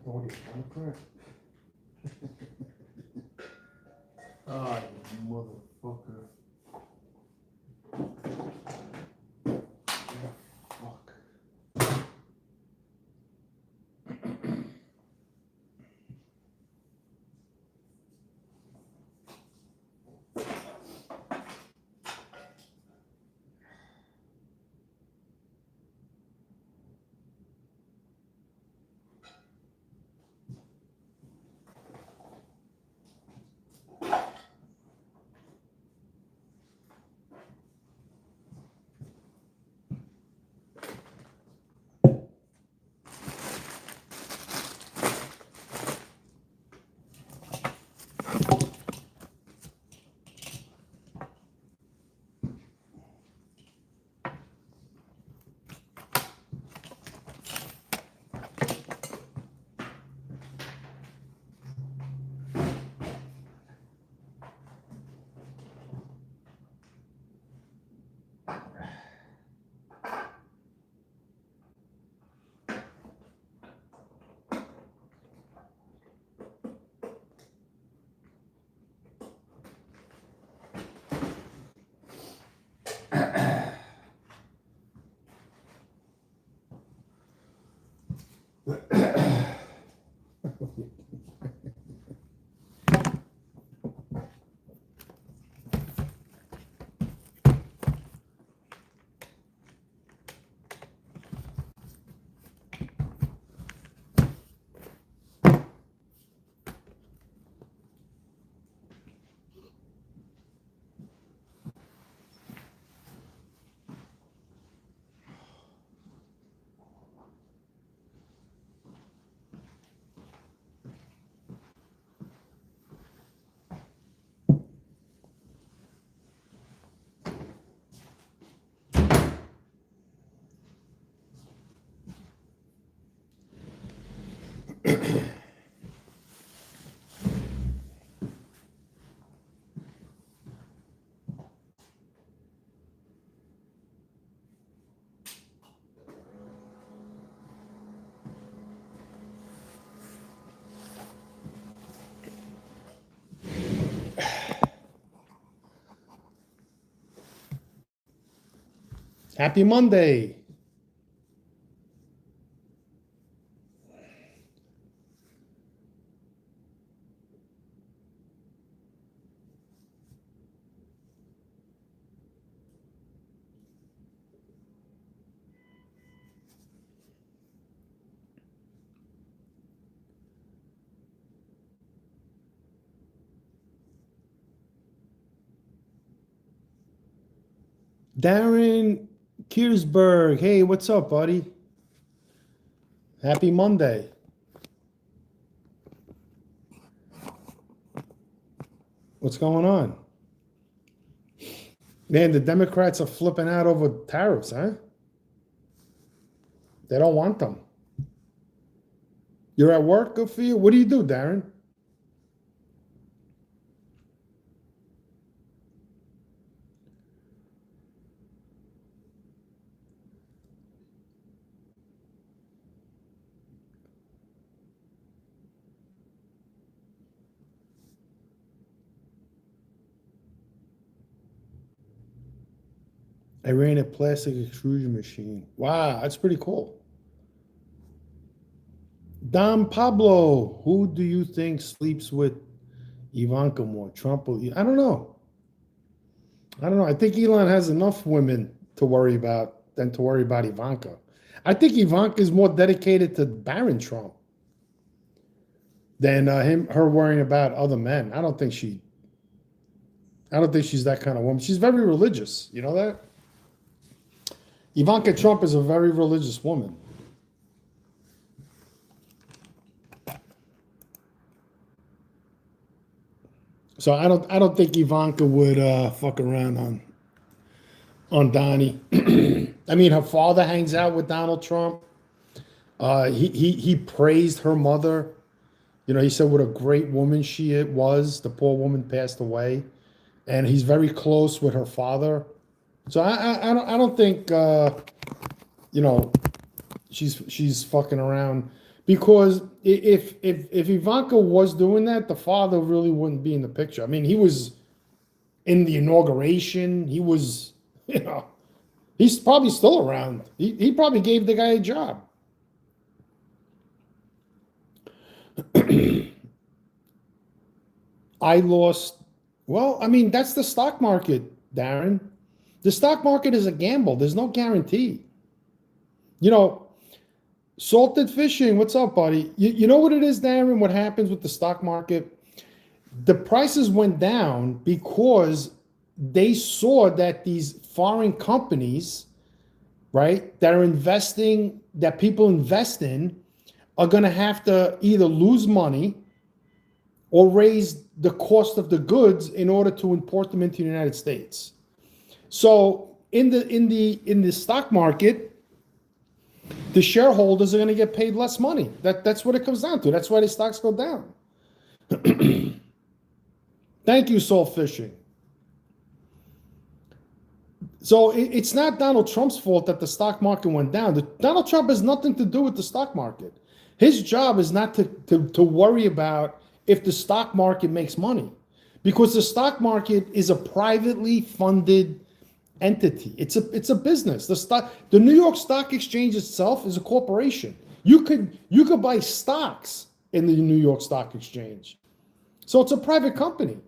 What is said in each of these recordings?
Oh, you Democrat? Ah, you motherfucker. Yeah, fuck. Happy Monday. Darren Kiersberg. Hey, what's up, buddy? Happy Monday. What's going on? Man, the Democrats are flipping out over tariffs, huh? They don't want them. You're at work? Good for you. What do you do, Darren? I ran a plastic extrusion machine. Wow, that's pretty cool. Don Pablo, who do you think sleeps with Ivanka more? Trump or I don't know. I think Elon has enough women to worry about than to worry about Ivanka. I think Ivanka is more dedicated to Barron Trump than her worrying about other men. I don't think she's that kind of woman. She's very religious. You know that? Ivanka Trump is a very religious woman. So I don't think Ivanka would fuck around on Donnie. I mean, her father hangs out with Donald Trump. He praised her mother. You know, he said what a great woman she was. The poor woman passed away, and he's very close with her father. So I don't think you know she's fucking around. Because if Ivanka was doing that, the father really wouldn't be in the picture. I mean, he was in the inauguration. He was, he's probably still around. He probably gave the guy a job. I lost. Well, I mean, that's the stock market, Darren. The stock market is a gamble. There's no guarantee. Salted fishing, what's up, buddy? You know what it is, Darren? What happens with the stock market? The prices went down because they saw that these foreign companies, right, that people invest in, are going to have to either lose money or raise the cost of the goods in order to import them into the United States. So in the stock market, the shareholders are going to get paid less money. That's what it comes down to. That's why the stocks go down. Thank you, Soul Fishing. So it's not Donald Trump's fault that the stock market went down. Donald Trump has nothing to do with the stock market. His job is not to worry about if the stock market makes money, because the stock market is a privately funded entity. It's a business. The New York Stock Exchange itself is a corporation. You could buy stocks in the New York Stock Exchange. So it's a private company.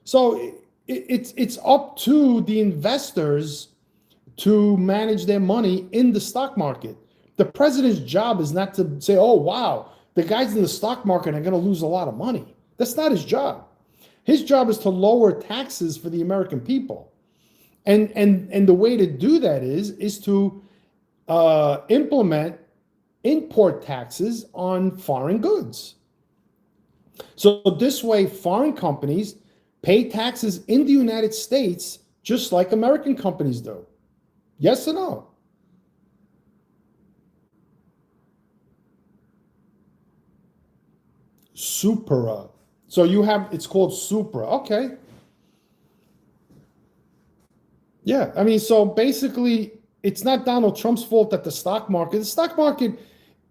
So it's up to the investors to manage their money in the stock market. The president's job is not to say, oh, wow, the guys in the stock market are going to lose a lot of money. That's not his job. His job is to lower taxes for the American people. And the way to do that is to implement import taxes on foreign goods. So this way, foreign companies pay taxes in the United States just like American companies do. Yes or no? Supra. So it's called Supra. Okay. Yeah. I mean, so basically, it's not Donald Trump's fault that the stock market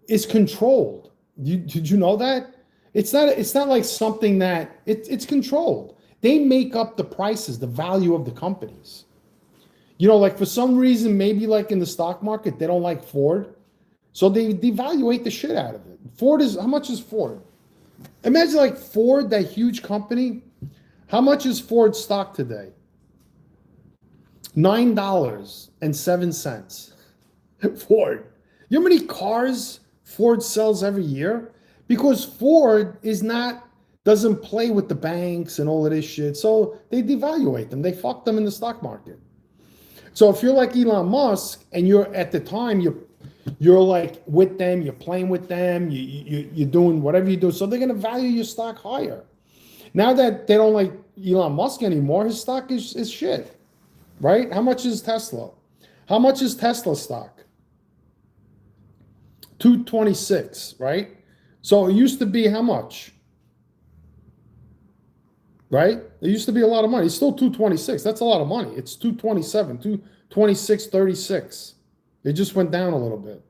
is controlled. Did you know that? It's not like something that it's controlled. They make up the prices, the value of the companies. Like for some reason, maybe like in the stock market, they don't like Ford. So they devaluate the shit out of it. How much is Ford? Imagine like Ford, that huge company. How much is Ford stock today? $9.07. Ford. You know how many cars Ford sells every year? Because Ford doesn't play with the banks and all of this shit. So they devaluate them. They fuck them in the stock market. So if you're like Elon Musk and you're like with them, you're playing with them, you're doing whatever you do. So they're going to value your stock higher. Now that they don't like Elon Musk anymore, his stock is shit, right? How much is Tesla? How much is Tesla stock? 226, right? So it used to be how much? Right? It used to be a lot of money. It's still 226. That's a lot of money. It's 227, 226.36. It just went down a little bit.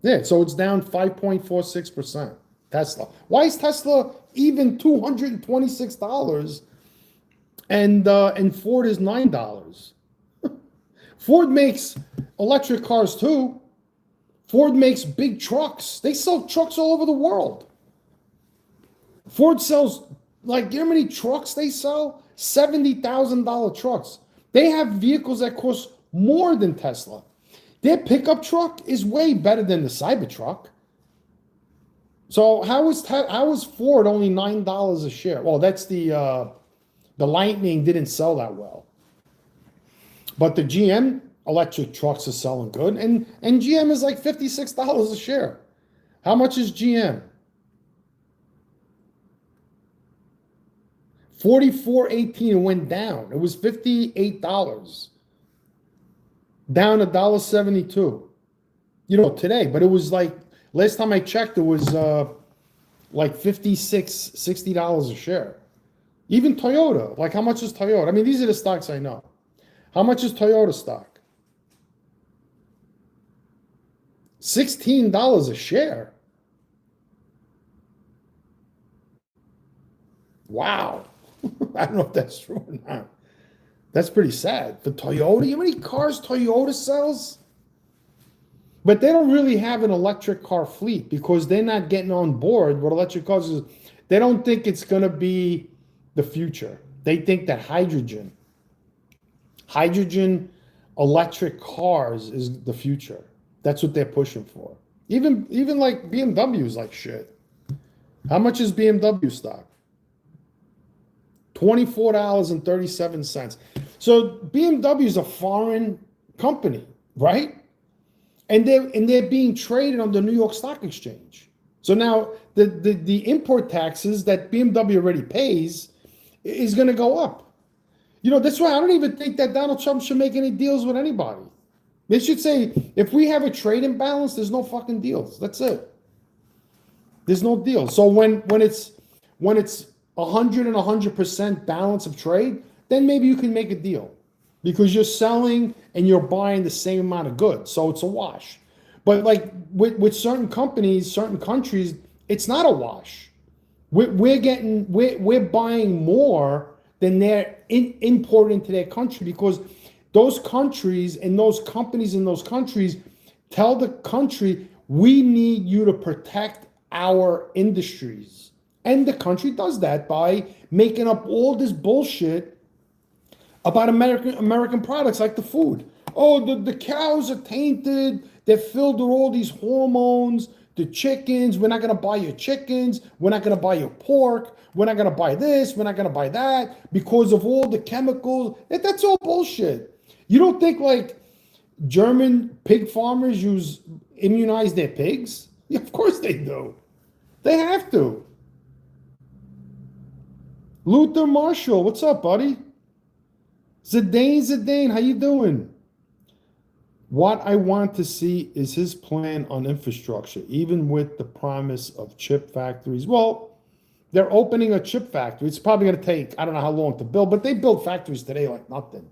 Yeah, so it's down 5.46%. Tesla. Why is Tesla even $226 and Ford is $9? Ford makes electric cars too. Ford makes big trucks. They sell trucks all over the world. Ford sells, like, you know how many trucks they sell? $70,000 trucks. They have vehicles that cost more than Tesla. Their pickup truck is way better than the Cybertruck. So how is Ford only $9 a share? Well, that's the Lightning didn't sell that well. But the GM electric trucks are selling good, and GM is like $56 a share. How much is GM? $44.18. It went down. It was $58. Down $1.72. Today, but it was like last time I checked, it was like $60 a share. Even Toyota, like how much is Toyota? I mean, these are the stocks I know. How much is Toyota stock? $16 a share. Wow. I don't know if that's true or not. That's pretty sad. For Toyota, you know how many cars Toyota sells? But they don't really have an electric car fleet because they're not getting on board what electric cars is. They don't think it's going to be the future. They think that hydrogen electric cars is the future. That's what they're pushing for. Even like BMW is like shit. How much is BMW stock? $24.37. So BMW is a foreign company, right? And they're being traded on the New York Stock Exchange. So now the import taxes that BMW already pays is going to go up. You know, that's why I don't even think that Donald Trump should make any deals with anybody. They should say, if we have a trade imbalance, there's no fucking deals. That's it. There's no deal. So when it's 100 and 100% balance of trade, then maybe you can make a deal because you're selling and you're buying the same amount of goods. So it's a wash. But like with certain companies, certain countries, it's not a wash. We're buying more than they're importing into their country because those countries and those companies in those countries tell the country, we need you to protect our industries. And the country does that by making up all this bullshit about American products like the food. Oh, the cows are tainted. They're filled with all these hormones. The chickens, we're not going to buy your chickens. We're not going to buy your pork. We're not going to buy this. We're not going to buy that because of all the chemicals. That's all bullshit. You don't think like German pig farmers immunize their pigs? Yeah, of course they do. They have to. Luther Marshall, what's up, buddy? Zidane, how you doing? What I want to see is his plan on infrastructure, even with the promise of chip factories. Well, they're opening a chip factory. It's probably going to take, I don't know how long to build, but they build factories today like nothing.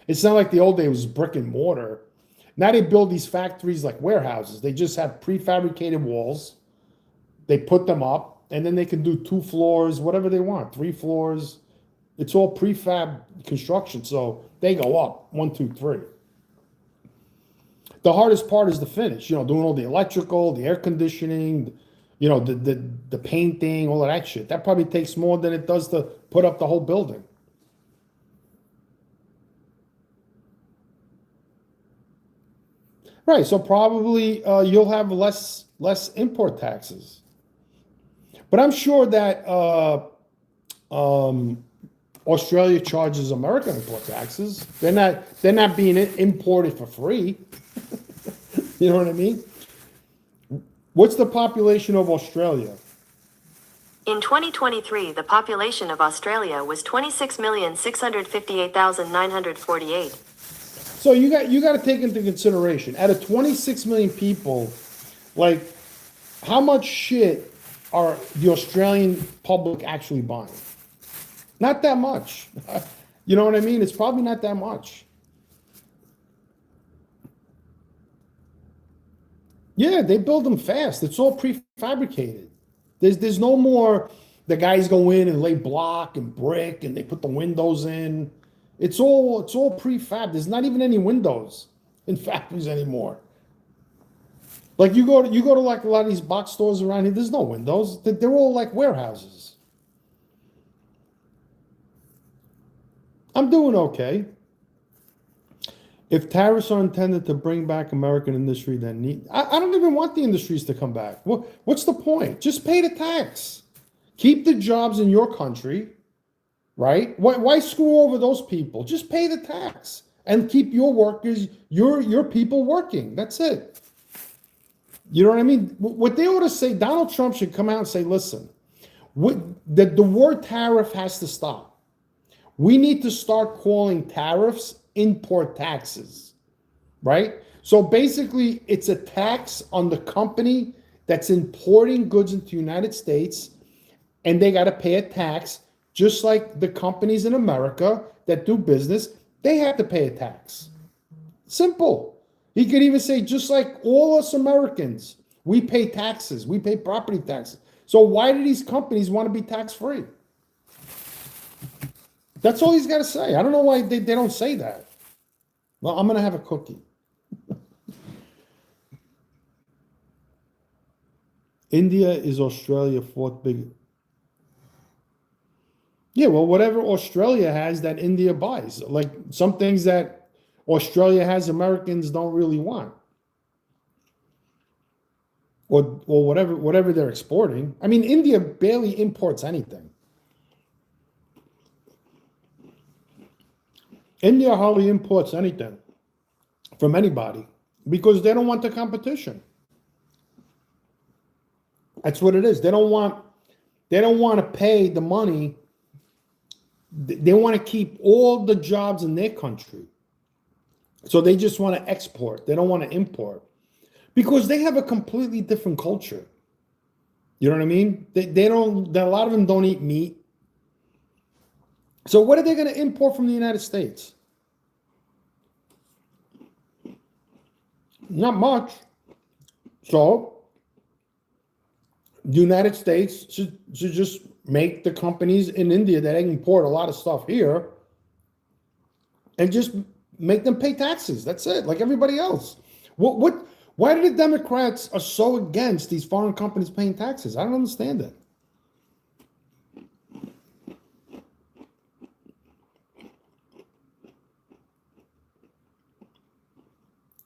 It's not like the old days was brick and mortar. Now they build these factories like warehouses. They just have prefabricated walls. They put them up, and then they can do 2 floors, whatever they want, 3 floors. It's all prefab construction, so they go up 1, 2, 3. The hardest part is the finish, doing all the electrical, the air conditioning, the painting, all of that shit. That probably takes more than it does to put up the whole building. Right, so probably you'll have less import taxes. But I'm sure that Australia charges American import taxes. They're not being imported for free. You know what I mean? What's the population of Australia? In 2023, the population of Australia was 26,658,948. So you got to take into consideration, out of 26 million people, like how much shit are the Australian public actually buying? Not that much. You know what I mean? It's probably not that much. Yeah, they build them fast. It's all prefabricated. There's no more the guys go in and lay block and brick and they put the windows in. It's all prefab. There's not even any windows in factories anymore. Like you go to like a lot of these box stores around here, there's no windows. They're all like warehouses. I'm doing okay. If tariffs are intended to bring back American industry, then I don't even want the industries to come back. What's the point? Just pay the tax. Keep the jobs in your country, right? Why screw over those people? Just pay the tax and keep your workers, your people working. That's it. You know what I mean? What they ought to say, Donald Trump should come out and say, listen, the word tariff has to stop. We need to start calling tariffs import taxes, right? So basically, it's a tax on the company that's importing goods into the United States, and they got to pay a tax, just like the companies in America that do business, they have to pay a tax. Simple. He could even say, just like all us Americans, we pay taxes, we pay property taxes. So why do these companies want to be tax-free? That's all he's got to say. I don't know why they don't say that. Well, I'm going to have a cookie. India is Australia fourth biggest. Yeah, well, whatever Australia has that India buys. Like some things that Australia has, Americans don't really want. Or whatever they're exporting. I mean, India barely imports anything. India hardly imports anything from anybody because they don't want the competition. That's what it is. They don't want to pay the money. They want to keep all the jobs in their country. So they just want to export. They don't want to import because they have a completely different culture. You know what I mean? They don't, a lot of them don't eat meat. So what are they going to import from the United States? Not much. So the United States should just make the companies in India that import a lot of stuff here and just make them pay taxes. That's it, like everybody else. Why do the Democrats are so against these foreign companies paying taxes? I don't understand it.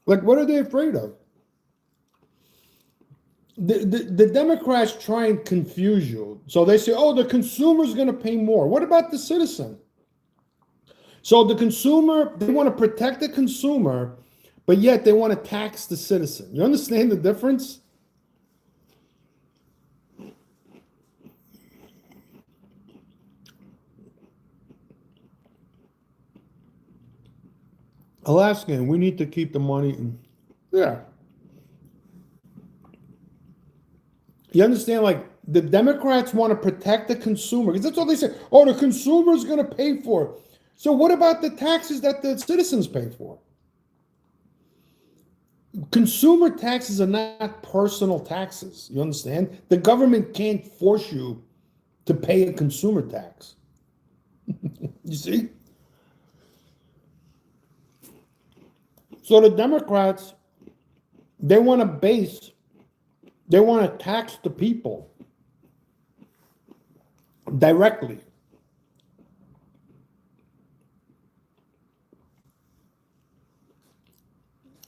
Like, what are they afraid of? The Democrats try and confuse you. So they say, oh, the consumer's going to pay more. What about the citizen? So the consumer, they want to protect the consumer, but yet they want to tax the citizen. You understand the difference? Alaskan, we need to keep the money. Yeah. You understand, like, the Democrats want to protect the consumer because that's all they say. Oh, the consumer's going to pay for it. So what about the taxes that the citizens pay for? Consumer taxes are not personal taxes. You understand? The government can't force you to pay a consumer tax. You see? So the Democrats, they want to tax the people directly.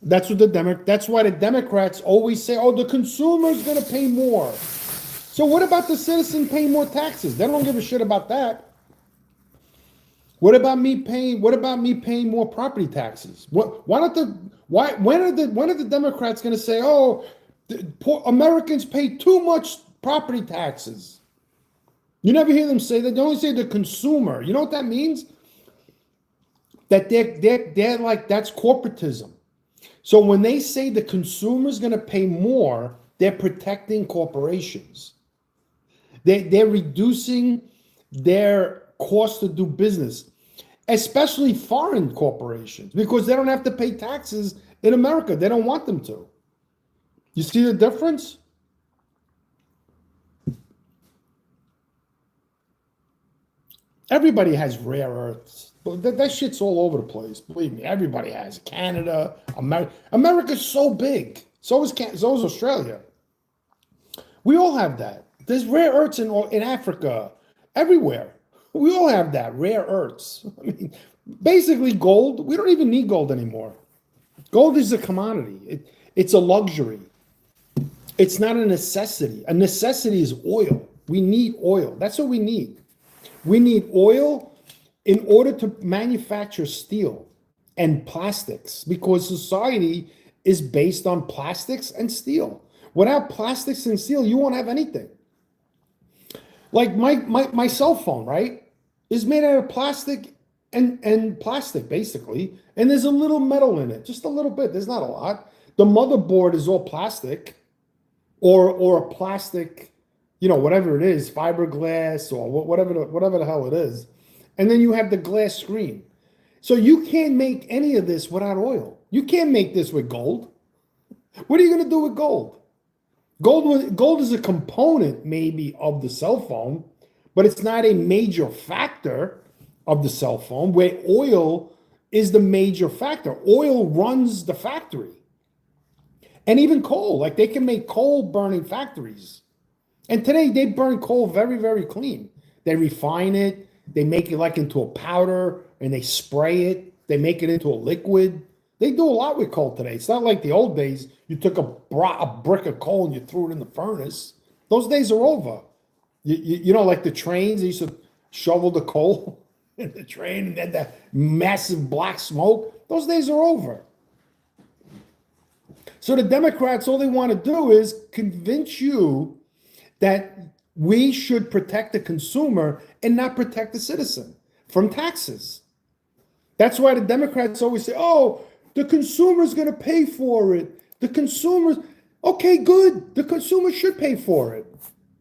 That's why the Democrats always say, oh, the consumer's going to pay more. So what about the citizen paying more taxes? They don't give a shit about that. What about me paying more property taxes? When are the Democrats going to say, oh, poor Americans pay too much property taxes? You never hear them say that. They only say the consumer. You know what that means? That they're like, that's corporatism. So when they say the consumer's going to pay more, they're protecting corporations. They're reducing their cost to do business, especially foreign corporations, because they don't have to pay taxes in America. They don't want them to. You see the difference? Everybody has rare earths. That shit's all over the place. Believe me, everybody has. Canada, America's so big. So is Australia. We all have that. There's rare earths in Africa, everywhere. We all have that, rare earths. I mean, basically gold. We don't even need gold anymore. Gold is a commodity. It's a luxury. It's not a necessity. A necessity is oil. We need oil. That's what we need. We need oil in order to manufacture steel and plastics, because society is based on plastics and steel. Without plastics and steel, you won't have anything. Like my cell phone, right, is made out of plastic and plastic, basically. And there's a little metal in it, just a little bit. There's not a lot. The motherboard is all plastic or a plastic, whatever it is, fiberglass or whatever the hell it is. And then you have the glass screen. So you can't make any of this without oil. You can't make this with gold. What are you going to do with gold? Gold is a component maybe of the cell phone, but it's not a major factor of the cell phone, where oil is the major factor. Oil runs the factory. And even coal, like they can make coal burning factories. And today they burn coal very, very clean. They refine it, they make it like into a powder, and they spray it, they make it into a liquid. They do a lot with coal today. It's not like the old days, you took a brick of coal and you threw it in the furnace. Those days are over. You know, like the trains, they used to shovel the coal in the train and then the massive black smoke. Those days are over. So the Democrats, all they want to do is convince you that we should protect the consumer and not protect the citizen from taxes. That's why the Democrats always say, oh, the consumer's going to pay for it. The consumer, okay, good. The consumer should pay for it,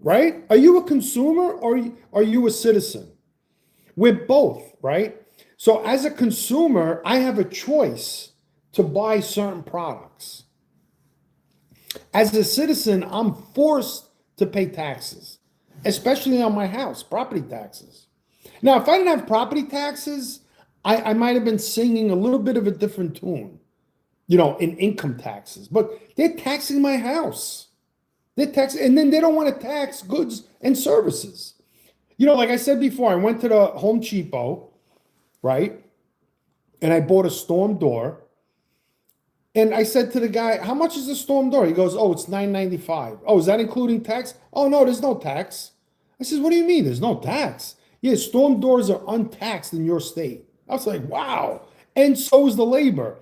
right? Are you a consumer or are you a citizen? We're both, right? So as a consumer, I have a choice to buy certain products. As a citizen, I'm forced to pay taxes, especially on my house, property taxes. Now, if I didn't have property taxes, I might have been singing a little bit of a different tune, you know, in income taxes. But they're taxing my house. They're taxing, and then they don't want to tax goods and services. You know, like I said before, I went to the Home Depot, right? And I bought a storm door. And I said to the guy, how much is the storm door? He goes, oh, it's $9.95. Oh, is that including tax? Oh, no, there's no tax. I says, what do you mean there's no tax? Yeah, storm doors are untaxed in your state. I was like, wow. And so is the labor.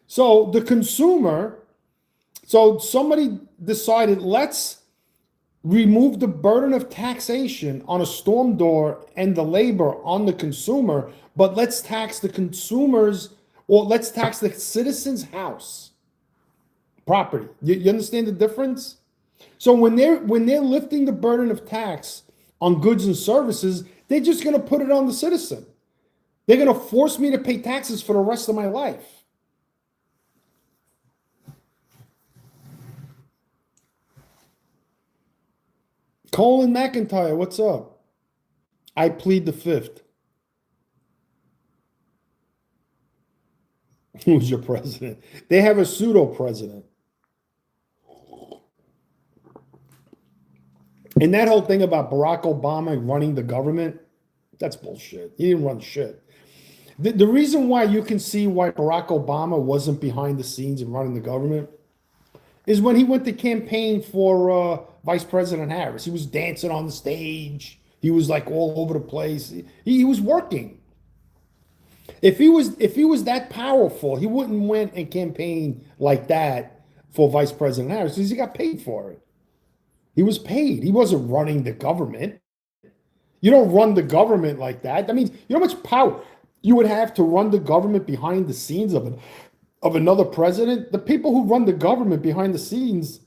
So the consumer, so somebody decided, let's remove the burden of taxation on a storm door and the labor on the consumer, but let's tax the consumers, or let's tax the citizen's house property. You understand the difference? So when they're lifting the burden of tax on goods and services, they're just going to put it on the citizen. They're going to force me to pay taxes for the rest of my life. Colin McIntyre, what's up? I plead the fifth. Who's your president? They have a pseudo president. And that whole thing about Barack Obama running the government, that's bullshit. He didn't run shit. The reason why you can see why Barack Obama wasn't behind the scenes in running the government is when he went to campaign for Vice President Harris. He was dancing on the stage. He was like all over the place. He was working. If he was that powerful, he wouldn't went and campaign like that for Vice President Harris because he got paid for it. He was paid. He wasn't running the government. You don't run the government like that. I mean, you know how much power you would have to run the government behind the scenes of another president? The people who run the government behind the scenes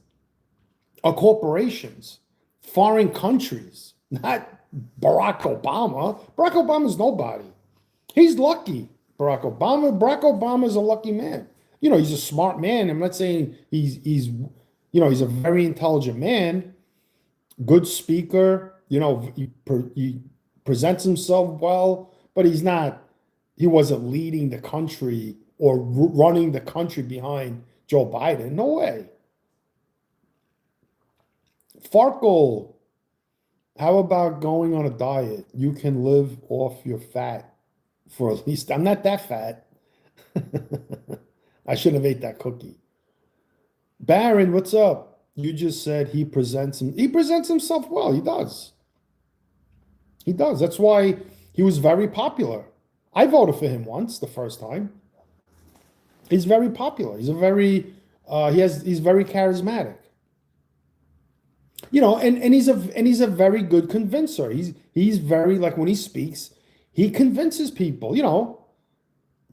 are corporations, foreign countries, not Barack Obama. Barack Obama's nobody. He's lucky, Barack Obama. Barack Obama's a lucky man. You know, he's a smart man. I'm not saying he's a very intelligent man, good speaker. You know, he presents himself well, but he wasn't leading the country or running the country behind Joe Biden. No way. Farkle, how about going on a diet? You can live off your fat for at least, I'm not that fat. I shouldn't have ate that cookie. Baron, what's up? You just said he presents himself well. He does. He does. That's why he was very popular. I voted for him once, the first time. He's very popular. He's very charismatic. You know, and he's a very good convincer. He's very, like, when he speaks, he convinces people, you know.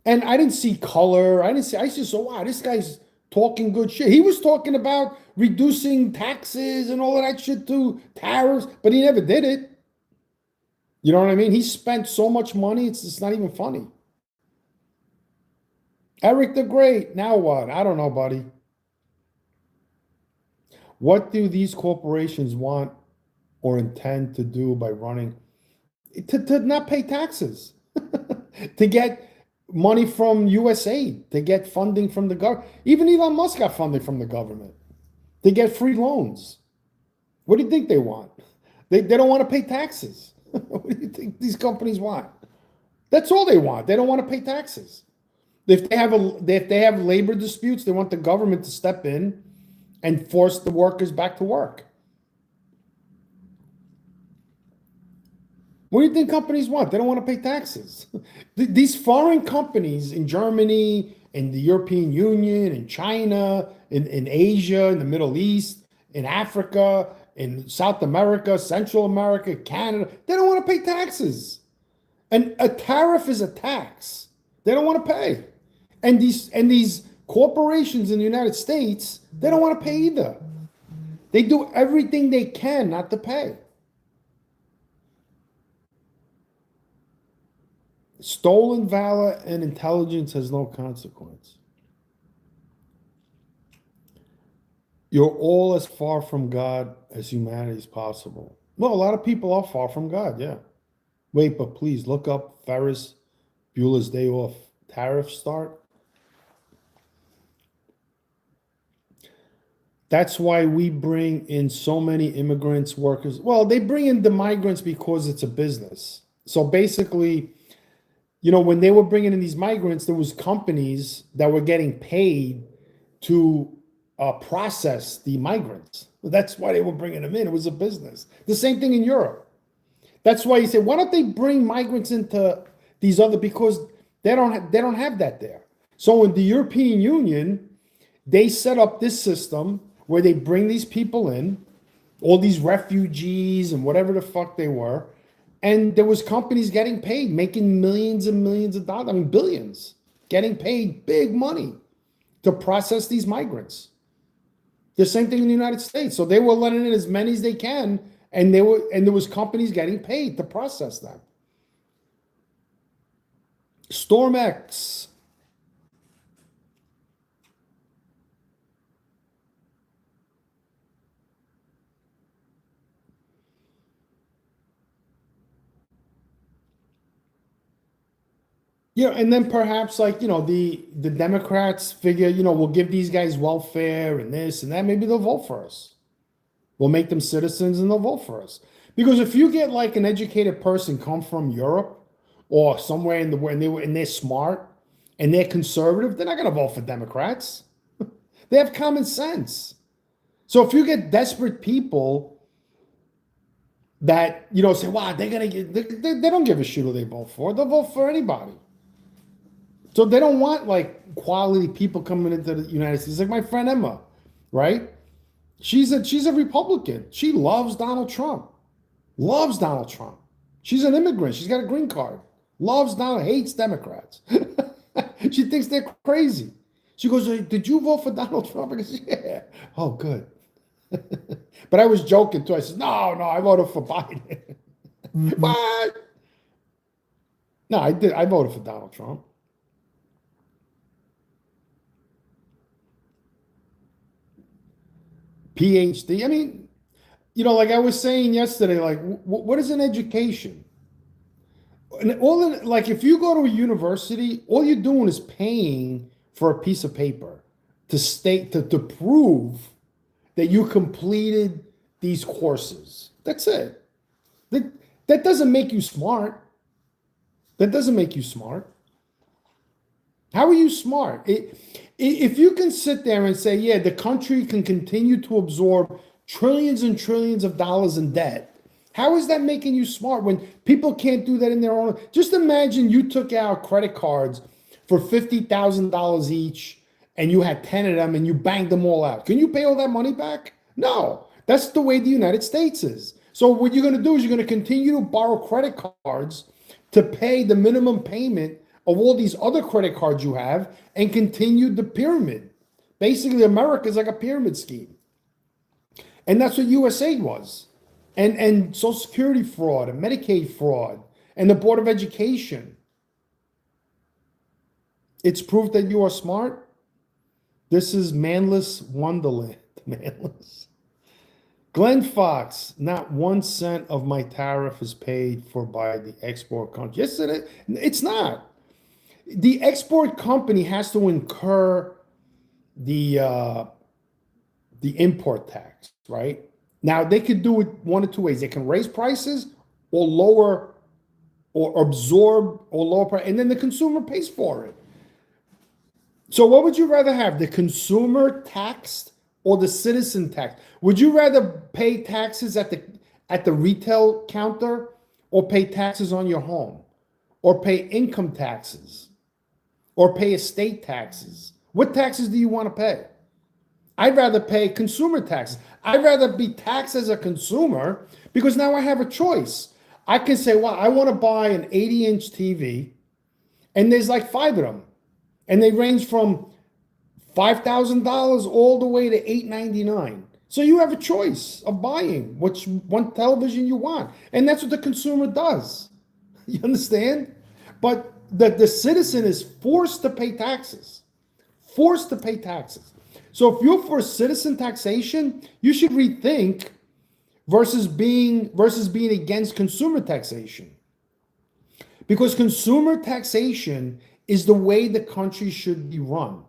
And I didn't see color. I just saw, wow, this guy's talking good shit. He was talking about reducing taxes and all of that shit too, tariffs, but he never did it. You know what I mean? He spent so much money, it's not even funny. Eric the Great, now what? I don't know, buddy. What do these corporations want or intend to do by running? To not pay taxes. to get money from USA, to get funding from the government. Even Elon Musk got funding from the government to get free loans. What do you think they want? They don't want to pay taxes. What do you think these companies want? That's all they want. They don't want to pay taxes. If they have labor disputes, they want the government to step in and force the workers back to work. What do you think companies want? They don't want to pay taxes. These foreign companies in Germany, in the European Union, in China, in Asia, in the Middle East, in Africa, in South America, Central America, Canada, they don't want to pay taxes. And a tariff is a tax. They don't want to pay. And these corporations in the United States, they don't want to pay either. They do everything they can not to pay. Stolen valor and intelligence has no consequence. You're all as far from God as humanity is possible. Well, a lot of people are far from God, yeah. Wait, but please look up Ferris Bueller's Day Off. Tariffs start. That's why we bring in so many immigrants, workers. Well, they bring in the migrants because it's a business. So basically, when they were bringing in these migrants, there was companies that were getting paid to process the migrants. That's why they were bringing them in. It was a business. The same thing in Europe. That's why you say, why don't they bring migrants into these other? Because they don't have that there. So in the European Union, they set up this system where they bring these people in, all these refugees and whatever the fuck they were. And there was companies getting paid, making millions and millions of dollars, I mean, billions, getting paid big money to process these migrants. The same thing in the United States. So they were letting in as many as they can, and there was companies getting paid to process them. StormX. Yeah, and then perhaps the Democrats figure, we'll give these guys welfare and this and that. Maybe they'll vote for us. We'll make them citizens and they'll vote for us. Because if you get like an educated person come from Europe or somewhere in the world and they're smart and they're conservative, they're not going to vote for Democrats. They have common sense. So if you get desperate people that say, "Wow, they're gonna get," they don't give a shit who they vote for. They'll vote for anybody. So they don't want like quality people coming into the United States. Like my friend Emma, right? She's a Republican. She loves Donald Trump. Loves Donald Trump. She's an immigrant. She's got a green card. Loves Donald, hates Democrats. She thinks they're crazy. She goes, "Did you vote for Donald Trump?" I go, "Yeah." "Oh, good." But I was joking too. I said, no, I voted for Biden. What? No, I did. I voted for Donald Trump. PhD. I mean, like I was saying yesterday, like what is an education? And like if you go to a university, all you're doing is paying for a piece of paper to state to prove that you completed these courses. That's it. That doesn't make you smart. That doesn't make you smart. How are you smart? If you can sit there and say, yeah, the country can continue to absorb trillions and trillions of dollars in debt, how is that making you smart when people can't do that in their own? Just imagine you took out credit cards for $50,000 each and you had 10 of them and you banged them all out. Can you pay all that money back? No. That's the way the United States is. So what you're going to do is you're going to continue to borrow credit cards to pay the minimum payment of all these other credit cards you have and continue the pyramid. Basically, America is like a pyramid scheme. And that's what USAID was. And Social Security fraud and Medicaid fraud and the Board of Education. It's proof that you are smart. This is manless wonderland. Manless. Glenn Fox, not 1 cent of my tariff is paid for by the export country. Yes, it's not. The export company has to incur the import tax, right? Now they could do it one of two ways. They can raise prices or lower or absorb or lower price, and then the consumer pays for it. So what would you rather have, the consumer taxed or the citizen tax? Would you rather pay taxes at the retail counter or pay taxes on your home or pay income taxes or pay estate taxes? What taxes do you want to pay? I'd rather pay consumer taxes. I'd rather be taxed as a consumer because now I have a choice. I can say, well, I want to buy an 80-inch TV, and there's like 5 of them. And they range from $5,000 all the way to $899. So you have a choice of buying which one television you want. And that's what the consumer does. You understand? But the citizen is forced to pay taxes. Forced to pay taxes. So if you're for citizen taxation, you should rethink versus being against consumer taxation. Because consumer taxation is the way the country should be run,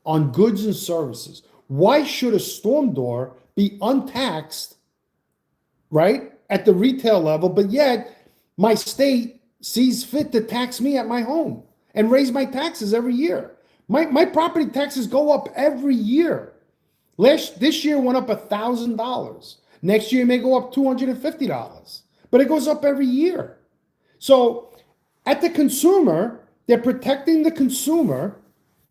on goods and services. Why should a storm door be untaxed, right, at the retail level, but yet my state sees fit to tax me at my home and raise my taxes every year? My property taxes go up every year. This year went up $1,000. Next year it may go up $250, but it goes up every year. So at the consumer, they're protecting the consumer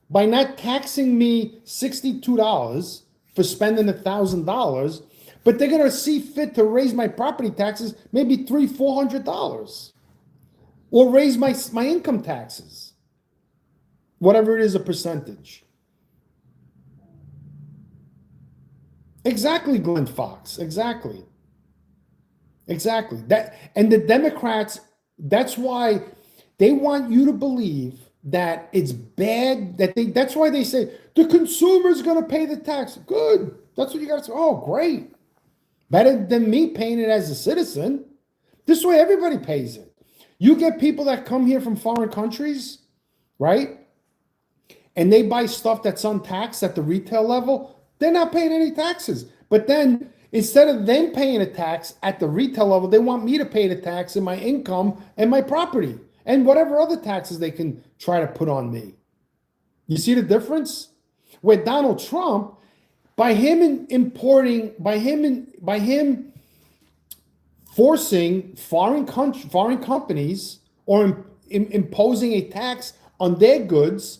by not taxing me $62 for spending $1,000, but they're going to see fit to raise my property taxes maybe $300-400, or raise my income taxes, whatever it is, a percentage. Exactly, Glenn Fox. Exactly. And the Democrats, that's why they want you to believe that it's bad, that's why they say the consumer's going to pay the tax. Good. That's what you got to say. Oh, great. Better than me paying it as a citizen. This way everybody pays it. You get people that come here from foreign countries, right? And they buy stuff that's untaxed at the retail level. They're not paying any taxes. But then instead of them paying a tax at the retail level, they want me to pay the tax in my income and my property and whatever other taxes they can try to put on me. You see the difference? Where Donald Trump, by him forcing foreign companies or imposing a tax on their goods,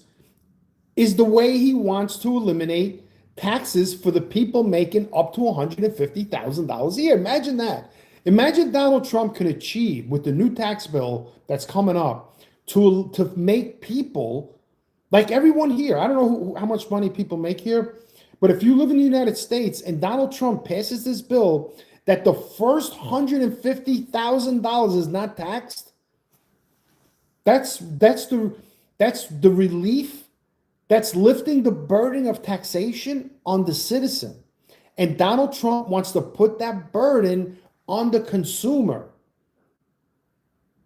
is the way he wants to eliminate taxes for the people making up to $150,000 a year. Imagine that. Imagine Donald Trump can achieve with the new tax bill that's coming up to make people like everyone here. I don't know how much money people make here, but if you live in the United States and Donald Trump passes this bill that the first $150,000 is not taxed, that's the relief. That's lifting the burden of taxation on the citizen. And Donald Trump wants to put that burden on the consumer,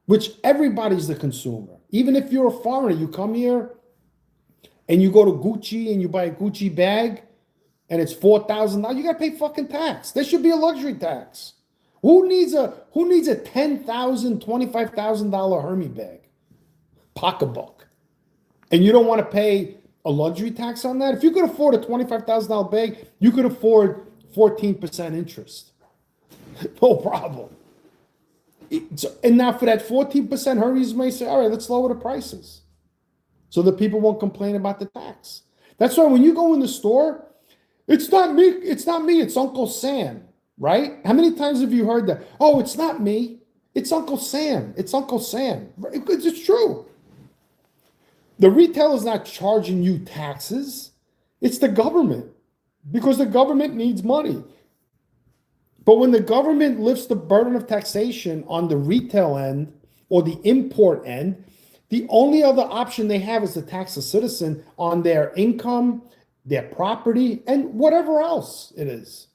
which everybody's the consumer. Even if you're a foreigner, you come here and you go to Gucci and you buy a Gucci bag and it's $4,000, you got to pay fucking tax. There should be a luxury tax. Who needs a $10,000, $25,000 Hermes bag, pocketbook, and you don't want to pay a luxury tax on that? If you could afford a $25,000 bag, you could afford 14% interest. No problem. And now for that 14%, Hermes may say, all right, let's lower the prices so that people won't complain about the tax. That's why when you go in the store, it's not me, it's Uncle Sam, right? How many times have you heard that? Oh, it's not me, it's Uncle Sam. It's Uncle Sam. It's true. The retailer's not charging you taxes. It's the government, because the government needs money. But when the government lifts the burden of taxation on the retail end or the import end, the only other option they have is to tax the citizen on their income, their property, and whatever else it is.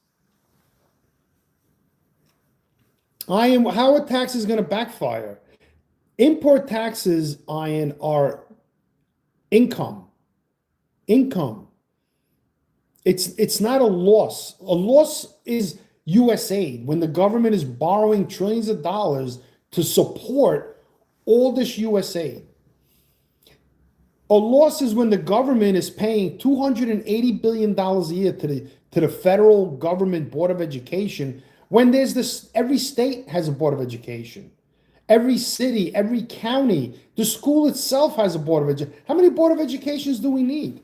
How are taxes going to backfire? Import taxes, Ian, are income. Income. It's not a loss. A loss is US aid when the government is borrowing trillions of dollars to support all this US aid. A loss is when the government is paying $280 billion a year to the federal government Board of Education when there's this, every state has a Board of Education. Every city, every county, the school itself has a Board of Education. How many Board of Educations do we need?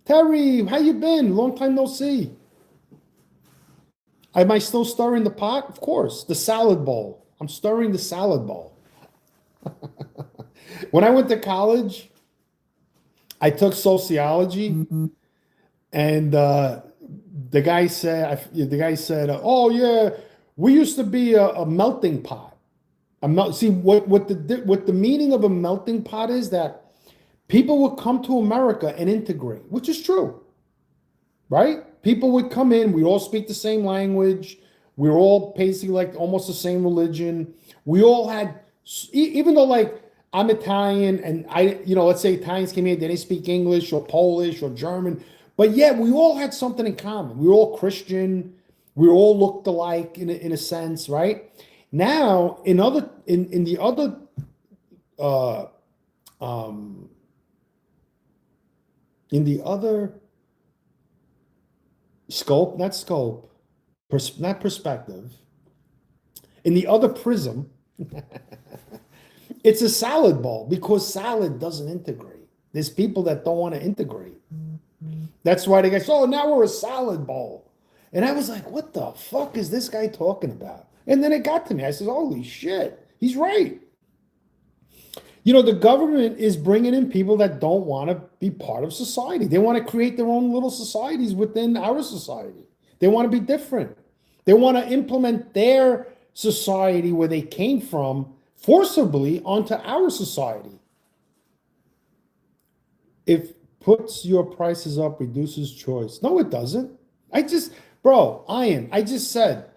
Terry, how you been? Long time no see. Am I still stirring the pot? Of course. The salad bowl. I'm stirring the salad bowl. When I went to college, I took sociology, and the guy said, "Oh yeah, we used to be a melting pot." See what the meaning of a melting pot is, that people would come to America and integrate, which is true, right? People would come in, we all speak the same language, we're all basically like almost the same religion. We all had, even though like I'm Italian and let's say Italians came here, they didn't speak English or Polish or German, but yet we all had something in common. We were all Christian, we all looked alike in a sense, right? Now in the other scope, not perspective, in the other prism, it's a salad bowl because salad doesn't integrate. There's people that don't want to integrate. That's why they go, oh, now we're a salad bowl. And I was like, what the fuck is this guy talking about? And then it got to me. I said, holy shit, he's right. The government is bringing in people that don't want to be part of society. They want to create their own little societies within our society. They want to be different. They want to implement their society where they came from forcibly onto our society. If puts your prices up, reduces choice. No, it doesn't. I just said,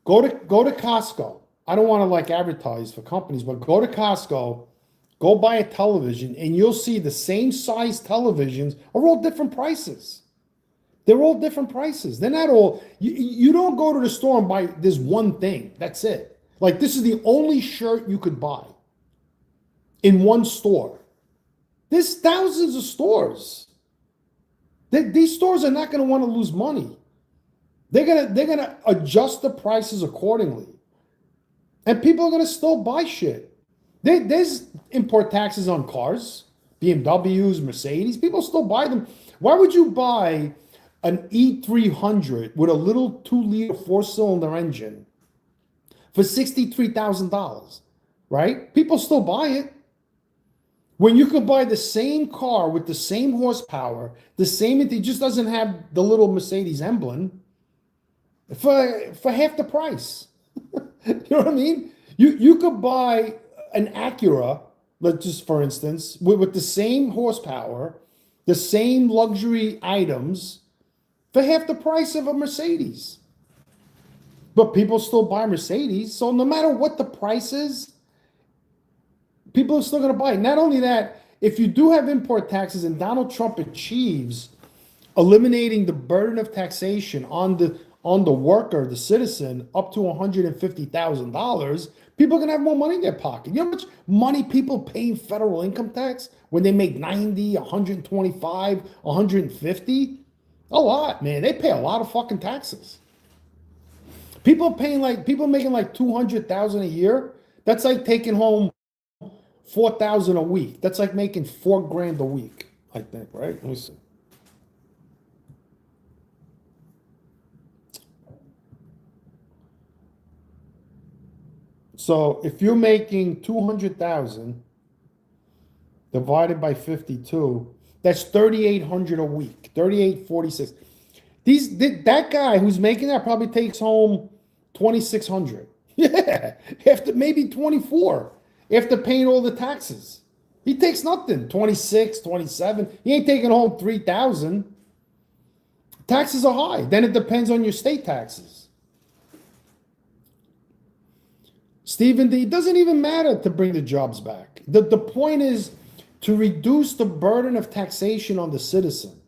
go to Costco. I don't want to like advertise for companies, but go to Costco, go buy a television, and you'll see the same size televisions are all different prices. They're all different prices. They're not all, you don't go to the store and buy this one thing. That's it. Like this is the only shirt you could buy in one store. There's thousands of stores. These stores are not going to want to lose money. They're gonna adjust the prices accordingly. And people are going to still buy shit. There's import taxes on cars, BMWs, Mercedes. People still buy them. Why would you buy an E300 with a little 2-liter 4-cylinder engine for $63,000, right? People still buy it. When you could buy the same car with the same horsepower, it just doesn't have the little Mercedes emblem for half the price. You know what I mean? You could buy an Acura, let's just for instance, with the same horsepower, the same luxury items for half the price of a Mercedes. But people still buy Mercedes, so no matter what the price is, people are still going to buy it. Not only that, if you do have import taxes and Donald Trump achieves eliminating the burden of taxation on the worker, the citizen, up to $150,000, people are going to have more money in their pocket. You know how much money people pay in federal income tax when they make 90, 125, 150? A lot, man. They pay a lot of fucking taxes. People making like $200,000 a year. That's like taking home $4,000 a week. That's like making $4,000 a week, I think, right? Let me see. So if you're making 200,000 divided by 52, that's 3,800 a week. 3,846. That guy who's making that probably takes home 2,600. Yeah, after maybe 24 after paying all the taxes. He takes nothing. 26, 27. He ain't taking home 3,000. Taxes are high. Then it depends on your state taxes. Stephen, it doesn't even matter to bring the jobs back. The point is to reduce the burden of taxation on the citizen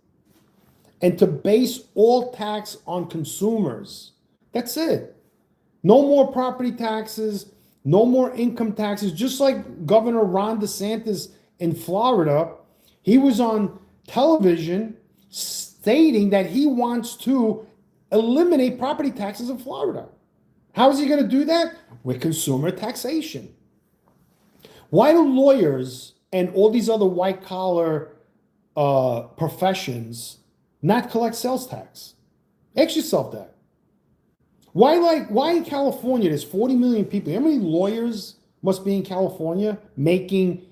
and to base all tax on consumers. That's it. No more property taxes, no more income taxes. Just like Governor Ron DeSantis in Florida, he was on television stating that he wants to eliminate property taxes in Florida. How is he going to do that? With consumer taxation. Why do lawyers and all these other white collar professions not collect sales tax? Ask yourself that. Why in California, there's 40 million people. How many lawyers must be in California making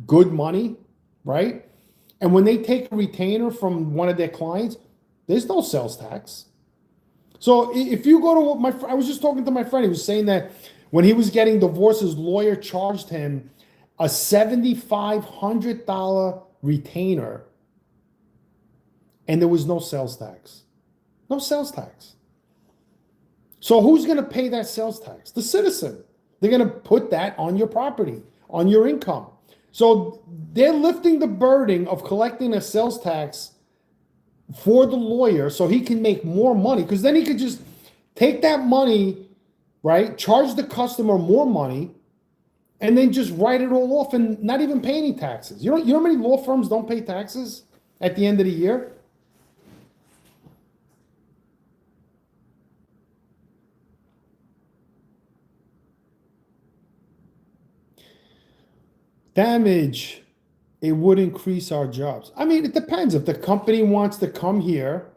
good money, right? And when they take a retainer from one of their clients, there's no sales tax. So if you go to I was just talking to my friend, he was saying that when he was getting divorced, his lawyer charged him a $7,500 retainer, and there was no sales tax. No sales tax. So who's going to pay that sales tax? The citizen. They're going to put that on your property, on your income. So they're lifting the burden of collecting a sales tax for the lawyer so he can make more money, because then he could just take that money, right, charge the customer more money, and then just write it all off and not even pay any taxes. You know how many law firms don't pay taxes at the end of the year? Damage, it would increase our jobs. I mean, it depends. If the company wants to come here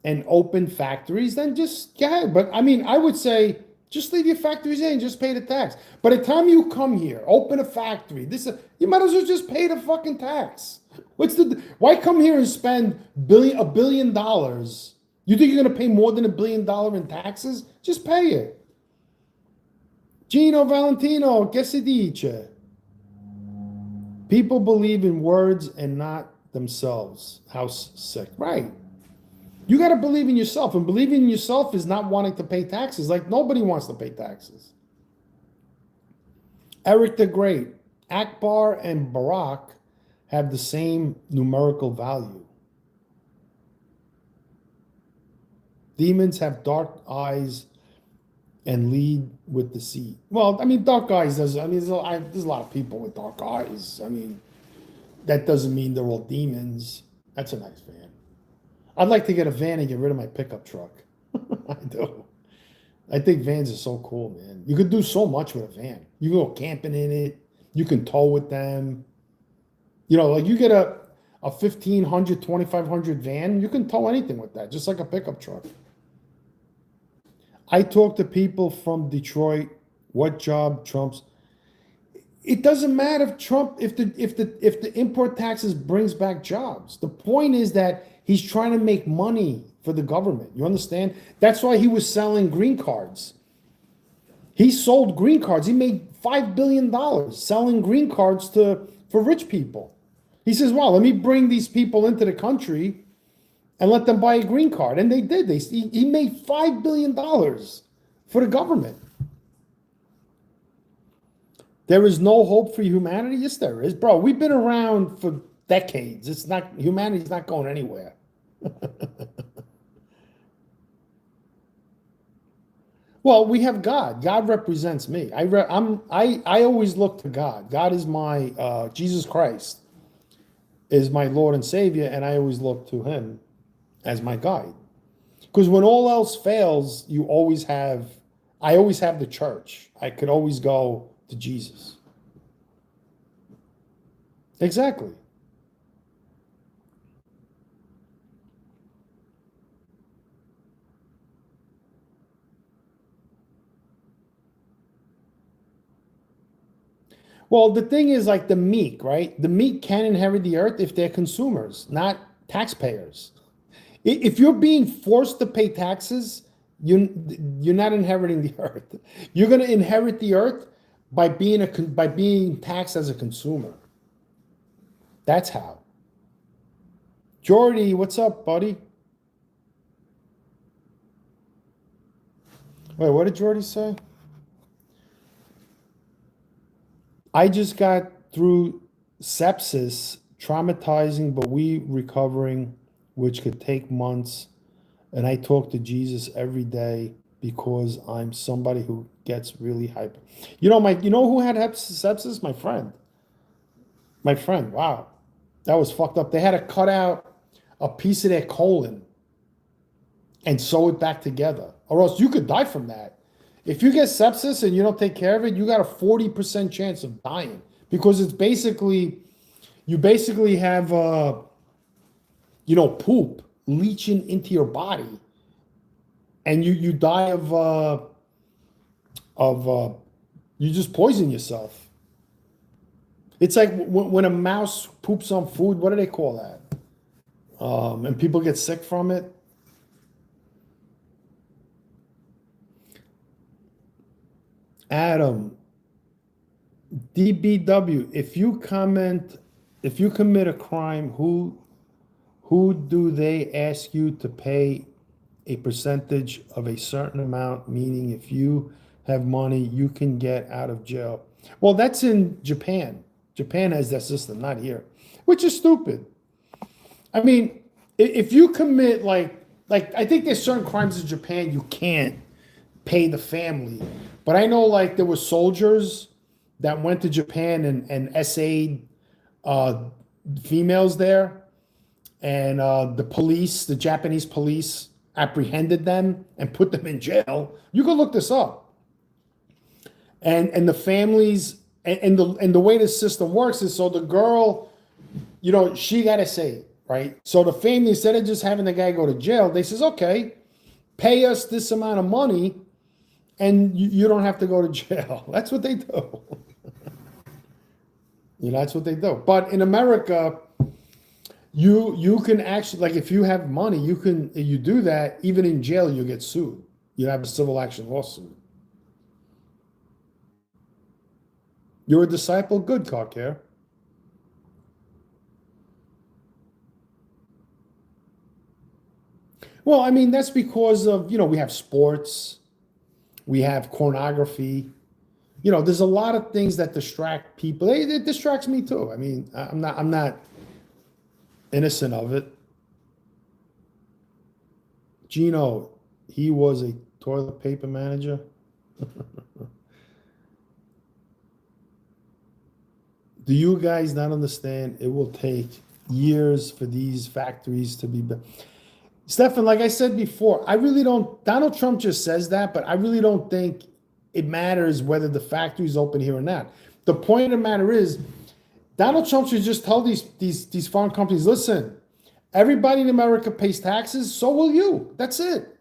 and open factories, then just go ahead. But I mean, I would say just leave your factories in, just pay the tax. By the time you come here, open a factory, you might as well just pay the fucking tax. Why come here and spend $1 billion? You think you're gonna pay more than $1 billion in taxes? Just pay it. Gino Valentino, che si dice? People believe in words and not themselves. House sick. Right. You got to believe in yourself. And believing in yourself is not wanting to pay taxes. Like nobody wants to pay taxes. Eric the Great. Akbar and Barack have the same numerical value. Demons have dark eyes and lead with deceit. Well, I mean, dark eyes there's a lot of people with dark eyes. I mean, that doesn't mean they're all demons. That's a nice van. I'd like to get a van and get rid of my pickup truck. I do. I think vans are so cool, man. You could do so much with a van. You can go camping in it. You can tow with them. You know, like you get a 1,500, 2,500 van, you can tow anything with that, just like a pickup truck. I talk to people from Detroit. What job Trump's? It doesn't matter if the import taxes brings back jobs. The point is that he's trying to make money for the government. You understand? That's why he was selling green cards. He sold green cards. He made $5 billion selling green cards for rich people. He says, "Wow, let me bring these people into the country and let them buy a green card." And they did. He made $5 billion for the government. There is no hope for humanity? Yes, there is. Bro, we've been around for decades. Humanity's not going anywhere. Well, we have God. God represents me. I always look to God. God is my, Jesus Christ is my Lord and Savior, and I always look to him as my guide. Because when all else fails, I always have the church. I could always go to Jesus. Exactly. Well, the thing is like the meek, right? The meek can inherit the earth if they're consumers, not taxpayers. If you're being forced to pay taxes, you're not inheriting the earth. You're going to inherit the earth by being taxed as a consumer. That's how. Jordy, what's up, buddy? Wait, what did Jordy say? I just got through sepsis, traumatizing, but we recovering, which could take months. And I talk to Jesus every day because I'm somebody who gets really hyper. You know who had sepsis? My friend. My friend. Wow. That was fucked up. They had to cut out a piece of their colon and sew it back together, or else you could die from that. If you get sepsis and you don't take care of it, you got a 40% chance of dying, because it's basically, you basically have, poop leaching into your body, and you die of you just poison yourself. It's like when a mouse poops on food. What do they call that? And people get sick from it. Adam, DBW, if you commit a crime, who do they ask you to pay a percentage of a certain amount? Meaning, if you have money, you can get out of jail. Well, that's in Japan. Japan has that system, not here, which is stupid. I mean, if you commit like I think there's certain crimes in Japan you can't pay the family. But I know, like, there were soldiers that went to Japan and essayed females there, and the Japanese police apprehended them and put them in jail. You can look this up. And the families and the way the system works is, so the girl, she got to say it, right? So the family, instead of just having the guy go to jail, they says, okay, pay us this amount of money, and you don't have to go to jail. That's what they do. That's what they do. But in America, you can actually, like, if you have money, you do that, even in jail, you get sued. You have a civil action lawsuit. You're a disciple? Good, Carcare. Well, I mean, that's because of, we have sports, we have pornography. There's a lot of things that distract people. It distracts me too. I mean, I'm not innocent of it. Gino, he was a toilet paper manager. Do you guys not understand? It will take years for these factories to be built. Stefan, like I said before, I really don't, Donald Trump just says that, but I really don't think it matters whether the factory's open here or not. The point of the matter is, Donald Trump should just tell these foreign companies, listen, everybody in America pays taxes, so will you. That's it.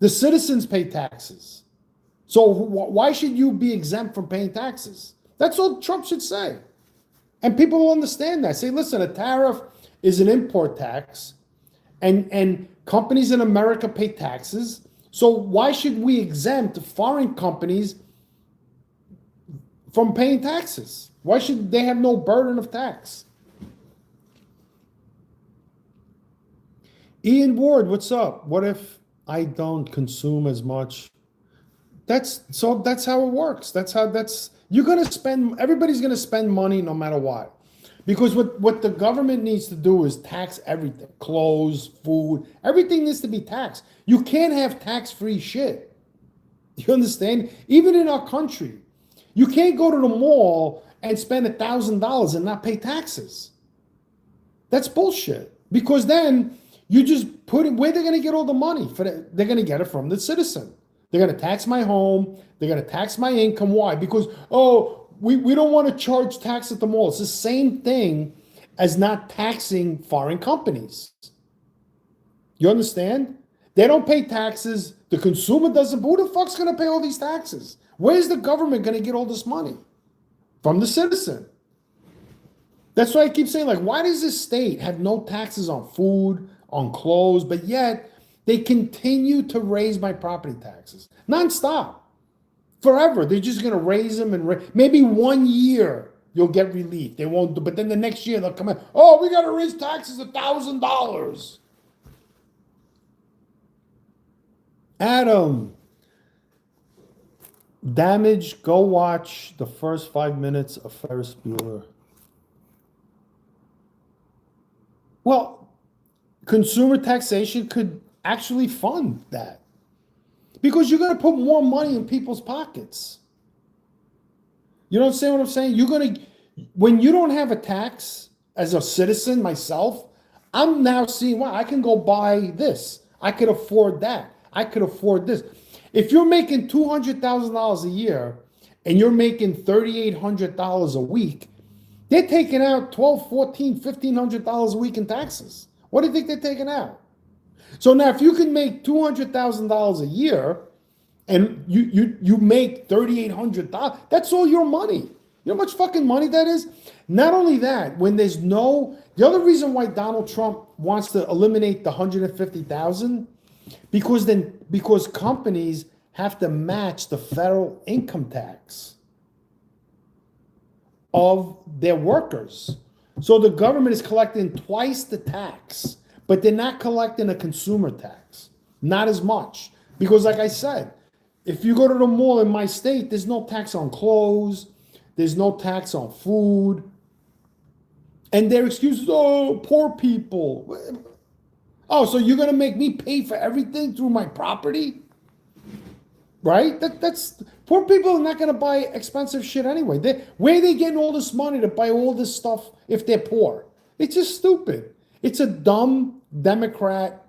The citizens pay taxes. So why should you be exempt from paying taxes? That's what Trump should say. And people will understand that. Say, listen, a tariff is an import tax, and companies in America pay taxes. So why should we exempt foreign companies from paying taxes? Why should they have no burden of tax? Ian Ward, what's up? What if I don't consume as much? That's how it works. You're going to spend, everybody's going to spend money no matter what. Because what the government needs to do is tax everything. Clothes, food, everything needs to be taxed. You can't have tax-free shit. You understand? Even in our country, you can't go to the mall and spend $1,000 and not pay taxes. That's bullshit. Because then you just put it, where they're going to get all the money for that? They're going to get it from the citizen. They're going to tax my home. They're going to tax my income. Why? Because, we don't want to charge tax at the mall. It's the same thing as not taxing foreign companies. You understand? They don't pay taxes. The consumer doesn't. But who the fuck's going to pay all these taxes? Where's the government going to get all this money? From the citizen. That's why I keep saying, like, why does this state have no taxes on food, on clothes, but yet they continue to raise my property taxes nonstop? Forever. They're just going to raise them and maybe 1 year you'll get relief. They won't, but then the next year they'll come in. Oh, we got to raise taxes $1,000. Adam, Damage, go watch the first 5 minutes of Ferris Bueller. Well, consumer taxation could actually fund that. Because you're going to put more money in people's pockets. You don't understand what I'm saying? You're going to, when you don't have a tax as a citizen myself, I'm now seeing, wow, I can go buy this. I could afford that. I could afford this. If you're making $200,000 a year and you're making $3,800 a week, they're taking out $1,200, $1,400, $1,500 a week in taxes. What do you think they're taking out? So now if you can make $200,000 a year and you make $3,800, that's all your money. You know how much fucking money that is? Not only that, when there's no, the other reason why Donald Trump wants to eliminate the 150,000, because companies have to match the federal income tax of their workers. So the government is collecting twice the tax, but they're not collecting a consumer tax. Not as much. Because like I said, if you go to the mall in my state, there's no tax on clothes, there's no tax on food. And their excuses, oh, poor people. Oh, so you're going to make me pay for everything through my property? Right? That's poor people are not going to buy expensive shit anyway. Where are they getting all this money to buy all this stuff if they're poor? It's just stupid. It's a dumb Democrat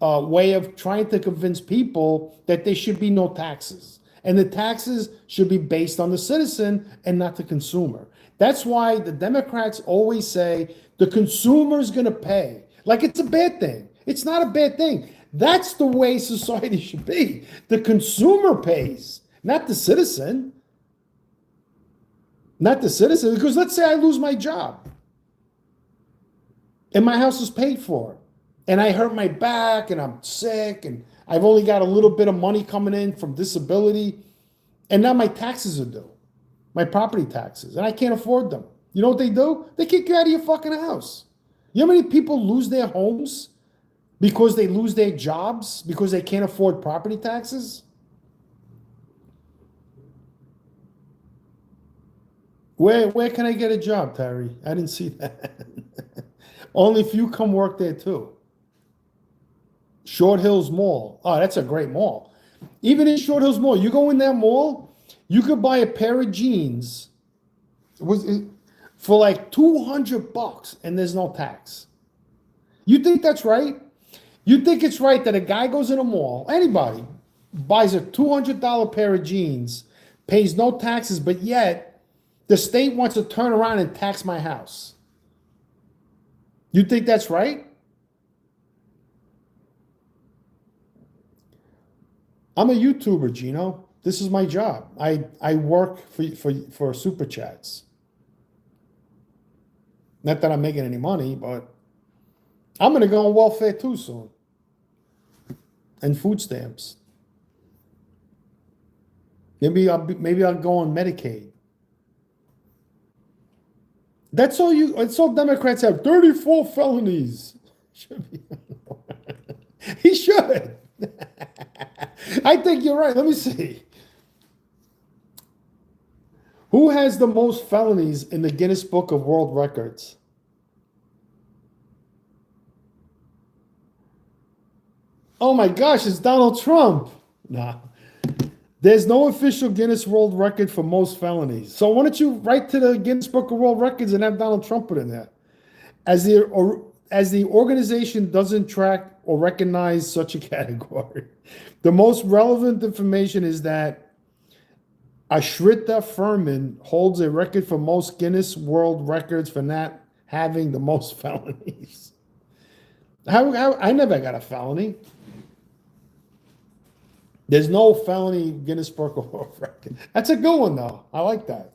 way of trying to convince people that there should be no taxes. And the taxes should be based on the citizen and not the consumer. That's why the Democrats always say the consumer's going to pay. Like it's a bad thing. It's not a bad thing. That's the way society should be. The consumer pays, not the citizen. Not the citizen. Because let's say I lose my job and my house is paid for and I hurt my back and I'm sick and I've only got a little bit of money coming in from disability and now my taxes are due, my property taxes, and I can't afford them. You know what they do? They kick you out of your fucking house. You know how many people lose their homes because they lose their jobs because they can't afford property taxes? Where can I get a job, Terry? I didn't see that. Only if you come work there too. Short Hills Mall. Oh, that's a great mall. Even in Short Hills Mall, you go in that mall, you could buy a pair of jeans for like $200 and there's no tax. You think that's right? You think it's right that a guy goes in a mall, anybody, buys a $200 pair of jeans, pays no taxes, but yet the state wants to turn around and tax my house? You think that's right? I'm a YouTuber, Gino. This is my job. I work for Super Chats. Not that I'm making any money, but I'm going to go on welfare too soon. And food stamps. Maybe I'll go on Medicaid. That's all Democrats have. 34 felonies. Should be. He should. I think you're right. Let me see. Who has the most felonies in the Guinness Book of World Records? Oh my gosh, it's Donald Trump. Nah. There's no official Guinness World Record for most felonies. So why don't you write to the Guinness Book of World Records and have Donald Trump put in there? As the organization doesn't track or recognize such a category. The most relevant information is that Ashrita Furman holds a record for most Guinness World Records for not having the most felonies. I never got a felony. There's no felony Guinness Book of World Records. That's a good one, though. I like that.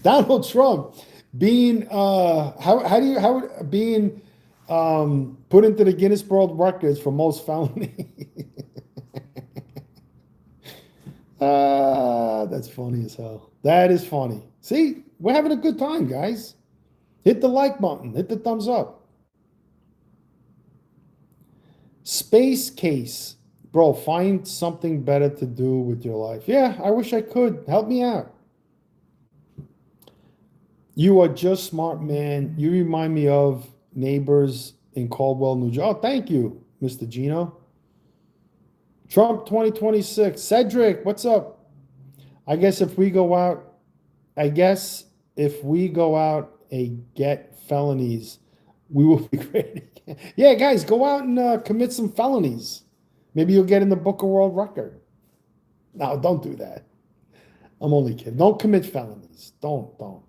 Donald Trump being being put into the Guinness World Records for most felony. That's funny as hell. That is funny. See, we're having a good time, guys. Hit the like button. Hit the thumbs up. Space Case Bro, find something better to do with your life. Yeah, I wish I could. Help me out. You are just smart, man. You remind me of neighbors in Caldwell, New Jersey. Oh, thank you, Mr. Gino. Trump 2026. Cedric, what's up? I guess if we go out and get felonies, we will be great. Yeah, guys, go out and commit some felonies. Maybe you'll get in the Book of World Record. No, don't do that. I'm only kidding. Don't commit felonies. Don't.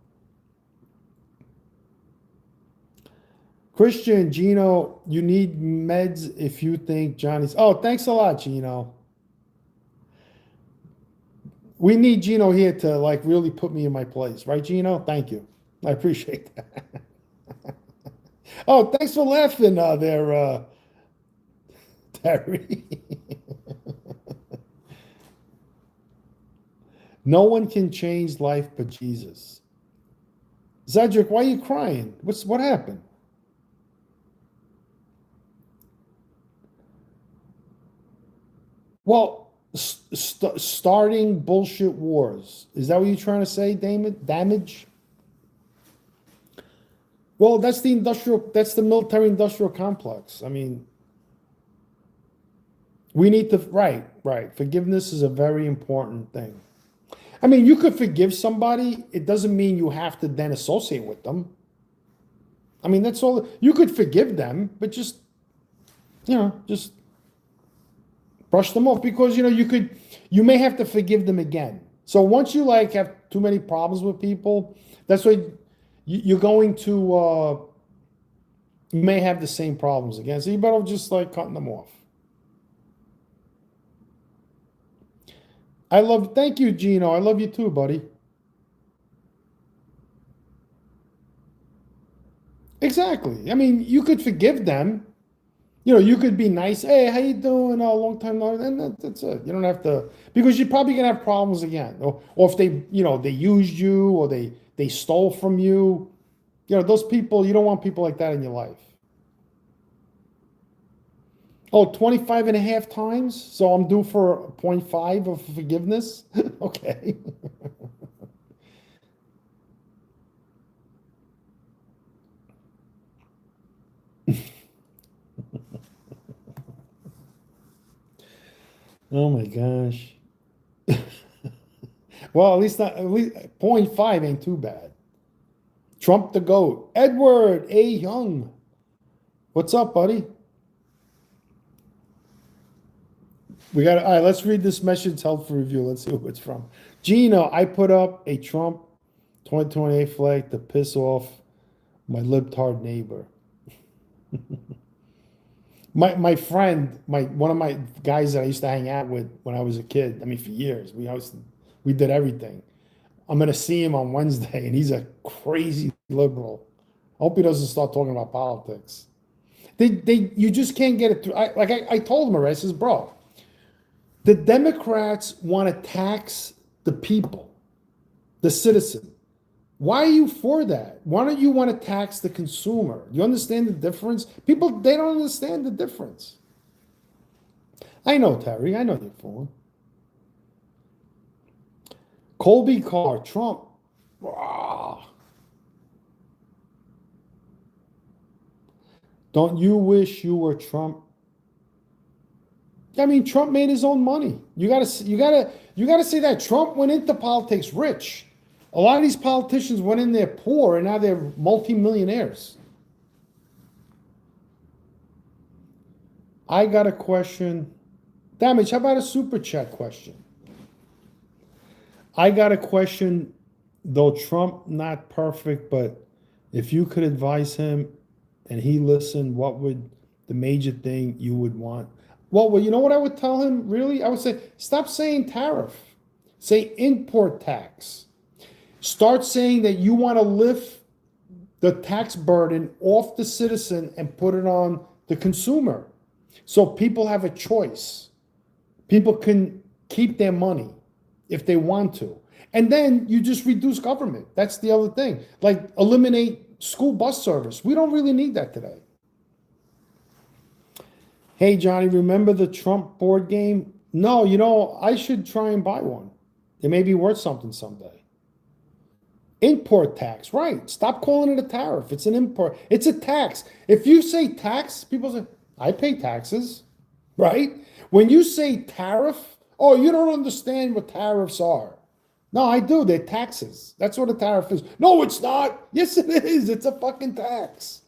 Christian, Gino, you need meds if you think Johnny's. Oh, thanks a lot, Gino. We need Gino here to like really put me in my place, right, Gino? Thank you. I appreciate that. Oh, thanks for laughing there, Terry. No one can change life but Jesus. Cedric, why are you crying? What happened? Well, starting bullshit wars. Is that what you're trying to say, Damage? Well, that's the military industrial complex. I mean, we need to, right. Forgiveness is a very important thing. I mean, you could forgive somebody. It doesn't mean you have to then associate with them. I mean, that's all. You could forgive them, but just brush them off because, you may have to forgive them again. So once you like have too many problems with people, that's why you're going to, you may have the same problems again. So you better just like cutting them off. Thank you, Gino. I love you too, buddy. Exactly. I mean, you could forgive them. You could be nice. Hey, how you doing? A long time no. And that's it. You don't have to, because you're probably gonna have problems again. Or if they used you or they stole from you. Those people, you don't want people like that in your life. Oh, 25 and a half times? So I'm due for 0.5 of forgiveness? Okay. Oh my gosh. Well, at least 0.5 ain't too bad. Trump the GOAT. Edward A. Young. What's up, buddy? All right, let's read this message held for review. Let's see who it's from. Gino, I put up a Trump 2028 flag to piss off my libtard neighbor. My friend, one of my guys that I used to hang out with when I was a kid, I mean, for years, we did everything. I'm going to see him on Wednesday, and he's a crazy liberal. I hope he doesn't start talking about politics. You just can't get it through. I told him already, I says, bro, the Democrats want to tax the people, the citizen. Why are you for that? Why don't you want to tax the consumer? You understand the difference? People, they don't understand the difference. I know, Terry. I know you're for. Colby Carr, Trump. Don't you wish you were Trump? I mean, Trump made his own money. You gotta say that Trump went into politics rich. A lot of these politicians went in there poor, and now they're multimillionaires. I got a question. Damage, how about a super chat question? I got a question, though Trump not perfect, but if you could advise him and he listened, what would the major thing you would want? Well, you know what I would tell him, really? I would say, stop saying tariff. Say import tax. Start saying that you want to lift the tax burden off the citizen and put it on the consumer. So people have a choice. People can keep their money if they want to. And then you just reduce government. That's the other thing. Like eliminate school bus service. We don't really need that today. Hey, Johnny, remember the Trump board game? No, I should try and buy one. It may be worth something someday. Import tax, right. Stop calling it a tariff. It's an import. It's a tax. If you say tax, people say, I pay taxes, right? When you say tariff, oh, you don't understand what tariffs are. No, I do. They're taxes. That's what a tariff is. No, it's not. Yes, it is. It's a fucking tax.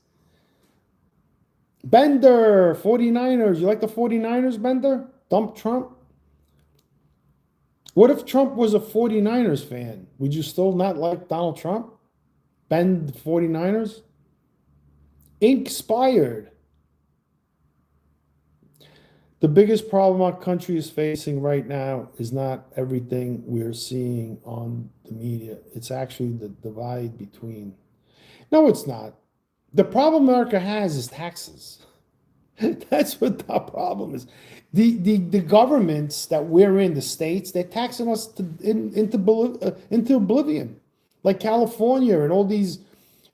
Bender, 49ers. You like the 49ers, Bender? Dump Trump? What if Trump was a 49ers fan? Would you still not like Donald Trump? Bend the 49ers? Inspired. The biggest problem our country is facing right now is not everything we're seeing on the media. It's actually the divide between. No, it's not. The problem America has is taxes. That's what the problem is. The governments that we're in, the states, they're taxing us into oblivion. Like California and all these,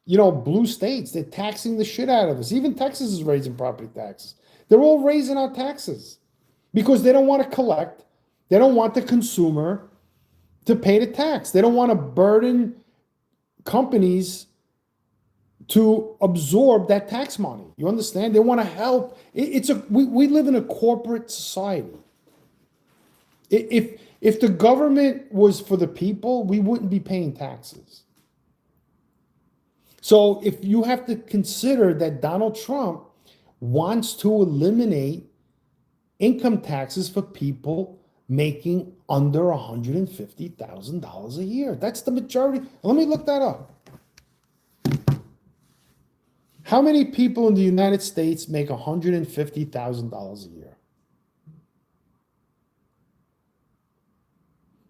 blue states, they're taxing the shit out of us. Even Texas is raising property taxes. They're all raising our taxes because they don't want to collect. They don't want the consumer to pay the tax. They don't want to burden companies to absorb that tax money. You understand? They want to help. We live in a corporate society. If the government was for the people, we wouldn't be paying taxes. So if you have to consider that Donald Trump wants to eliminate income taxes for people making under $150,000 a year. That's the majority. Let me look that up. How many people in the United States make $150,000 a year?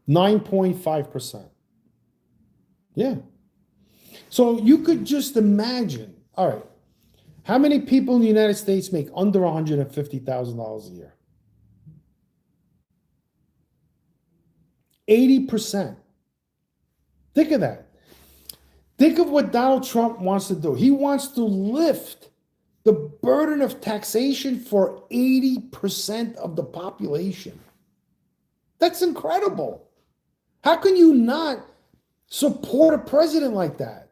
9.5%. Yeah. So you could just imagine, all right, how many people in the United States make under $150,000 a year? 80%. Think of that. Think of what Donald Trump wants to do. He wants to lift the burden of taxation for 80% of the population. That's incredible. How can you not support a president like that?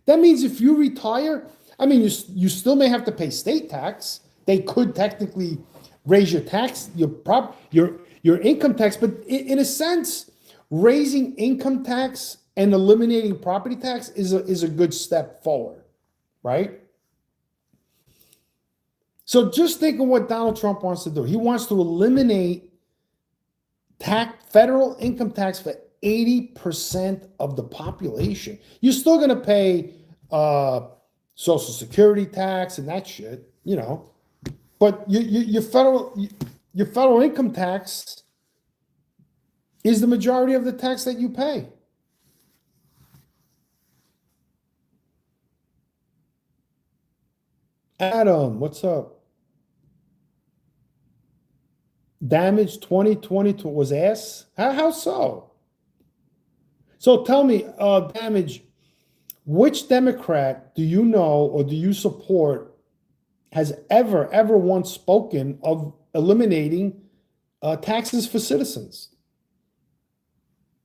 That means if you retire, you still may have to pay state tax. They could technically raise your tax, your income tax, but in a sense, raising income tax and eliminating property tax is a good step forward, right? So just think of what Donald Trump wants to do. He wants to eliminate federal income tax for 80% of the population. You're still going to pay Social Security tax and that shit, but your federal income tax is the majority of the tax that you pay. Adam, what's up? Damage 2022 was ass? How so? So tell me, Damage, which Democrat do you know or do you support has ever once spoken of eliminating taxes for citizens?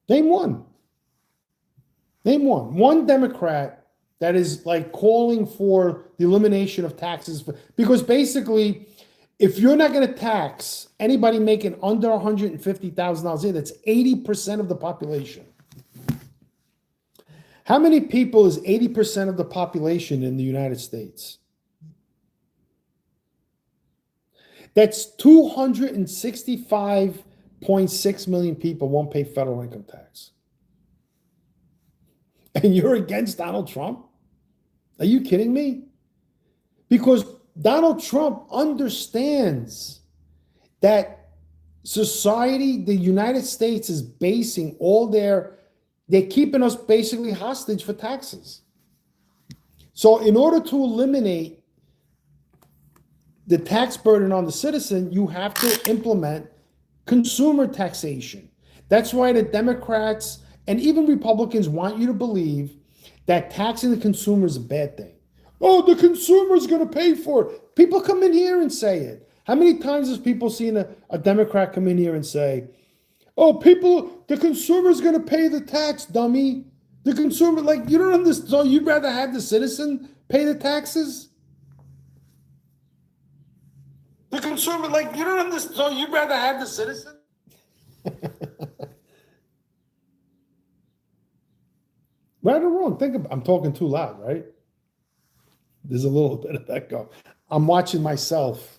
Name one. Name one. One Democrat that is like calling for the elimination of taxes. Because basically, if you're not going to tax anybody making under $150,000 a year, that's 80% of the population. How many people is 80% of the population in the United States? That's 265.6 million people won't pay federal income tax. And you're against Donald Trump? Are you kidding me? Because Donald Trump understands that society, the United States, is basing they're keeping us basically hostage for taxes. So in order to eliminate the tax burden on the citizen, you have to implement consumer taxation. That's why the Democrats and even Republicans want you to believe that taxing the consumer is a bad thing. Oh, the consumer is going to pay for it. People come in here and say it. How many times has people seen a Democrat come in here and say, oh, the consumer's going to pay the tax, dummy. The consumer, like, you don't understand. So you'd rather have the citizen pay the taxes? The consumer, like, you don't understand. So you'd rather have the citizen? Right or wrong? I'm talking too loud, right? There's a little bit of echo. I'm watching myself.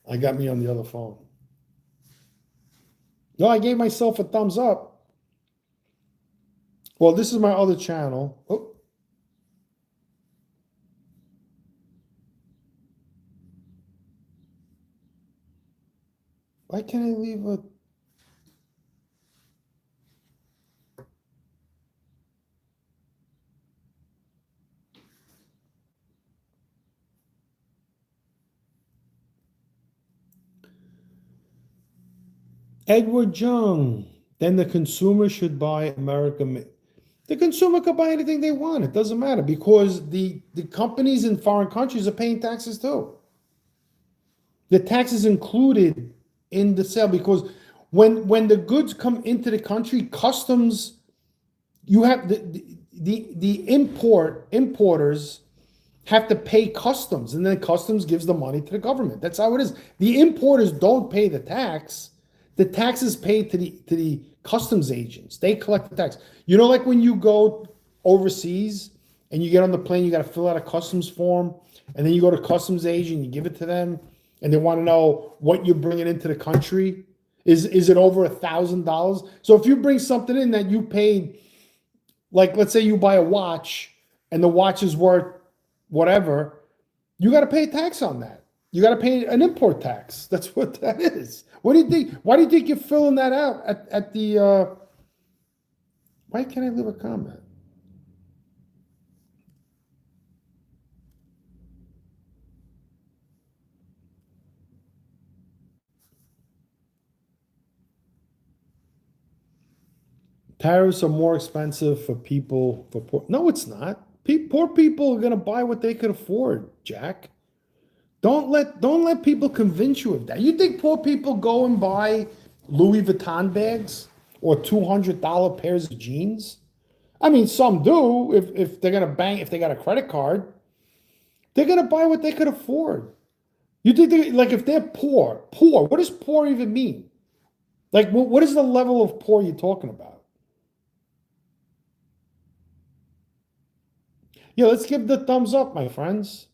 I got me on the other phone. No, I gave myself a thumbs up. Well, this is my other channel. Oh. Why can't I leave a... Edward Young. Then the consumer should buy American. The consumer could buy anything they want. It doesn't matter because the companies in foreign countries are paying taxes too. The tax is included in the sale because when the goods come into the country, customs, you have the importers have to pay customs, and then customs gives the money to the government. That's how it is. The importers don't pay the tax. The tax is paid to the customs agents. They collect the tax. You know, like when you go overseas and you get on the plane, you got to fill out a customs form, and then you go to customs agent, you give it to them, and they want to know what you're bringing into the country. Is it over $1,000? So if you bring something in that you paid, like let's say you buy a watch and the watch is worth whatever, you got to pay tax on that. You got to pay an import tax. That's what that is. What do you think? Why do you think you're filling that out at the? Why can't I leave a comment? Tariffs are more expensive for people. For poor. No, it's not. Poor people are going to buy what they could afford, Jack. Don't let people convince you of that. You think poor people go and buy Louis Vuitton bags or $200 pairs of jeans? I mean, some do. If they're gonna if they got a credit card, they're gonna buy what they could afford. You think like if they're poor? What does poor even mean? Like, what is the level of poor you're talking about? Yeah, let's give the thumbs up, my friends.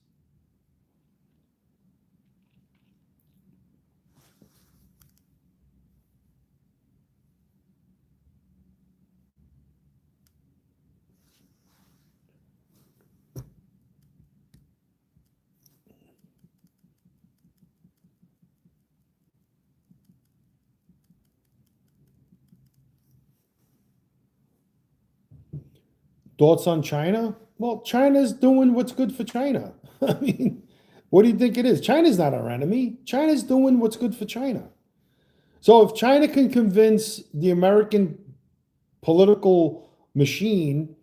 Thoughts on China? Well, China's doing what's good for China. I mean, what do you think it is? China's not our enemy. China's doing what's good for China. So if China can convince the American political machine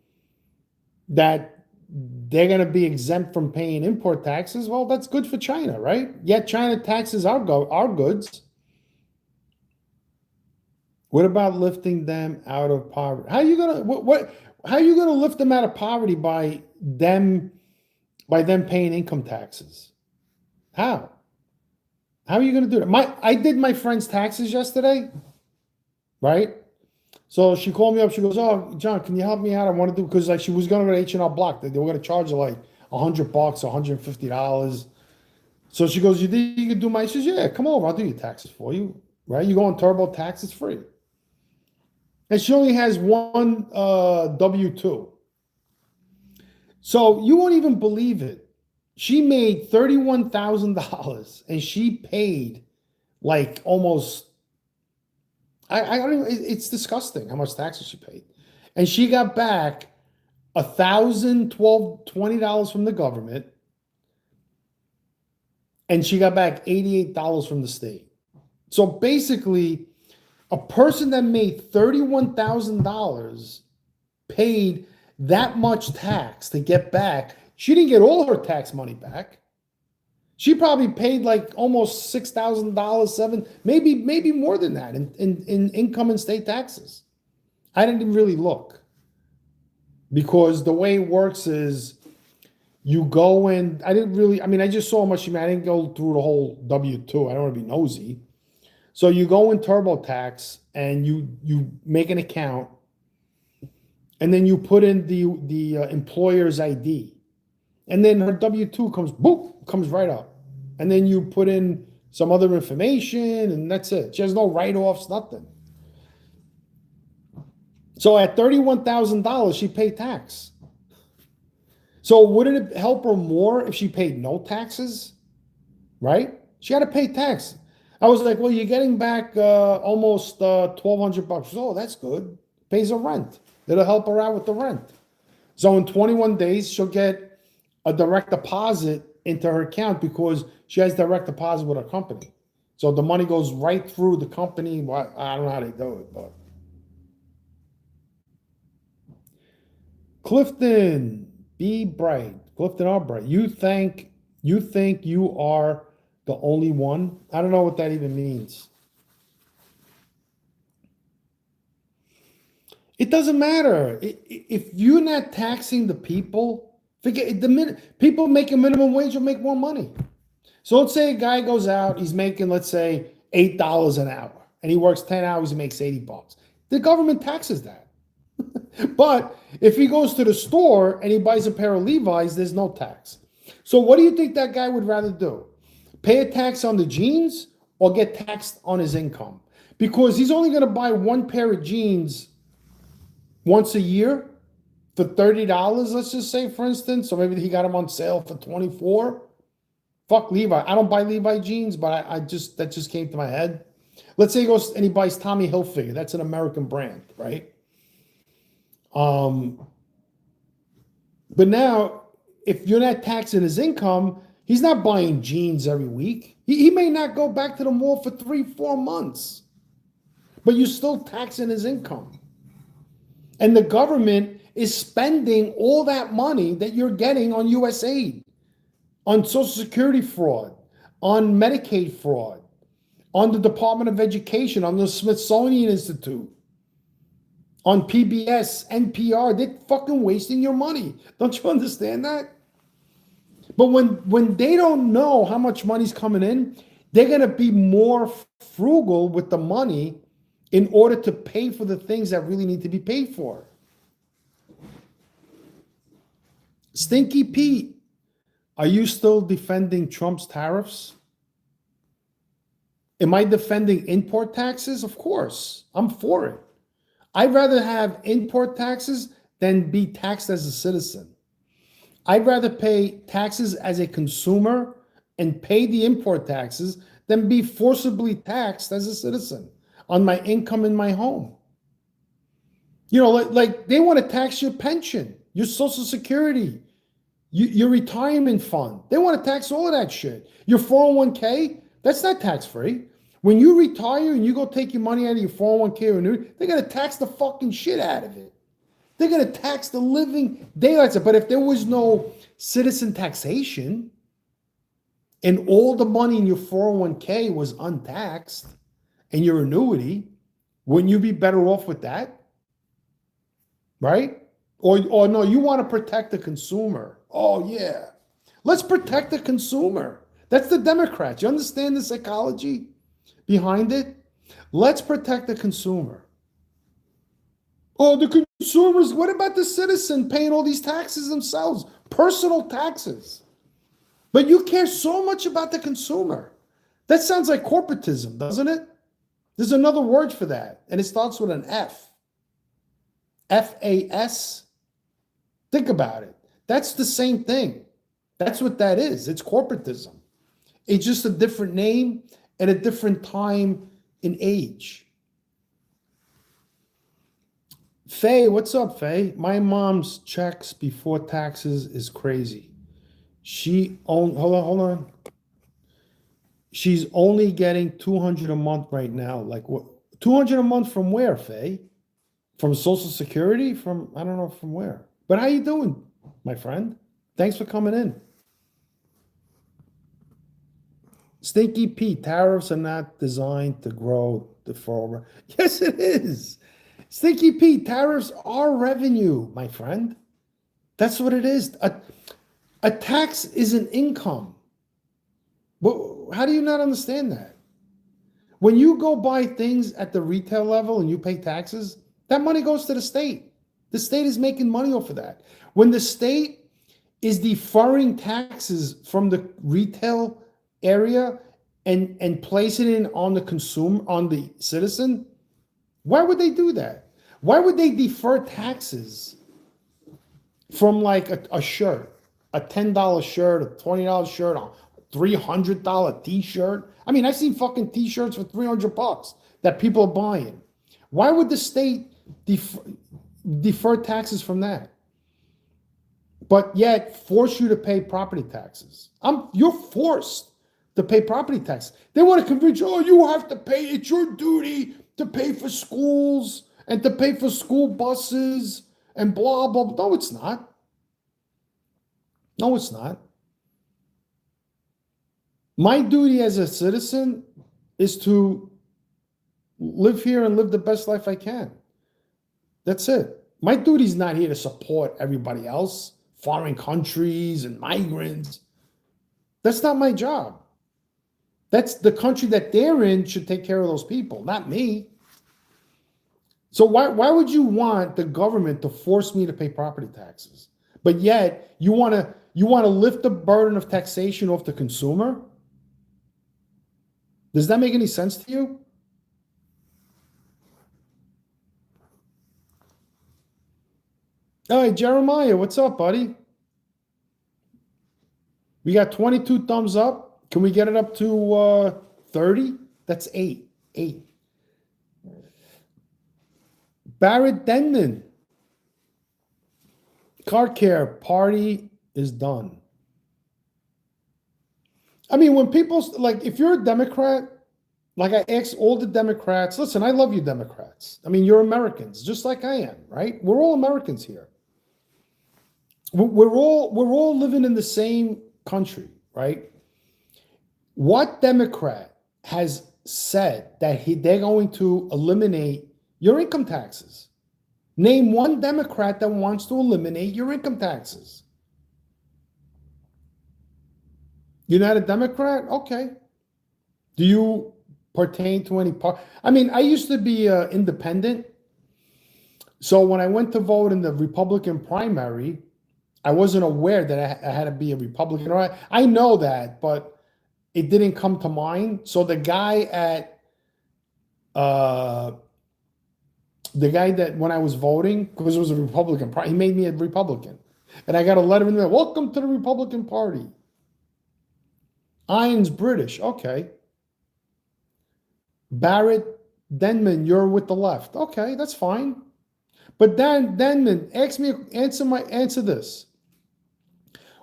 that they're going to be exempt from paying import taxes, well, that's good for China, right? Yet China taxes our goods. What about lifting them out of poverty? How are you gonna how are you gonna lift them out of poverty by them paying income taxes? How? How are you gonna do that? I did my friend's taxes yesterday, right? So she called me up. She goes, "Oh, John, can you help me out? I want to do because like she was gonna go to H&R Block. They were gonna charge her like $100, $150. So she goes, "You think you can do my?" She says, "Yeah, come over. I'll do your taxes for you. Right? You go on TurboTax, it's free." And she only has one W-2. So you won't even believe it. She made $31,000 and she paid like almost, I don't even, it's disgusting how much taxes she paid. And she got back $1,000, $20 from the government. And she got back $88 from the state. So basically, a person that made $31,000 paid that much tax to get back. She didn't get all her tax money back. She probably paid like almost $6,000, maybe more than that in income and state taxes. I didn't even really look because the way it works is you go in. I didn't really. I mean, I just saw how much she made. I didn't go through the whole W-2. I don't want to be nosy. So you go in TurboTax and you make an account, and then you put in the employer's ID, and then her W-2 comes right up, and then you put in some other information, and that's it. She has no write-offs, nothing. So at $31,000, she paid tax. So wouldn't it help her more if she paid no taxes? Right? She had to pay tax. I was like, well, you're getting back almost $1,200. Oh, that's good. Pays her rent. It'll help her out with the rent. So in 21 days, she'll get a direct deposit into her account because she has direct deposit with her company. So the money goes right through the company. Well, I don't know how they do it, but. Clifton, be bright. Clifton Albright. You think you are the only one? I don't know what that even means. It doesn't matter. If you're not taxing the people, forget the minute people make a minimum wage will make more money. So let's say a guy goes out, he's making, let's say, $8 an hour, and he works 10 hours, he makes $80. The government taxes that. But if he goes to the store and he buys a pair of Levi's, there's no tax. So what do you think that guy would rather do? Pay a tax on the jeans or get taxed on his income? Because he's only going to buy one pair of jeans once a year for $30, let's just say, for instance. So maybe he got them on sale for $24. Fuck Levi. I don't buy Levi jeans, but that just came to my head. Let's say he goes and he buys Tommy Hilfiger. That's an American brand, right? But now, if you're not taxing his income, he's not buying jeans every week. He may not go back to the mall for 3-4 months, but you're still taxing his income. And the government is spending all that money that you're getting on USAID, on Social Security fraud, on Medicaid fraud, on the Department of Education, on the Smithsonian Institute, on PBS, NPR. They're fucking wasting your money. Don't you understand that? But when they don't know how much money's coming in, they're going to be more frugal with the money in order to pay for the things that really need to be paid for. Stinky Pete, are you still defending Trump's tariffs? Am I defending import taxes? Of course, I'm for it. I'd rather have import taxes than be taxed as a citizen. I'd rather pay taxes as a consumer and pay the import taxes than be forcibly taxed as a citizen on my income in my home. You know, like they want to tax your pension, your Social Security, your retirement fund. They want to tax all of that shit. Your 401k, that's not tax-free. When you retire and you go take your money out of your 401k or annuity, they're going to tax the fucking shit out of it. They're going to tax the living daylights. But if there was no citizen taxation and all the money in your 401k was untaxed and your annuity, wouldn't you be better off with that? Right? Or no, you want to protect the consumer. Oh, yeah. Let's protect the consumer. That's the Democrats. You understand the psychology behind it? Let's protect the consumer. Oh, the consumers, what about the citizen paying all these taxes themselves? Personal taxes. But you care so much about the consumer. That sounds like corporatism, doesn't it? There's another word for that, and it starts with an F. FAS. Think about it. That's the same thing. That's what that is. It's corporatism. It's just a different name at a different time in age. Faye, what's up, Faye? My mom's checks before taxes is crazy. Hold on. She's only getting $200 a month right now. Like what? $200 a month from where, Faye? From Social Security? From, I don't know from where. But how you doing, my friend? Thanks for coming in. Stinky Pete, tariffs are not designed to grow the forward. Yes, it is. Stinky Pete, tariffs are revenue, my friend. That's what it is. A tax is an income. Well, how do you not understand that? When you go buy things at the retail level and you pay taxes, that money goes to the state. The state is making money off of that. When the state is deferring taxes from the retail area and placing it on the consumer, on the citizen, why would they do that? Why would they defer taxes from like a shirt, a $10 shirt, a $20 shirt, a $300 t-shirt? I mean, I've seen fucking t-shirts for $300 that people are buying. Why would the state defer taxes from that, but yet force you to pay property taxes? You're forced to pay property taxes. They want to convince you, oh, you have to pay. It's your duty to pay for schools and to pay for school buses and blah, blah, blah. No, it's not. No, it's not. My duty as a citizen is to live here and live the best life I can. That's it. My duty is not here to support everybody else, foreign countries and migrants. That's not my job. That's the country that they're in should take care of those people, not me. So why would you want the government to force me to pay property taxes? But yet you want to lift the burden of taxation off the consumer? Does that make any sense to you? All right, Jeremiah, what's up, buddy? We got 22 thumbs up. Can we get it up to 30? That's 8. Barrett Denman. Car care party is done. I mean, when people, like, if you're a Democrat, like I ask all the Democrats, listen, I love you Democrats. I mean, you're Americans, just like I am, right? We're all Americans here. We're all living in the same country, right? What Democrat has said that they're going to eliminate your income taxes? Name one Democrat that wants to eliminate your income taxes. You're not a Democrat? Okay. Do you pertain to any part? I mean, I used to be independent. So when I went to vote in the Republican primary, I wasn't aware that I had to be a Republican. I know that, but it didn't come to mind. So the guy that when I was voting, because it was a Republican, he made me a Republican. And I got a letter in there, welcome to the Republican Party. Iron's British, okay. Barrett Denman, you're with the left. Okay, that's fine. But Denman, answer this.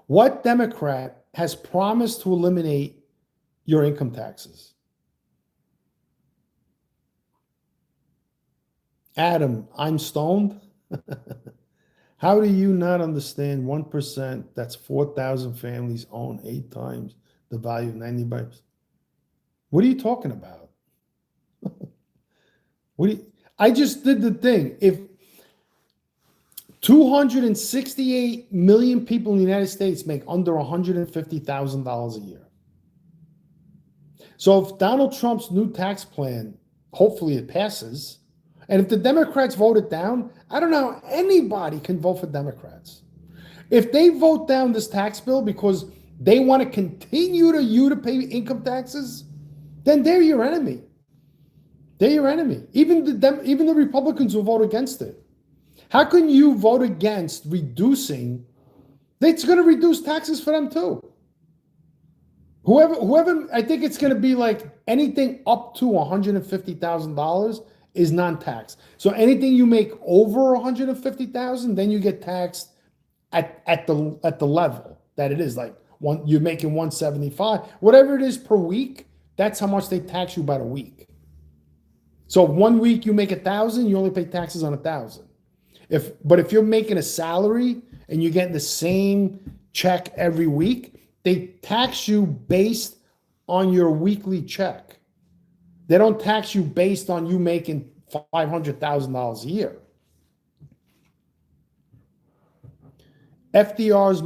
What Democrat has promised to eliminate your income taxes? Adam, I'm stoned. How do you not understand 1%? That's 4,000 families own 8 times the value of 90 bucks. What are you talking about? I just did the thing. If 268 million people in the United States make under $150,000 a year. So if Donald Trump's new tax plan, hopefully it passes, and if the Democrats vote it down, I don't know how anybody can vote for Democrats. If they vote down this tax bill because they want to continue to pay income taxes, then they're your enemy. They're your enemy. Even the Republicans will vote against it. How can you vote against reducing? It's going to reduce taxes for them too. Whoever, I think it's going to be like anything up to $150,000 is non-tax. So anything you make over $150,000, then you get taxed at the level that it is. Like you're making $175, whatever it is per week. That's how much they tax you by the week. So 1 week you make $1,000, you only pay taxes on $1,000. But if you're making a salary and you're getting the same check every week, they tax you based on your weekly check. They don't tax you based on you making $500,000 a year. FDR's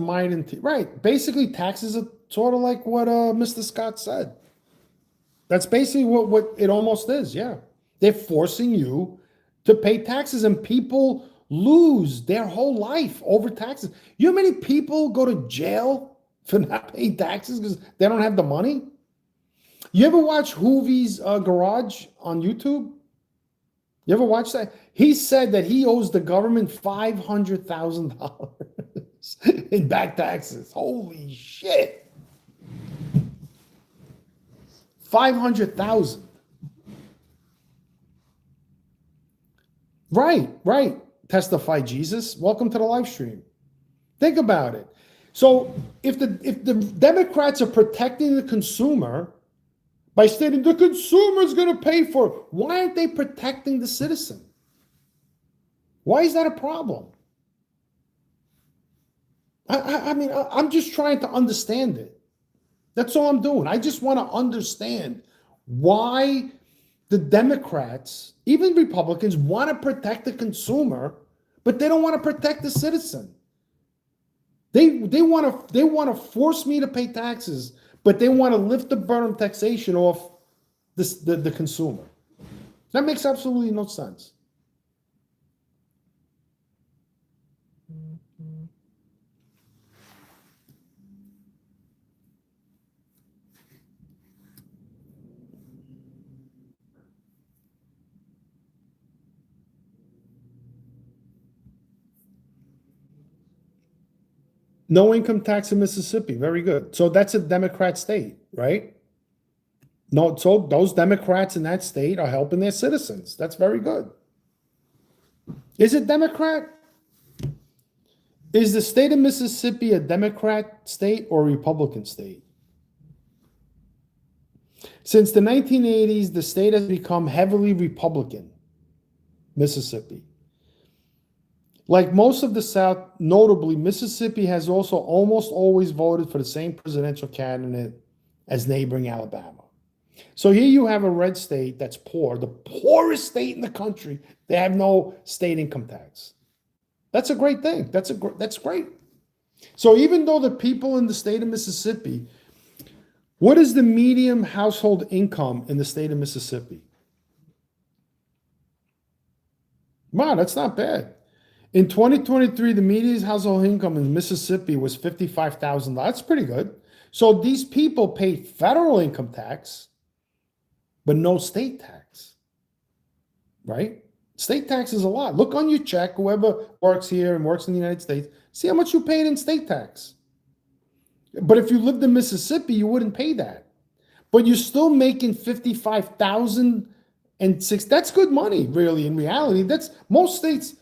right. Basically, taxes are sort of like what Mr. Scott said. That's basically what it almost is. Yeah, they're forcing you to pay taxes, and people lose their whole life over taxes. You know how many people go to jail for not paying taxes because they don't have the money? You ever watch Hoovie's Garage on YouTube? You ever watch that? He said that he owes the government $500,000 in back taxes. Holy shit. 500,000. Right. Testify Jesus. Welcome to the live stream. Think about it. So if the Democrats are protecting the consumer by stating the consumer is going to pay for it, why aren't they protecting the citizen? Why is that a problem? I mean, I'm just trying to understand it. That's all I'm doing. I just want to understand why the Democrats, even Republicans, want to protect the consumer, but they don't want to protect the citizen. They want to force me to pay taxes, but they want to lift the burden of taxation off the consumer. That makes absolutely no sense. No income tax in Mississippi. Very good. So that's a Democrat state, right? No, so those Democrats in that state are helping their citizens. That's very good. Is it Democrat? Is the state of Mississippi a Democrat state or a Republican state? Since the 1980s, the state has become heavily Republican, Mississippi. Like most of the South, notably, Mississippi has also almost always voted for the same presidential candidate as neighboring Alabama. So here you have a red state that's poor, the poorest state in the country. They have no state income tax. That's a great thing. That's great. So even though the people in the state of Mississippi, what is the median household income in the state of Mississippi? Wow, that's not bad. In 2023, the median household income in Mississippi was $55,000. That's pretty good. So these people pay federal income tax, but no state tax, right? State tax is a lot. Look on your check, whoever works here and works in the United States, see how much you paid in state tax. But if you lived in Mississippi, you wouldn't pay that. But you're still making $55,006. That's good money, really, in reality. That's most states.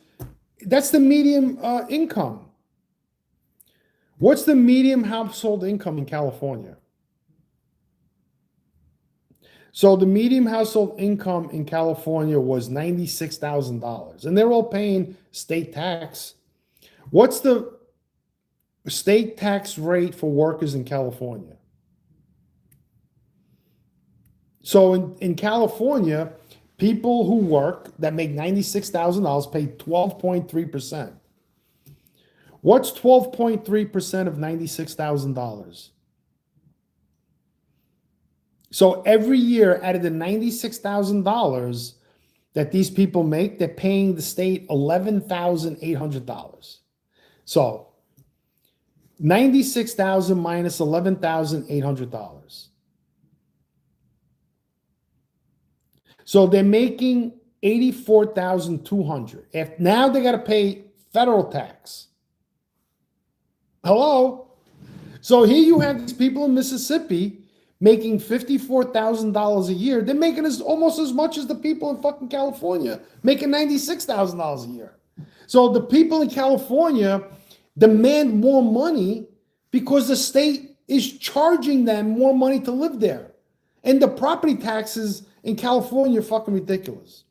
That's the median income. What's the median household income in California? So the median household income in California was $96,000, and they're all paying state tax. What's the state tax rate for workers in California? So in California, people who work that make $96,000 pay 12.3%. What's 12.3% of $96,000? So every year, out of the $96,000 that these people make, they're paying the state $11,800. So 96,000 minus $11,800. So they're making $84,200. Now they got to pay federal tax. Hello? So here you have these people in Mississippi making $54,000 a year. They're making almost as much as the people in fucking California, making $96,000 a year. So the people in California demand more money because the state is charging them more money to live there. And the property taxes in California are fucking ridiculous.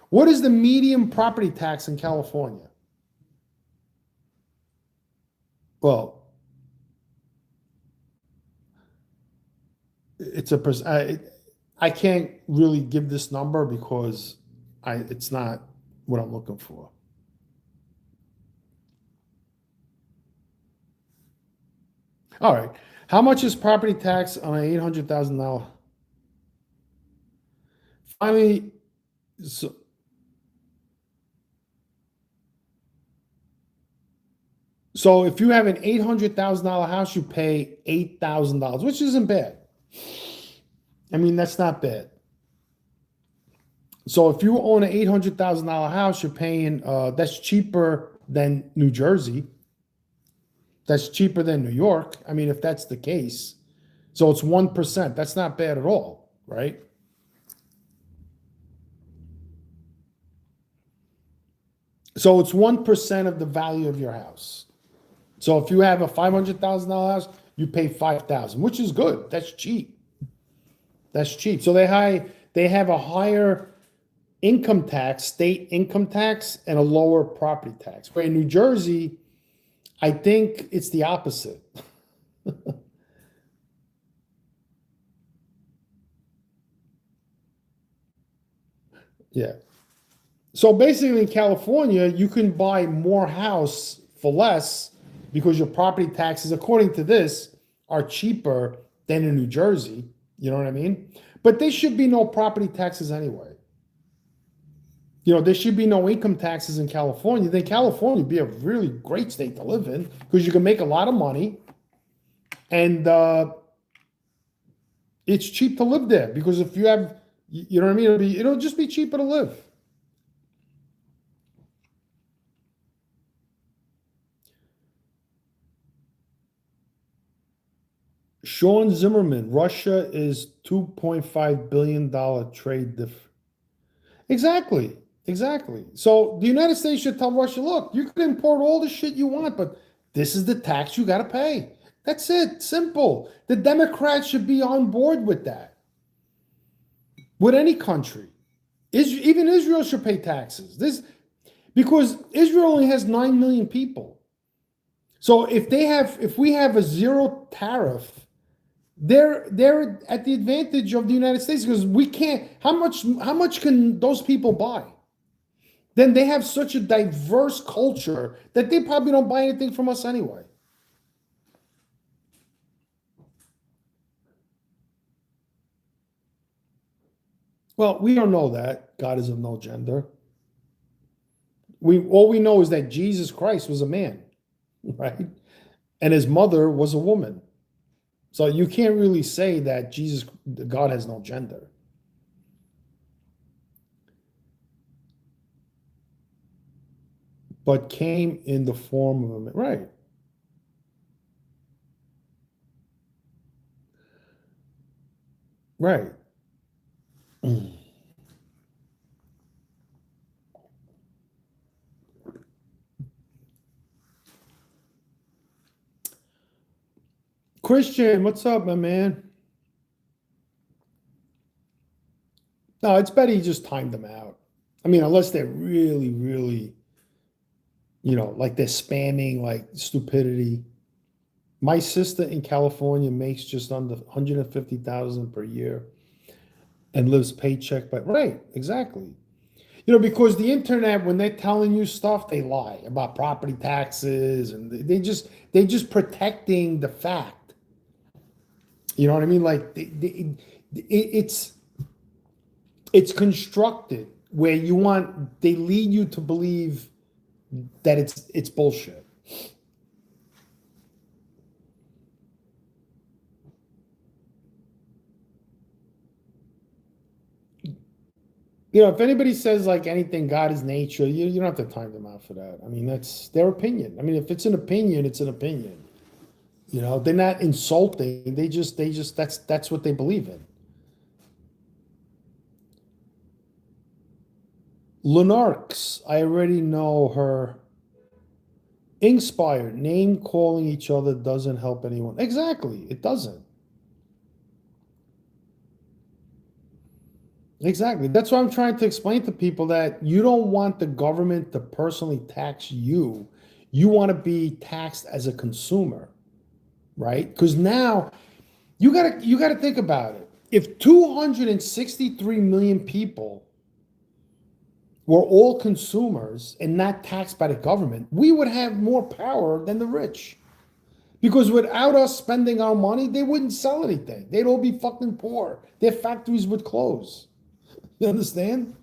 What is the median property tax in California? Well, it's I can't really give this number because it's not what I'm looking for. All right. How much is property tax on an $800,000? Finally, so, so if you have an $800,000 house, you pay $8,000, which isn't bad. I mean, that's not bad. So if you own an $800,000 house, you're paying, that's cheaper than New Jersey. That's cheaper than New York. I mean, if that's the case. So it's 1%. That's not bad at all, right? So it's 1% of the value of your house. So if you have a $500,000 house, you pay $5,000, which is good. That's cheap. That's cheap. So they have a higher income tax, state income tax, and a lower property tax. Where in New Jersey, I think it's the opposite. Yeah. So basically in California, you can buy more house for less because your property taxes, according to this, are cheaper than in New Jersey. You know what I mean? But there should be no property taxes anyway. You know, there should be no income taxes in California. Then California would be a really great state to live in because you can make a lot of money and it's cheap to live there because if you have, you know what I mean? It'll just be cheaper to live. Sean Zimmerman, Russia is $2.5 billion trade Exactly. Exactly. So the United States should tell Russia, look, you can import all the shit you want, but this is the tax you got to pay. That's it. Simple. The Democrats should be on board with that. With any country. Even Israel should pay taxes. Because Israel only has 9 million people. So if we have a zero tariff, they're at the advantage of the United States because we can't. How much can those people buy? Then they have such a diverse culture that they probably don't buy anything from us anyway. Well, we don't know that God is of no gender. All we know is that Jesus Christ was a man, right? And his mother was a woman. So you can't really say that God has no gender. But came in the form of a man. Right. Right. Christian, what's up, my man? No, it's better you just timed them out. I mean, unless they're really, really, like they're spamming like stupidity. My sister in California makes just under 150,000 per year and lives paycheck by right, exactly. Because the internet, when they're telling you stuff, they lie about property taxes and they just protecting the fact. You know what I mean? Like it's constructed where they lead you to believe that it's bullshit. If anybody says like anything, God is nature, you don't have to time them out for that. I mean, that's their opinion. I mean, if it's an opinion, it's an opinion. They're not insulting. They just that's what they believe in. Lunarks, I already know her. Inspired, name calling each other doesn't help anyone. Exactly, it doesn't. Exactly. That's why I'm trying to explain to people that you don't want the government to personally tax you. You want to be taxed as a consumer, right? Because now You gotta think about it. If 263 million people were all consumers and not taxed by the government, we would have more power than the rich. Because without us spending our money, they wouldn't sell anything. They'd all be fucking poor. Their factories would close. You understand?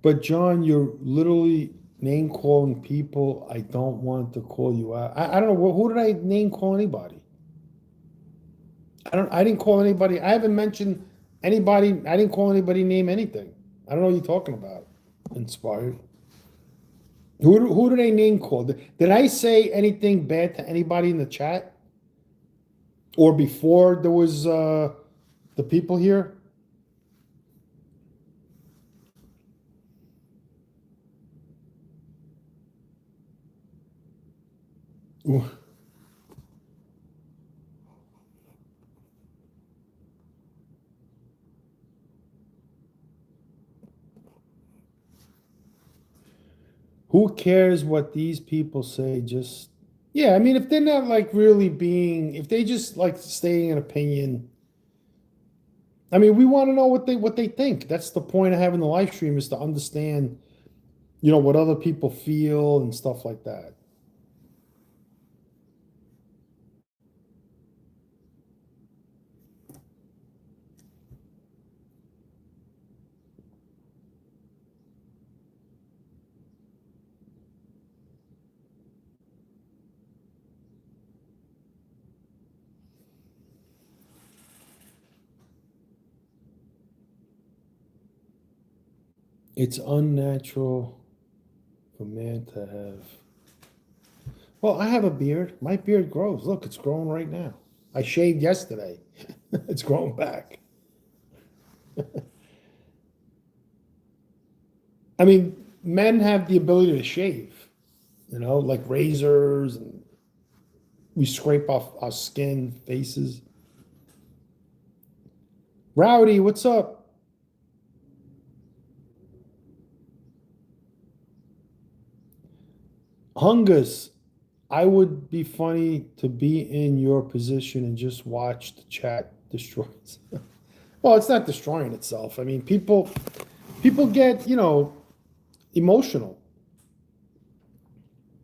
But John, you're literally name calling people. I don't want to call you out. I don't know. Who did I name call anybody? I didn't call anybody. I haven't mentioned anybody. I didn't call anybody name anything. I don't know what you're talking about. Inspired. Who did I name call? Did I say anything bad to anybody in the chat? Or before there was the people here? Who cares what these people say? Just, yeah, I mean, if they're not like really being, if they just like stating an opinion, I mean, we want to know what they think. That's the point of having the live stream, is to understand, what other people feel and stuff like that. It's unnatural for man to have. Well, I have a beard. My beard grows. Look, it's growing right now. I shaved yesterday. It's growing back. I mean, men have the ability to shave, like razors, and we scrape off our skin, faces. Rowdy, what's up? Hungus, I would be funny to be in your position and just watch the chat destroy itself. Well, it's not destroying itself. I mean, people get, emotional.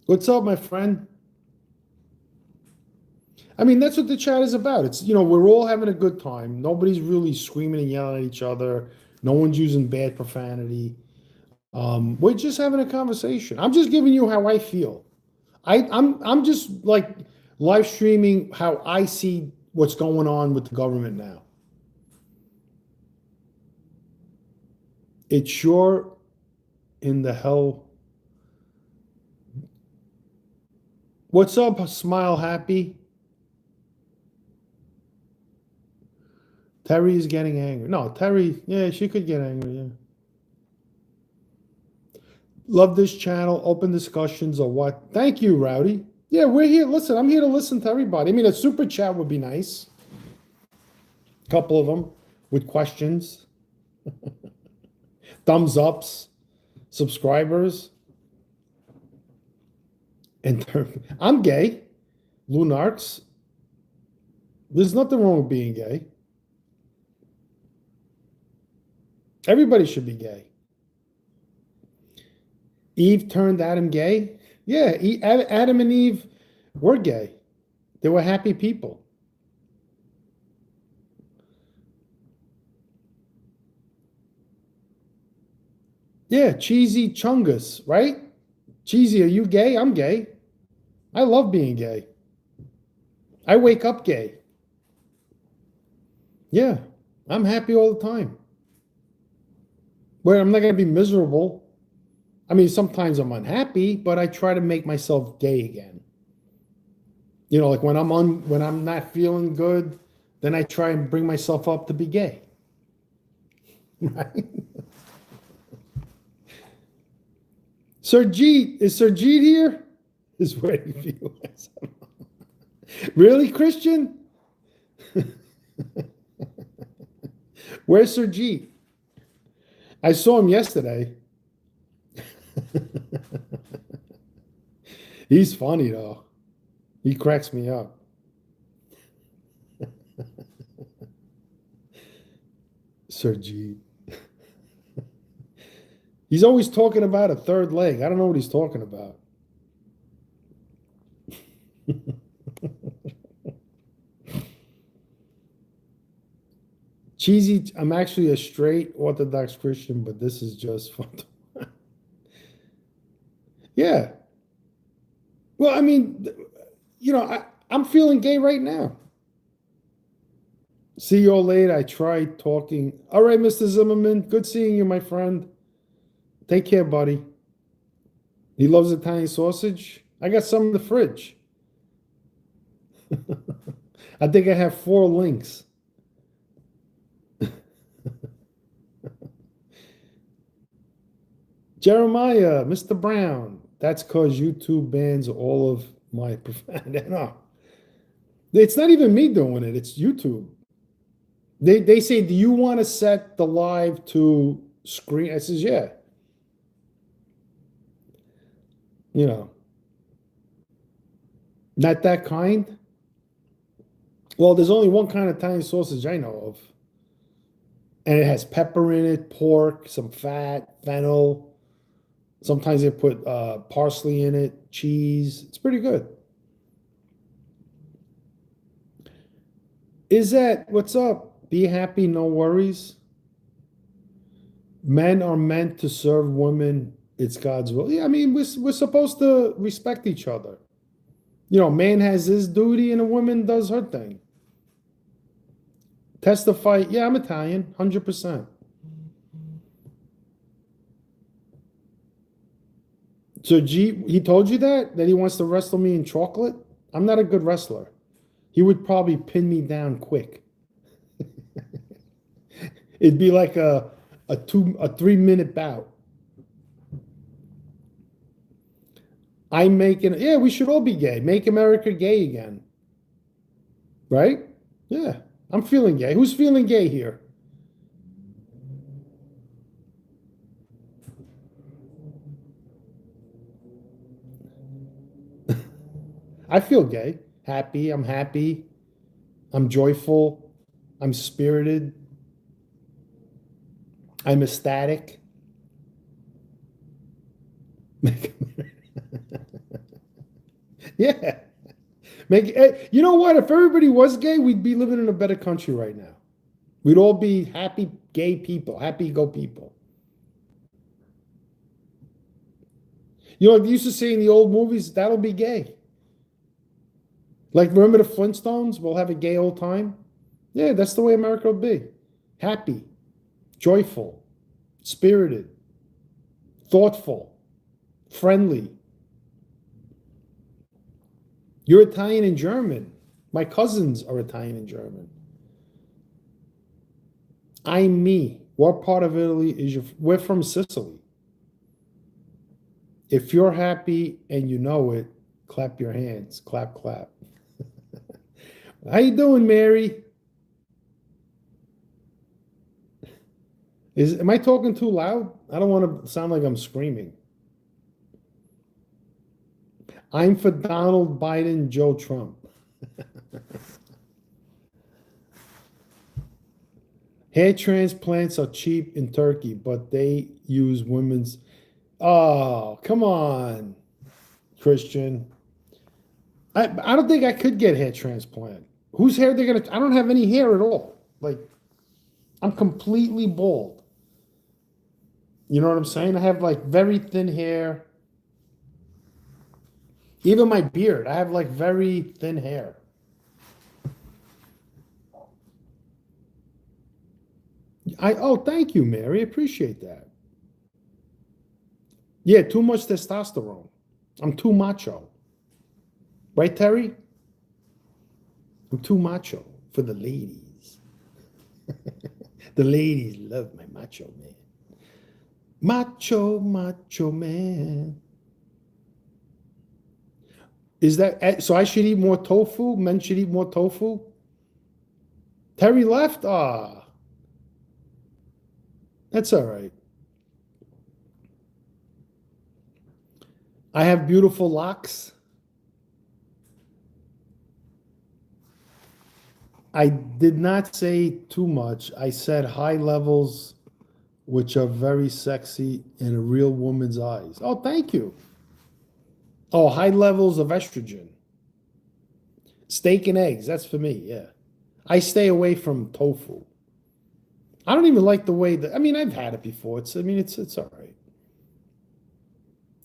What's up, my friend? I mean, that's what the chat is about. It's, we're all having a good time. Nobody's really screaming and yelling at each other. No one's using bad profanity. We're just having a conversation. I'm just giving you how I feel. I'm just like live streaming how I see what's going on with the government now. It's sure in the hell. What's up, Smile Happy? Terry is getting angry. No, Terry, yeah, she could get angry, yeah. Love this channel, open discussions or what? Thank you, Rowdy. Yeah, we're here. Listen, I'm here to listen to everybody. I mean, a super chat would be nice. A couple of them with questions, thumbs ups, subscribers. And I'm gay. Lunarks. There's nothing wrong with being gay. Everybody should be gay. Eve turned Adam gay? Yeah, Adam and Eve were gay. They were happy people. Yeah, Cheesy Chungus, right? Cheesy, are you gay? I'm gay. I love being gay. I wake up gay. Yeah, I'm happy all the time. But I'm not going to be miserable. I mean, sometimes I'm unhappy, but I try to make myself gay again. Like when I'm not feeling good, then I try and bring myself up to be gay. Right? Serjeet, is Serjeet here? Is waiting for you. Really, Christian? Where's Serjeet? I saw him yesterday. He's funny though. He cracks me up. Sir G. He's always talking about a third leg. I don't know what he's talking about. Cheesy, I'm actually a straight Orthodox Christian, but this is just fun. Yeah. Well, I mean, I'm feeling gay right now. See you all later. I tried talking. All right, Mr. Zimmerman. Good seeing you, my friend. Take care, buddy. He loves Italian sausage. I got some in the fridge. I think I have 4 links. Jeremiah, Mr. Brown. That's because YouTube bans all of my profanity. No. It's not even me doing it. It's YouTube. They say, do you want to set the live to screen? I says, yeah. Not that kind. Well, there's only one kind of Italian sausage I know of. And it has pepper in it, pork, some fat, fennel. Sometimes they put parsley in it, cheese. It's pretty good. Is that, what's up? Be happy, no worries. Men are meant to serve women. It's God's will. Yeah, I mean, we're supposed to respect each other. Man has his duty and a woman does her thing. Testify, yeah, I'm Italian, 100%. So he told you that he wants to wrestle me in chocolate? I'm not a good wrestler. He would probably pin me down quick. It'd be like a 3-minute bout. Yeah, we should all be gay. Make America gay again. Right? Yeah, I'm feeling gay. Who's feeling gay here? I feel gay. Happy. I'm happy. I'm joyful. I'm spirited. I'm ecstatic. Yeah. You know what? If everybody was gay, we'd be living in a better country right now. We'd all be happy gay people, happy go people. They used to say in the old movies, that'll be gay. Like, remember the Flintstones? We'll have a gay old time. Yeah, that's the way America will be. Happy, joyful, spirited, thoughtful, friendly. You're Italian and German. My cousins are Italian and German. I'm me. What part of Italy is you? We're from Sicily. If you're happy and you know it, clap your hands. Clap, clap. How you doing, Mary? Am I talking too loud? I don't want to sound like I'm screaming. I'm for Donald Biden, Joe Trump. Hair transplants are cheap in Turkey, but they use women's. Oh, come on, Christian. I don't think I could get hair transplant. Whose hair they're gonna? I don't have any hair at all. Like, I'm completely bald. You know what I'm saying? I have like very thin hair. Even my beard, I have like very thin hair. Thank you, Mary. Appreciate that. Yeah, too much testosterone. I'm too macho. Right, Terry? I'm too macho for the ladies. The ladies love my macho man. Macho, macho man. Is that so? I should eat more tofu? Men should eat more tofu? Terry left? That's all right. I have beautiful locks. I did not say too much. I said high levels, which are very sexy in a real woman's eyes. Oh, thank you. Oh, high levels of estrogen. Steak and eggs, that's for me, yeah. I stay away from tofu. I don't even like the way that, I mean, I've had it before. It's all right.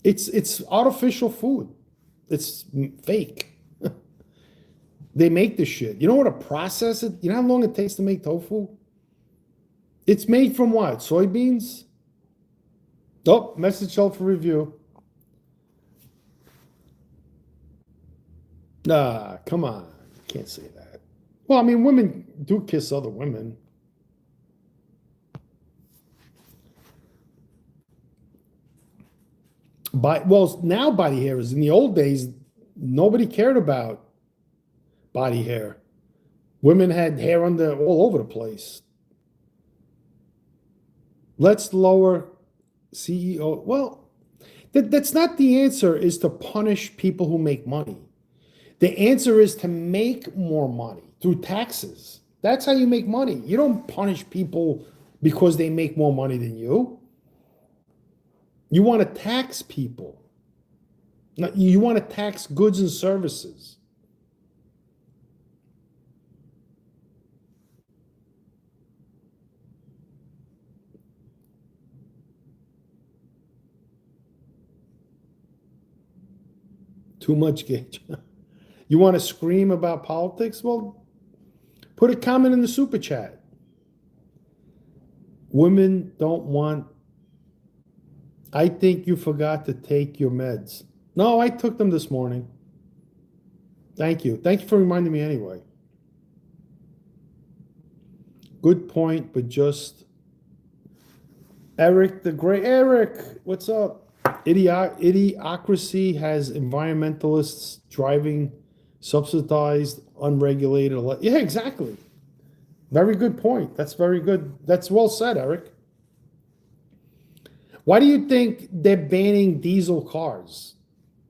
It's artificial food. It's fake. They make this shit. You know what to process it? You know how long it takes to make tofu? It's made from what? Soybeans? Oh, message held for review. Nah, come on. Can't say that. Well, I mean, women do kiss other women. Well, now body hair is. In the old days, nobody cared about body hair. Women had hair under all over the place. Let's lower CEO. Well, that's not the answer, is to punish people who make money. The answer is to make more money through taxes. That's how you make money. You don't punish people because they make more money than you. You want to tax people. You want to tax goods and services. Too much gauge. You want to scream about politics? Well, put a comment in the super chat. Women don't want. I think you forgot to take your meds. No, I took them this morning. Thank you. Thank you for reminding me anyway. Good point, but just Eric the Great. Eric, what's up? Idiocracy has environmentalists driving subsidized, unregulated. Yeah, exactly. Very good point. That's very good. That's well said, Eric. Why do you think they're banning diesel cars?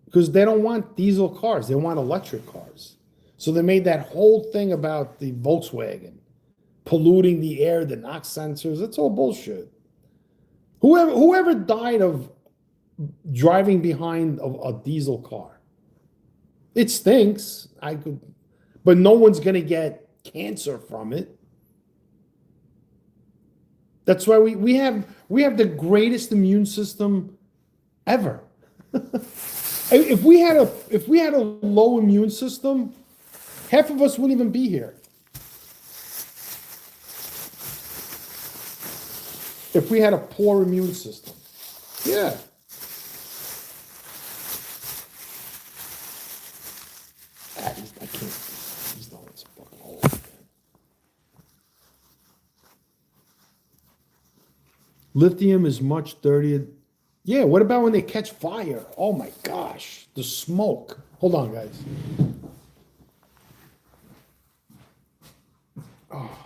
Because they don't want diesel cars. They want electric cars. So they made that whole thing about the Volkswagen polluting the air, the NOx sensors. It's all bullshit. Whoever died of driving behind a diesel car? It stinks. But no one's gonna get cancer from it. That's why we have the greatest immune system ever. If we had a low immune system, half of us wouldn't even be here. If we had a poor immune system. Yeah. I can't. These donuts are fucking old, man. Lithium is much dirtier. Yeah, what about when they catch fire? Oh my gosh, the smoke. Hold on, guys. Oh.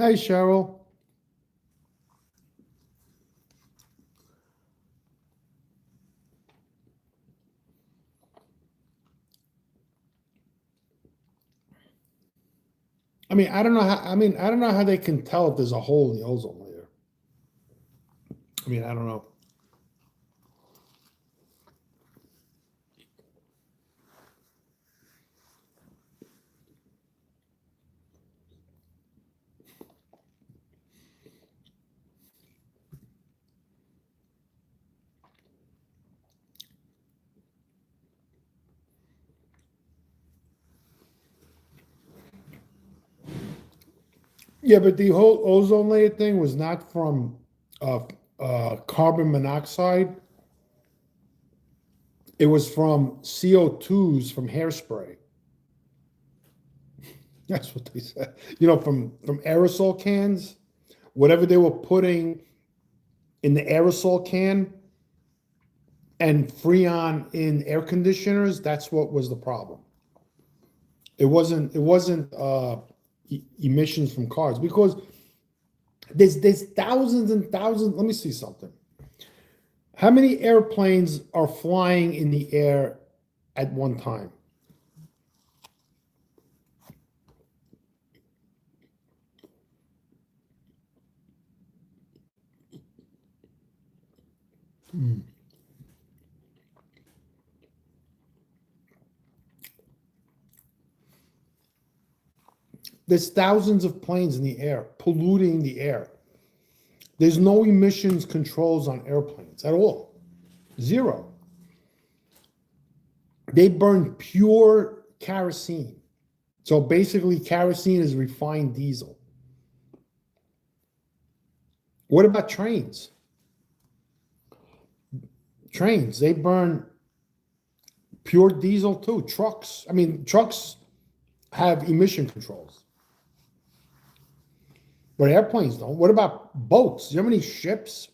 Hey, Cheryl. I mean, I don't know how. I mean, I don't know how they can tell if there's a hole in the ozone layer. I mean, I don't know. Yeah, but the whole ozone layer thing was not from uh, carbon monoxide. It was from CO2s from hairspray. That's what they said. You know, from aerosol cans, whatever they were putting in the aerosol can and Freon in air conditioners. That's what was the problem. It wasn't. It wasn't emissions from cars because there's thousands and thousands. Let me see something. How many airplanes are flying in the air at one time? There's thousands of planes in the air polluting the air. There's no emissions controls on airplanes at all. Zero. They burn pure kerosene. So basically, kerosene is refined diesel. What about trains? Trains, they burn pure diesel too. Trucks, I mean, trucks have emission controls, but airplanes don't. What about boats? Do you know how many ships?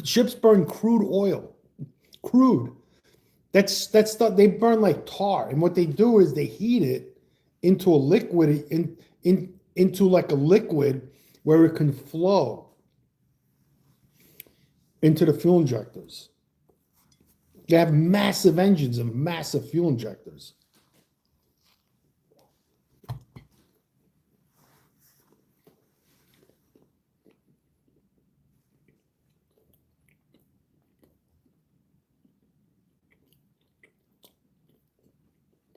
Ships burn crude oil. Crude. That's stuff they burn like tar. And what they do is they heat it into a liquid, into like a liquid where it can flow into the fuel injectors. They have massive engines and massive fuel injectors.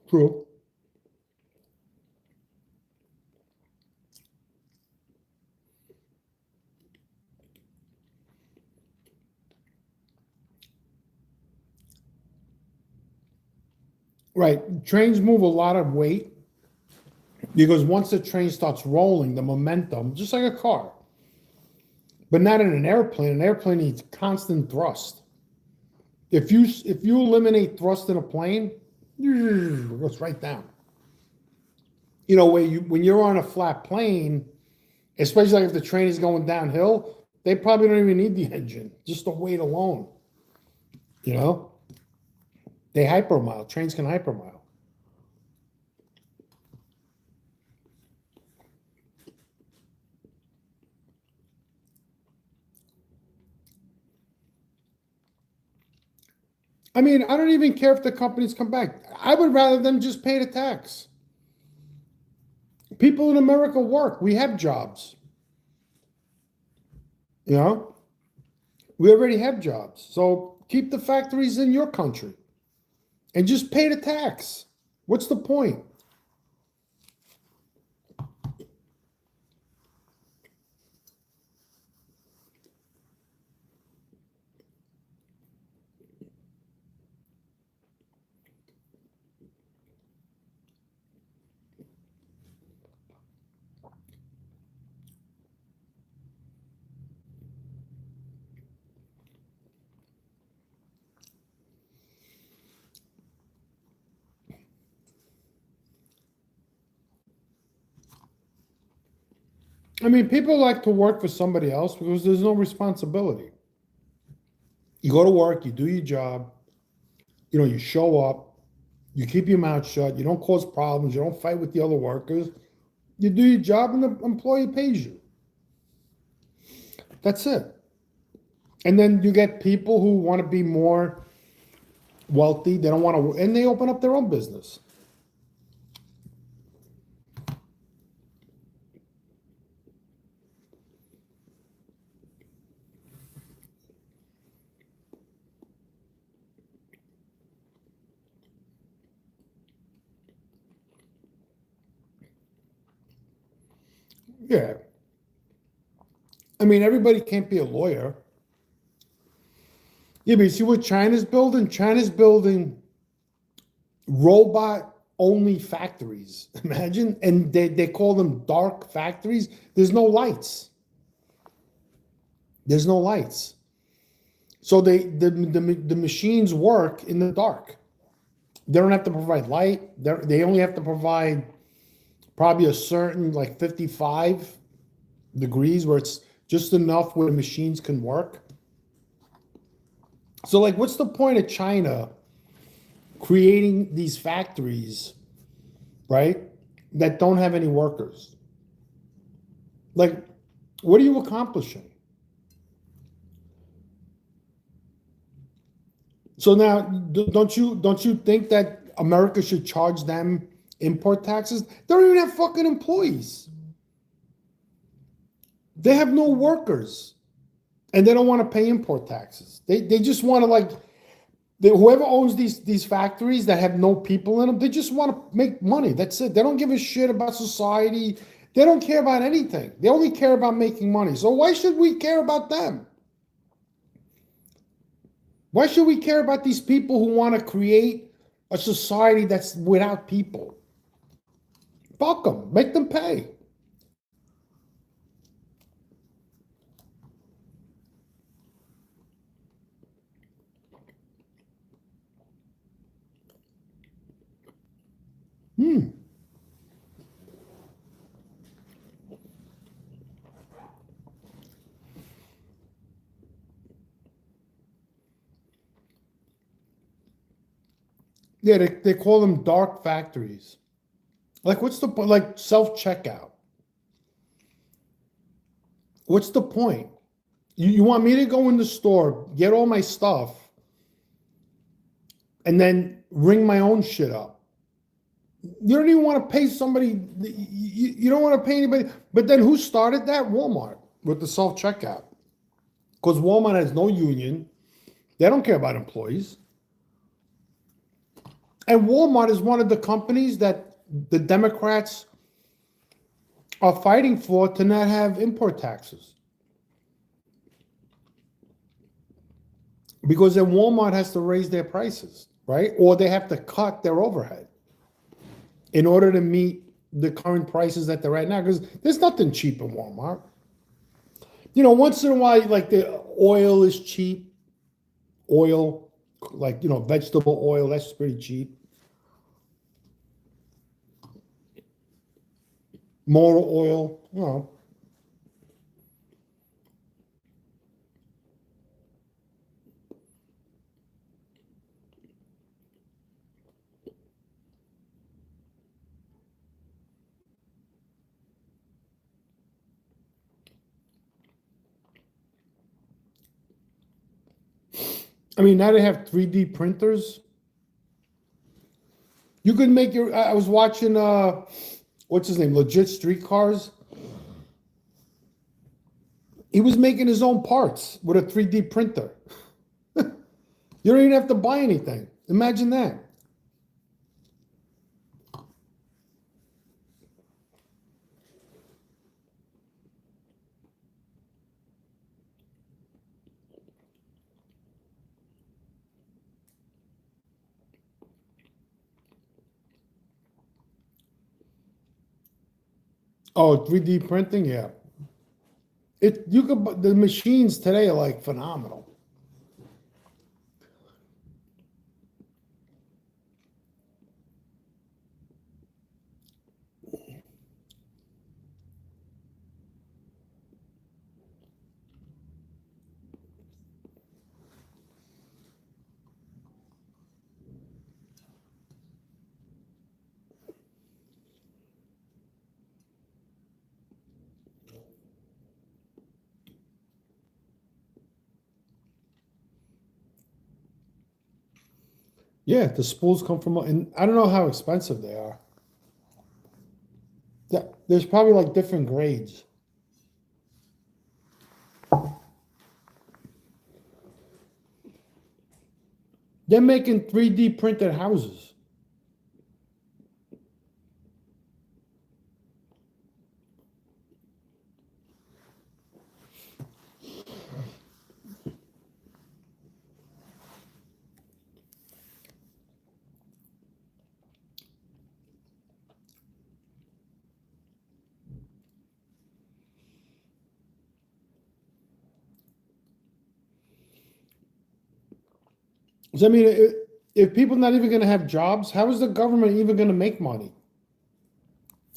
True. Right. Trains move a lot of weight because once the train starts rolling, the momentum, just like a car, but not in an airplane. An airplane needs constant thrust. If you eliminate thrust in a plane, it goes right down. You know, when you're on a flat plane, especially like if the train is going downhill, they probably don't even need the engine, just the weight alone. You know, they hypermile. Trains can hypermile. I mean, I don't even care if the companies come back. I would rather them just pay the tax. People in America work. We have jobs. You know, we already have jobs. So keep the factories in your country and just pay the tax. What's the point? I mean, people like to work for somebody else because there's no responsibility. You go to work, you do your job, you know, you show up, you keep your mouth shut, you don't cause problems, you don't fight with the other workers, You do your job and the employee pays you. That's it. And then you get people who want to be more wealthy. They don't want to, and they open up their own business. Yeah. I mean, everybody can't be a lawyer. Yeah, but you see what China's building? China's building robot only factories. Imagine. And they call them dark factories. There's no lights. There's no lights. So the machines work in the dark. They don't have to provide light. They only have to provide probably a certain like 55 degrees where it's just enough where the machines can work. So like, what's the point of China creating these factories, right, that don't have any workers? Like, what are you accomplishing? So now, don't you think that America should charge them import taxes? They don't even have fucking employees. They have no workers, and they don't want to pay import taxes. They just want to like, whoever owns these factories that have no people in them, they just want to make money. That's it. They don't give a shit about society. They don't care about anything. They only care about making money. So why should we care about them? Why should we care about these people who want to create a society that's without people? Fuck them. Make them pay. Yeah, they call them dark factories. Like, what's the point? Like self-checkout. What's the point? You want me to go in the store, get all my stuff, and then ring my own shit up? You don't even want to pay somebody. You don't want to pay anybody. But then who started that? Walmart with the self-checkout. Because Walmart has no union. They don't care about employees. And Walmart is one of the companies that the Democrats are fighting for to not have import taxes. Because then Walmart has to raise their prices, right? Or they have to cut their overhead in order to meet the current prices that they're at now. Because there's nothing cheap in Walmart. You know, once in a while, like the oil is cheap. Oil, like, you know, vegetable oil, that's pretty cheap. Motor oil, you know. I mean, now they have 3D printers. You could make your. I was watching. What's his name? Legit Streetcars. He was making his own parts with a 3D printer. You don't even have to buy anything. Imagine that. Oh, 3D printing, yeah. You could, the machines today are like phenomenal. Yeah, the spools come from, and I don't know how expensive they are. There's probably like different grades. They're making 3D printed houses. So, I mean, if people not even going to have jobs, how is the government even going to make money?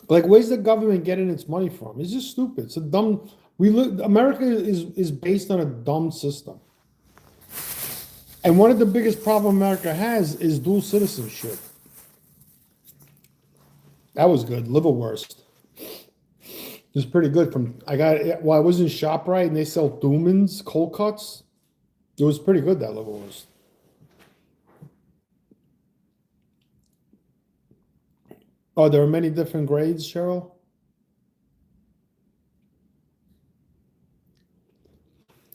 Like, where's the government getting its money from? It's just stupid. It's a dumb. America is based on a dumb system, and one of the biggest problems America has is dual citizenship. That was good. Liverwurst. It's pretty good. I was in ShopRite and they sell Dumans cold cuts. It was pretty good, that liverwurst. Oh, there are many different grades, Cheryl.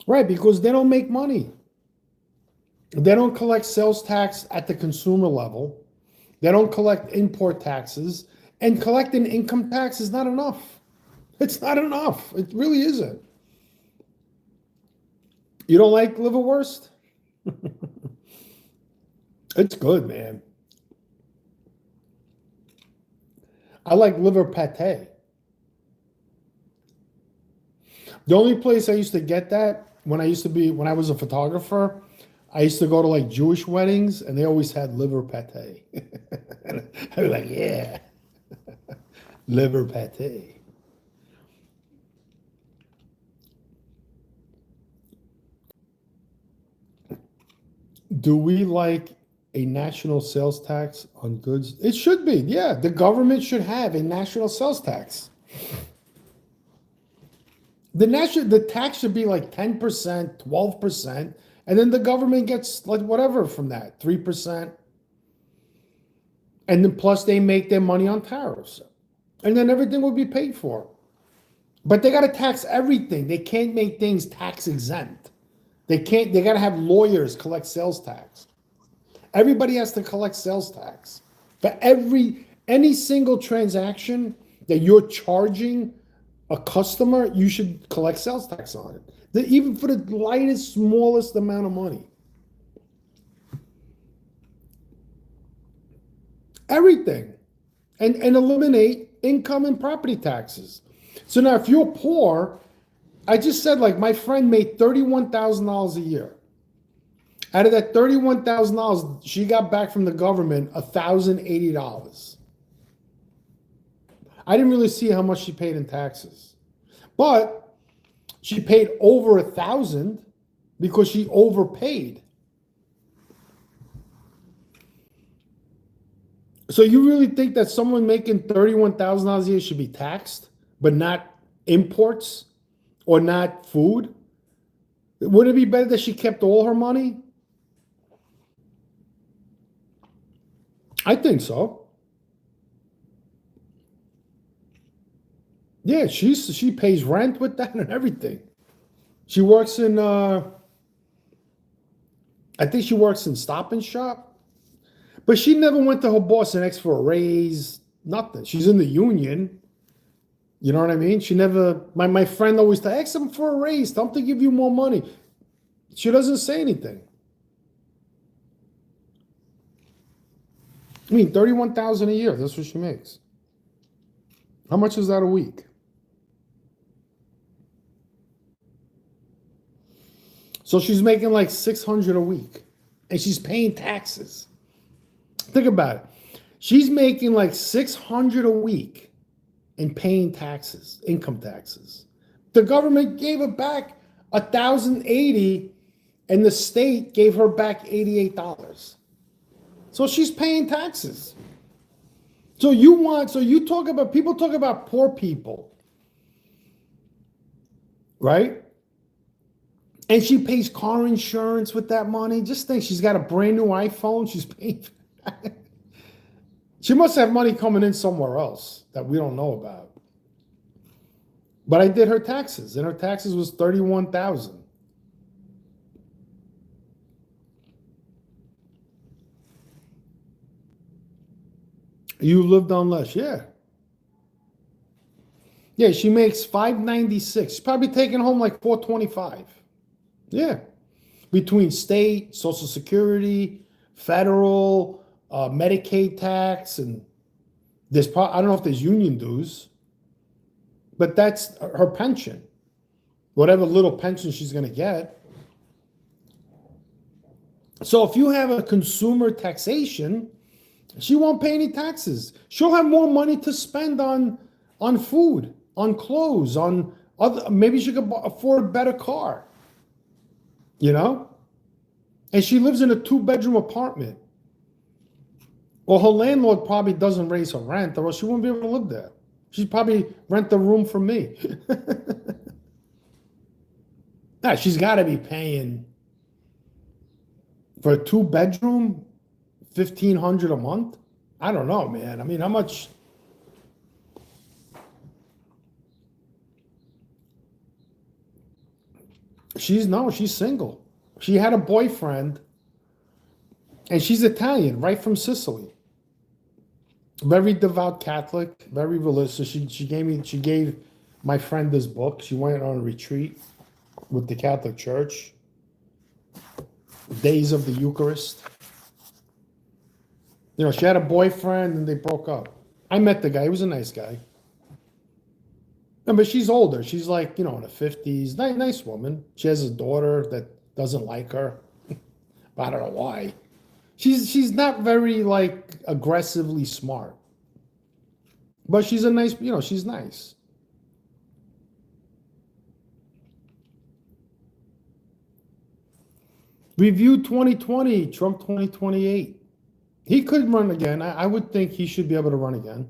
Right, because they don't make money. They don't collect sales tax at the consumer level. They don't collect import taxes. And collecting income tax is not enough. It's not enough. It really isn't. You don't like liverwurst? It's good, man. I like liver pate. The only place I used to get that when I was a photographer, I used to go to like Jewish weddings and they always had liver pate. I'd be like, yeah, liver pate. Do we like a national sales tax on goods? It should be, yeah. The government should have a national sales tax. The tax should be like 10%, 12%, and then the government gets like whatever from that, 3%. And then plus they make their money on tariffs. And then everything will be paid for. But they got to tax everything. They can't make things tax exempt. They got to have lawyers collect sales tax. Everybody has to collect sales tax. For any single transaction that you're charging a customer, you should collect sales tax on it. Even for the lightest, smallest amount of money. Everything. And eliminate income and property taxes. So now if you're poor, I just said like my friend made $31,000 a year. Out of that $31,000, she got back from the government $1,080. I didn't really see how much she paid in taxes, but she paid over $1,000 because she overpaid. So you really think that someone making $31,000 a year should be taxed, but not imports or not food? Would it be better that she kept all her money? I think so. Yeah, she pays rent with that and everything. She works in I think she works in Stop and Shop. But she never went to her boss and asked for a raise, nothing. She's in the union. You know what I mean? She never, my friend always ask them for a raise, tell them to give you more money. She doesn't say anything. I mean, $31,000 a year, that's what she makes. How much is that a week? So she's making like $600 a week, and she's paying taxes. Think about it. She's making like $600 a week and paying taxes, income taxes. The government gave her back $1,080, and the state gave her back $88. So she's paying taxes. So people talk about poor people, right? And she pays car insurance with that money. Just think, she's got a brand new iPhone. She's paying. She must have money coming in somewhere else that we don't know about. But I did her taxes, and her taxes was $31,000. You lived on less, yeah. Yeah, she makes $596. She's probably taking home like $425. Yeah, between state, Social Security, federal, Medicaid tax, and there's I don't know if there's union dues, but that's her pension, whatever little pension she's going to get. So if you have a consumer taxation, she won't pay any taxes. She'll have more money to spend on food, on clothes, on other. Maybe she could afford a better car. You know? And she lives in a 2-bedroom apartment. Well, her landlord probably doesn't raise her rent, or else she won't be able to live there. She'd probably rent the room from me. Nah, she's got to be paying for a 2-bedroom, $1,500 a month. I don't know, man. I mean, how much? She's single. She had a boyfriend, and she's Italian, right from Sicily. Very devout Catholic, very religious. So she gave my friend this book. She went on a retreat with the Catholic Church. Days of the Eucharist. You know, she had a boyfriend and they broke up. I met the guy. He was a nice guy. No, but she's older. She's like, in her 50s. Nice woman. She has a daughter that doesn't like her. But I don't know why. She's not very, like, aggressively smart. But she's a nice, she's nice. Review 2020, Trump 2028. He could run again. I would think he should be able to run again.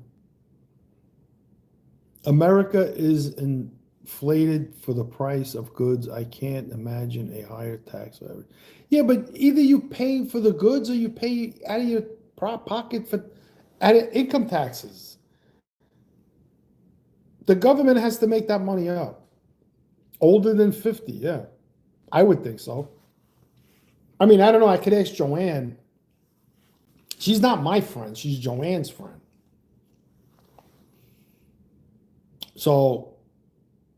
America is inflated for the price of goods. I can't imagine a higher tax. Yeah, but either you pay for the goods or you pay out of your pocket for income taxes. The government has to make that money up. Older than 50, yeah. I would think so. I mean, I don't know. I could ask Joanne. She's not my friend. She's Joanne's friend. So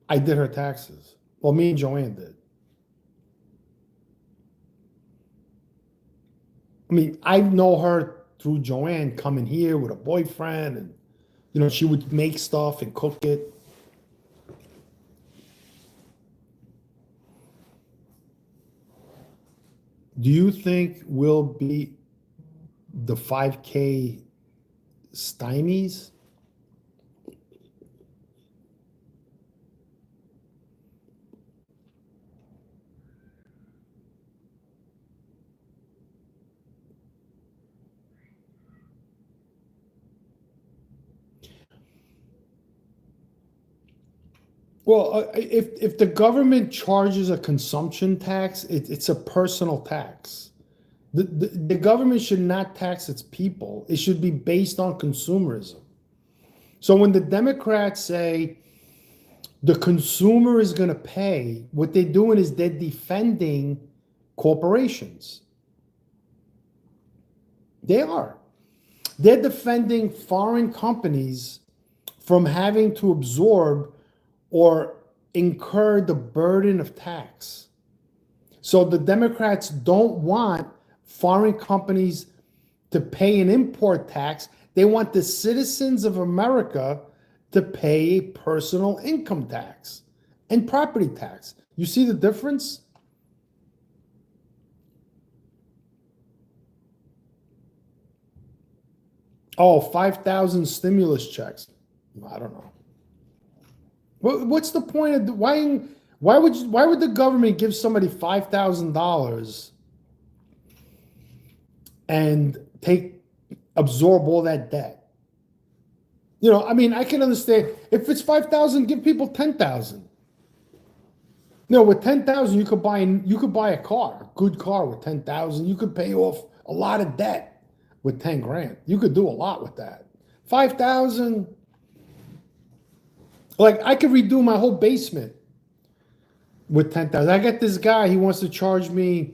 I did her taxes. Well, me and Joanne did. I mean, I know her through Joanne coming here with a boyfriend, and she would make stuff and cook it. Do you think we'll beat the 5K stymies? Well, if the government charges a consumption tax, it's a personal tax. The government should not tax its people. It should be based on consumerism. So when the Democrats say the consumer is going to pay, what they're doing is they're defending corporations. They are. They're defending foreign companies from having to absorb or incur the burden of tax. So the Democrats don't want foreign companies to pay an import tax. They want the citizens of America to pay a personal income tax and property tax. You see the difference? Oh, 5,000 stimulus checks. I don't know. What's the point of why would the government give somebody $5,000 and absorb all that debt? I mean, I can understand if it's 5,000, give people 10,000. No, with 10,000, you could buy a car, a good car with 10,000. You could pay off a lot of debt with 10 grand. You could do a lot with that. 5,000, like I could redo my whole basement with 10,000. I got this guy, he wants to charge me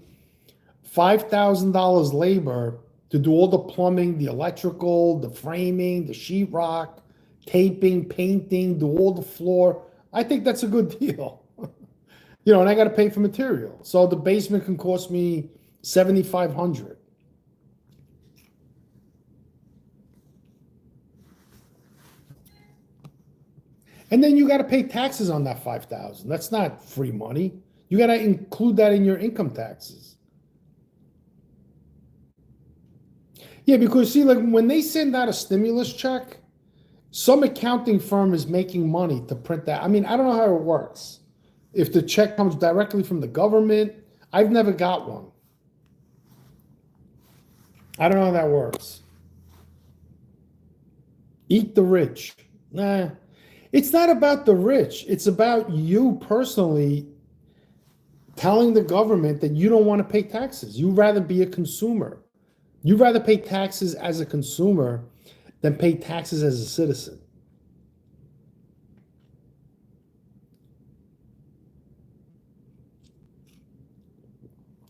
$5,000 labor to do all the plumbing, the electrical, the framing, the sheetrock, taping, painting, do all the floor. I think that's a good deal. You know, and I got to pay for material. So the basement can cost me $7,500. And then you got to pay taxes on that 5,000. That's not free money. You got to include that in your income taxes. Yeah, because see, like when they send out a stimulus check, some accounting firm is making money to print that. I mean, I don't know how it works. If the check comes directly from the government, I've never got one. I don't know how that works. Eat the rich. Nah, it's not about the rich. It's about you personally telling the government that you don't want to pay taxes. You'd rather be a consumer. You'd rather pay taxes as a consumer than pay taxes as a citizen.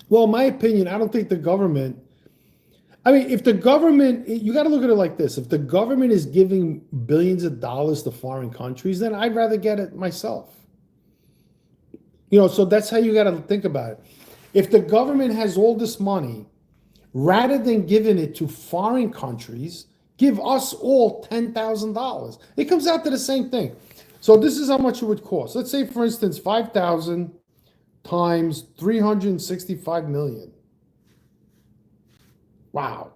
Well, in my opinion, I don't think the government, I mean, if the government, you got to look at it like this. If the government is giving billions of dollars to foreign countries, then I'd rather get it myself. You know, so that's how you got to think about it. If the government has all this money, rather than giving it to foreign countries, give us all $10,000. It comes out to the same thing. So this is how much it would cost. Let's say, for instance, 5,000 times 365 million. Wow.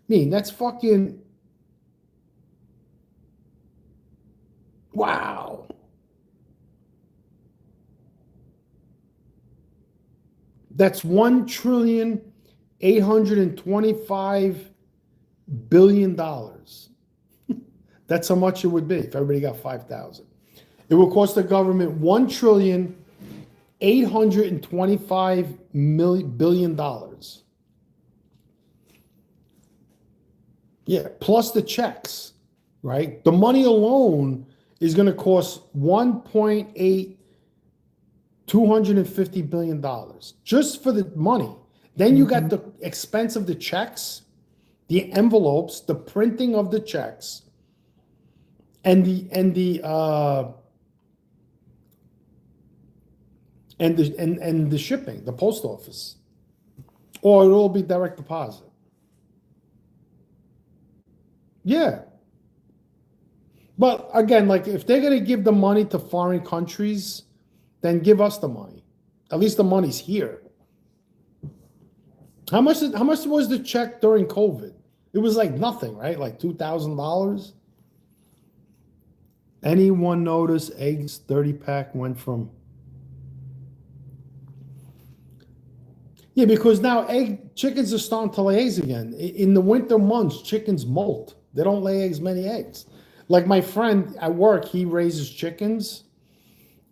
I mean, that's fucking, wow. That's $1,825,000,000,000. That's how much it would be if everybody got 5,000. It will cost the government $1,825,000,000,000. Yeah, plus the checks, right? The money alone is going to cost $1.250 billion just for the money. Then you got the expense of the checks, the envelopes, the printing of the checks, and the shipping, the post office, or it'll all be direct deposit. Yeah. But again, like if they're going to give the money to foreign countries, then give us the money. At least the money's here. How much was the check during COVID? It was like nothing, right? Like $2,000. Anyone notice eggs 30-pack went from... Yeah, because now chickens are starting to lay eggs again. In the winter months, chickens molt. They don't lay as many eggs. Like my friend at work, he raises chickens,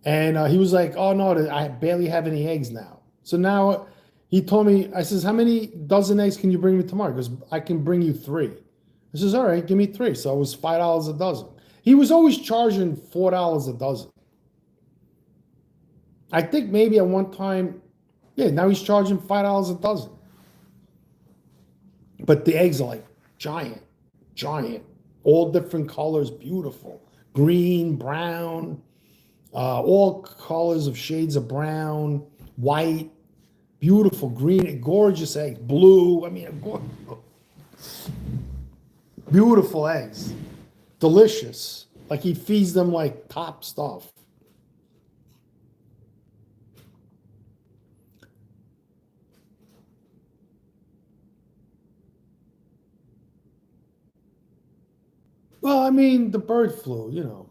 and he was like, "Oh no, I barely have any eggs now." So now he told me, I says, "How many dozen eggs can you bring me tomorrow?" Because I can bring you 3. I says, "All right, give me 3." So it was $5 a dozen. He was always charging $4 a dozen. I think maybe at one time, yeah, now he's charging $5 a dozen. But the eggs are like giant, all different colors, beautiful. Green, brown, all colors of shades of brown, white, beautiful, green, gorgeous eggs, blue. I mean, beautiful eggs, delicious. Like he feeds them like top stuff. Well, I mean, the bird flu, you know.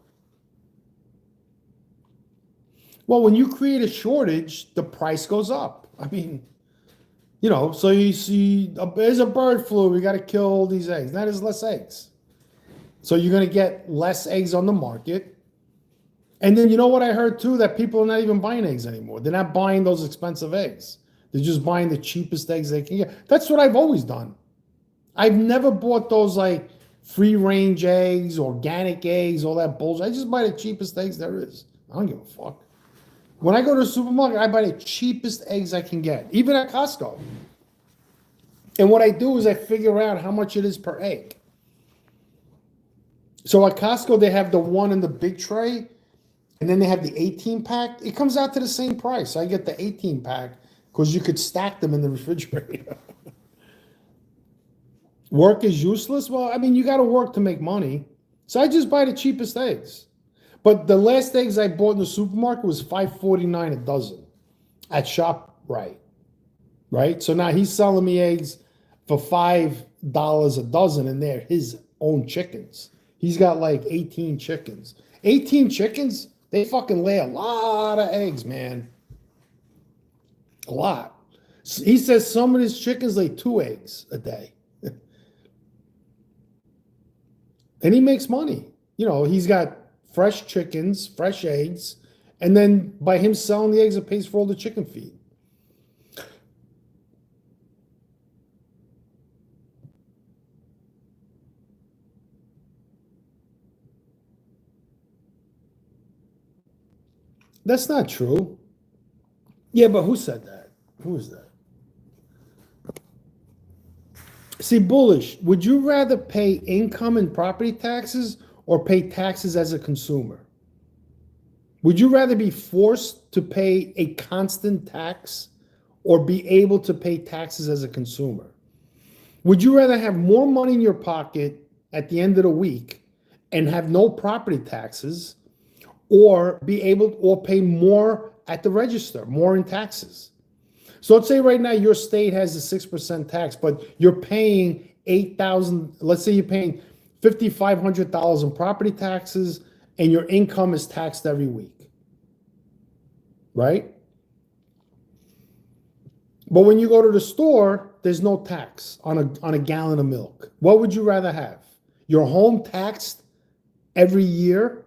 Well, when you create a shortage, the price goes up. I mean, you know, so you see, there's a bird flu, we got to kill all these eggs. Now there's less eggs. So you're going to get less eggs on the market. And then you know what I heard too? That people are not even buying eggs anymore. They're not buying those expensive eggs. They're just buying the cheapest eggs they can get. That's what I've always done. I've never bought those like free range eggs, organic eggs, all that bullshit. I just buy the cheapest eggs there is. I don't give a fuck. When I go to the supermarket, I buy the cheapest eggs I can get, even at Costco. And what I do is I figure out how much it is per egg. So at Costco, they have the one in the big tray, and then they have the 18 pack. It comes out to the same price. I get the 18 pack because you could stack them in the refrigerator. Work is useless? Well, I mean, you got to work to make money. So I just buy the cheapest eggs. But the last eggs I bought in the supermarket was $5.49 a dozen at ShopRite, right? So now he's selling me eggs for $5 a dozen, and they're his own chickens. He's got like 18 chickens. 18 chickens, they fucking lay a lot of eggs, man. A lot. He says some of his chickens lay 2 eggs a day. And he makes money. You know, he's got fresh chickens, fresh eggs, and then by him selling the eggs, it pays for all the chicken feed. That's not true. Yeah, but who said that? Who is that? See, bullish. Would you rather pay income and property taxes or pay taxes as a consumer? Would you rather be forced to pay a constant tax or be able to pay taxes as a consumer? Would you rather have more money in your pocket at the end of the week and have no property taxes, or be able or pay more at the register, more in taxes? So let's say right now your state has a 6% tax, but you're paying $8,000. Let's say you're paying $5,500 in property taxes, and your income is taxed every week, right? But when you go to the store, there's no tax on a gallon of milk. What would you rather have? Your home taxed every year,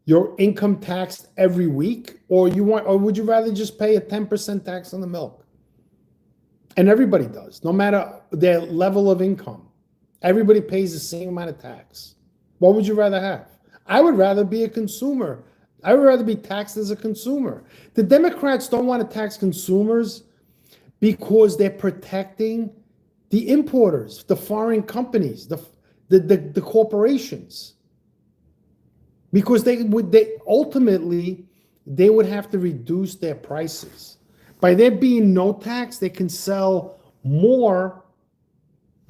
your income taxed every week, or would you rather just pay a 10% tax on the milk? And everybody does, no matter their level of income. Everybody pays the same amount of tax. What would you rather have? I would rather be a consumer. I would rather be taxed as a consumer. The Democrats don't want to tax consumers because they're protecting the importers, the foreign companies, the corporations. Because they ultimately would have to reduce their prices. By there being no tax, they can sell more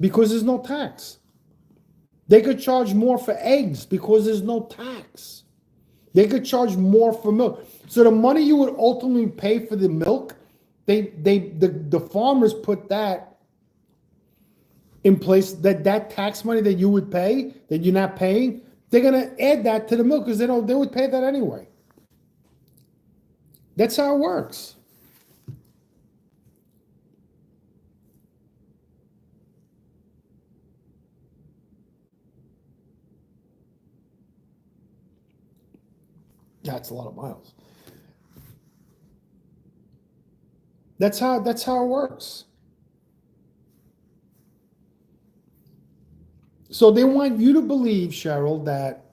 because there's no tax. They could charge more for eggs because there's no tax. They could charge more for milk. So the money you would ultimately pay for the milk, the farmers put that in place, that tax money that you would pay, that you're not paying, they're gonna add that to the milk because they would pay that anyway. That's how it works. That's a lot of miles. That's how it works. So they want you to believe, Cheryl, that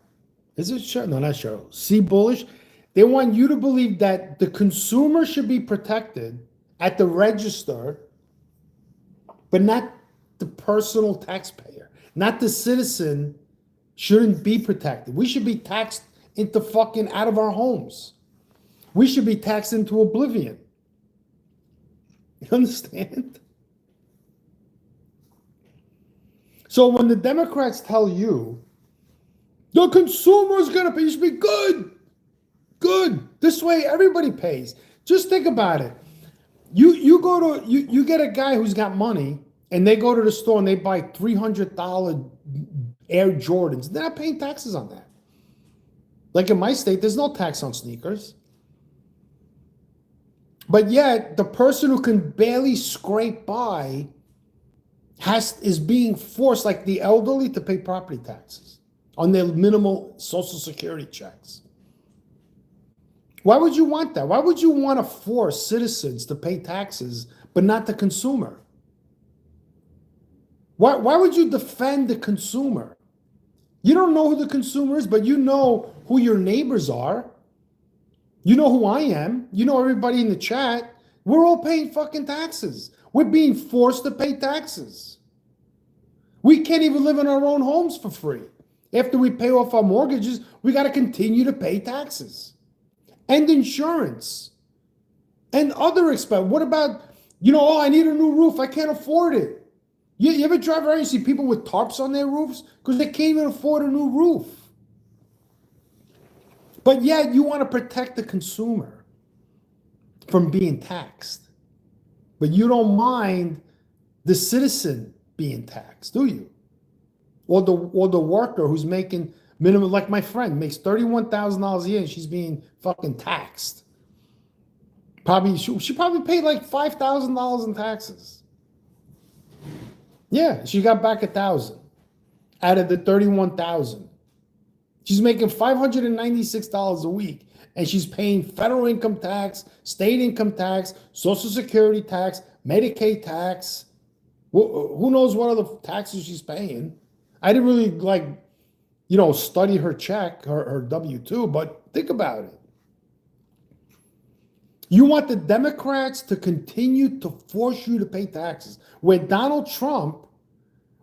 is it Cheryl? No, not Cheryl. See, bullish. They want you to believe that the consumer should be protected at the register, but not the personal taxpayer, not the citizen shouldn't be protected. We should be taxed into fucking out of our homes. We should be taxed into oblivion. You understand? So when the Democrats tell you the consumer's gonna pay, you should be good. This way everybody pays. Just think about it. You get a guy who's got money, and they go to the store and they buy $300 Air Jordans. They're not paying taxes on that. Like in my state, there's no tax on sneakers. But yet, the person who can barely scrape by is being forced, like the elderly, to pay property taxes on their minimal Social Security checks. Why would you want that? Why would you want to force citizens to pay taxes, but not the consumer? Why would you defend the consumer? You don't know who the consumer is, but you know who your neighbors are. You know who I am. You know everybody in the chat. We're all paying fucking taxes. We're being forced to pay taxes. We can't even live in our own homes for free. After we pay off our mortgages, we got to continue to pay taxes and insurance and other expense. What about, oh, I need a new roof. I can't afford it. You ever drive around and see people with tarps on their roofs because they can't even afford a new roof? But yet you want to protect the consumer from being taxed. But you don't mind the citizen being taxed, do you? Or the worker who's making minimum, like my friend makes $31,000 a year and she's being fucking taxed. She probably paid like $5,000 in taxes. Yeah, she got back 1,000 out of the 31,000. She's making $596 a week, and she's paying federal income tax, state income tax, Social Security tax, Medicaid tax. Who knows what other taxes she's paying? I didn't really study her check, her W-2, but think about it. You want the Democrats to continue to force you to pay taxes, where Donald Trump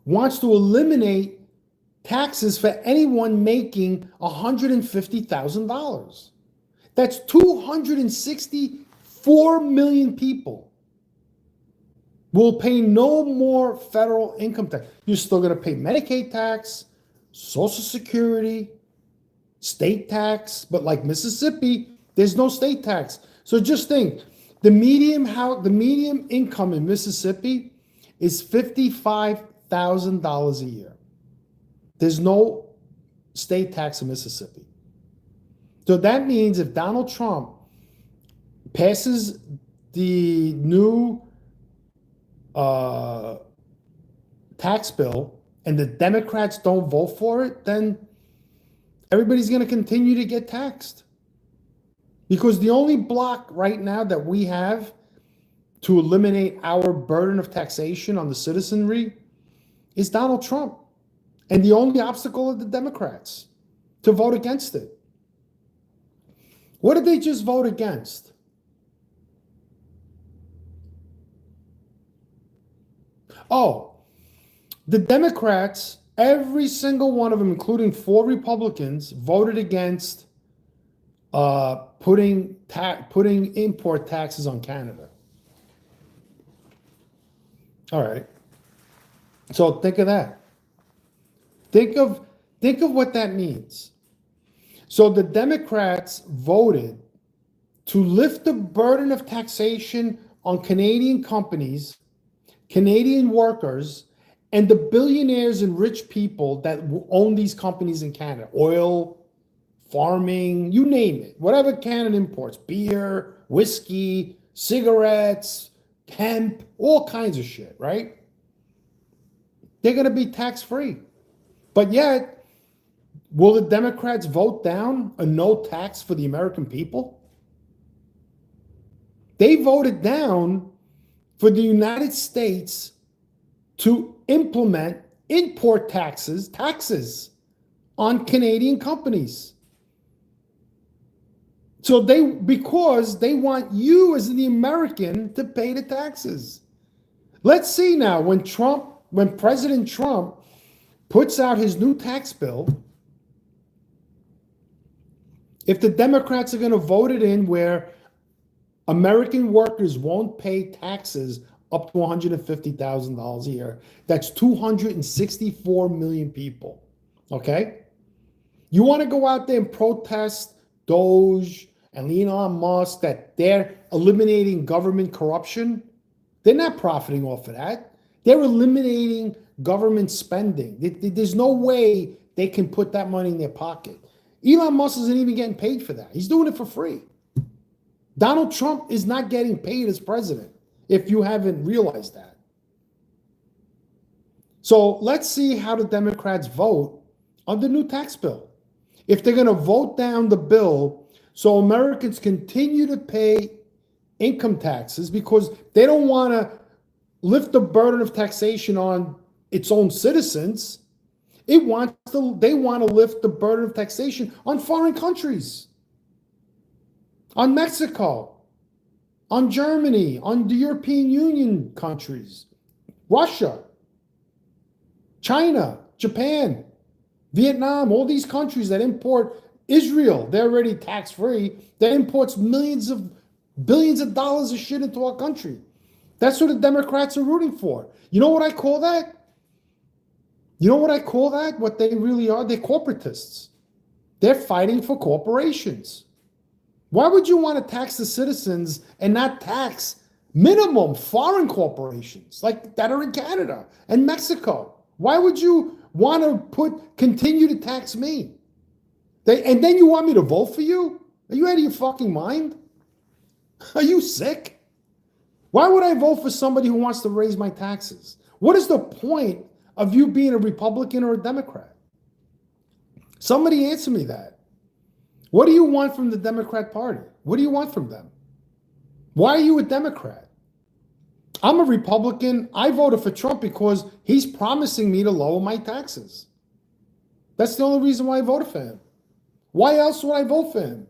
wants to eliminate taxes for anyone making $150,000. That's 264 million people will pay no more federal income tax. You're still going to pay Medicaid tax, Social Security, state tax, but like Mississippi, there's no state tax. So just think, the median income in Mississippi is $55,000 a year. There's no state tax in Mississippi. So that means if Donald Trump passes the new tax bill and the Democrats don't vote for it, then everybody's going to continue to get taxed. Because the only block right now that we have to eliminate our burden of taxation on the citizenry is Donald Trump. And the only obstacle are the Democrats to vote against it. What did they just vote against? Oh, the Democrats, every single one of them, including 4 Republicans, voted against putting import taxes on Canada. All right. So think of that. Think of what that means. So the Democrats voted to lift the burden of taxation on Canadian companies, Canadian workers, and the billionaires and rich people that own these companies in Canada. Oil, farming, you name it. Whatever Canada imports, beer, whiskey, cigarettes, hemp, all kinds of shit, right? They're going to be tax-free. But yet, will the Democrats vote down a no tax for the American people? They voted down for the United States to implement import taxes on Canadian companies. So because they want you as the American to pay the taxes. Let's see now, when President Trump puts out his new tax bill, if the Democrats are going to vote it in where American workers won't pay taxes up to $150,000 a year, that's 264 million people. Okay? You want to go out there and protest Doge and Elon Musk that they're eliminating government corruption? They're not profiting off of that. They're eliminating government spending. There's no way they can put that money in their pocket. Elon Musk isn't even getting paid for that. He's doing it for free. Donald Trump is not getting paid as president, if you haven't realized that. So let's see how the Democrats vote on the new tax bill. If they're going to vote down the bill So Americans continue to pay income taxes because they don't want to lift the burden of taxation on its own citizens. They want to lift the burden of taxation on foreign countries, on Mexico, on Germany, on the European Union countries, Russia, China, Japan, Vietnam, all these countries that import, Israel, they're already tax-free, that imports billions of dollars of shit into our country. That's what the Democrats are rooting for. You know what I call that? You know what I call that? What they really are? They're corporatists. They're fighting for corporations. Why would you want to tax the citizens and not tax minimum foreign corporations like that are in Canada and Mexico? Why would you want to continue to tax me? And then you want me to vote for you? Are you out of your fucking mind? Are you sick? Why would I vote for somebody who wants to raise my taxes? What is the point of you being a Republican or a Democrat? Somebody answer me that. What do you want from the Democrat Party? What do you want from them? Why are you a Democrat? I'm a Republican. I voted for Trump because he's promising me to lower my taxes. That's the only reason why I voted for him. Why else would I vote for him?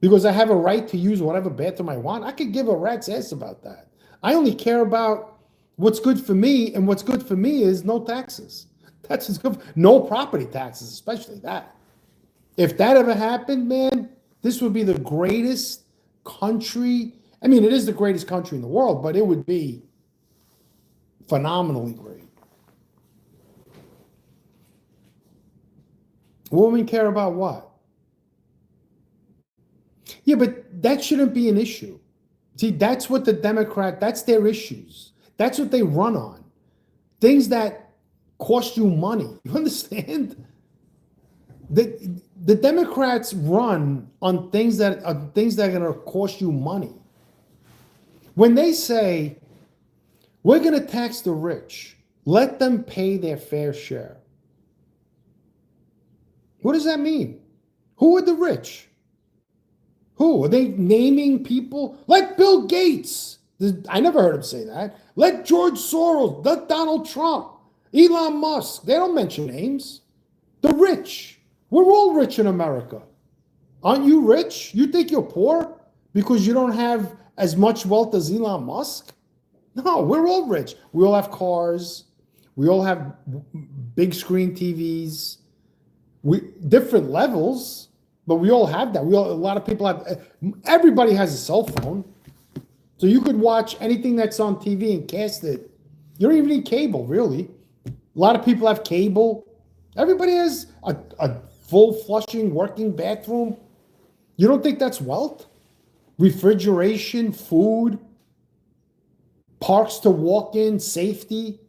Because I have a right to use whatever bathroom I want? I could give a rat's ass about that. I only care about what's good for me, and what's good for me is no taxes. That's what's good. No property taxes, especially that. If that ever happened, man, this would be the greatest country. I mean, it is the greatest country in the world, but it would be phenomenally great. Women care about what? Yeah, but that shouldn't be an issue. See, that's what that's their issues. That's what they run on. Things that cost you money. You understand? The Democrats run on things that are going to cost you money. When they say, we're going to tax the rich, let them pay their fair share. What does that mean? Who are the rich? Who? Are they naming people? Let Bill Gates. I never heard him say that. Let George Soros. Let Donald Trump. Elon Musk. They don't mention names. The rich. We're all rich in America. Aren't you rich? You think you're poor because you don't have as much wealth as Elon Musk? No, we're all rich. We all have cars. We all have big screen TVs. Different levels, but we all have that. A lot of people have. Everybody has a cell phone, so you could watch anything that's on TV and cast it. You don't even need cable, really. A lot of people have cable. Everybody has a full flushing working bathroom. You don't think that's wealth? Refrigeration, food, parks to walk in, safety.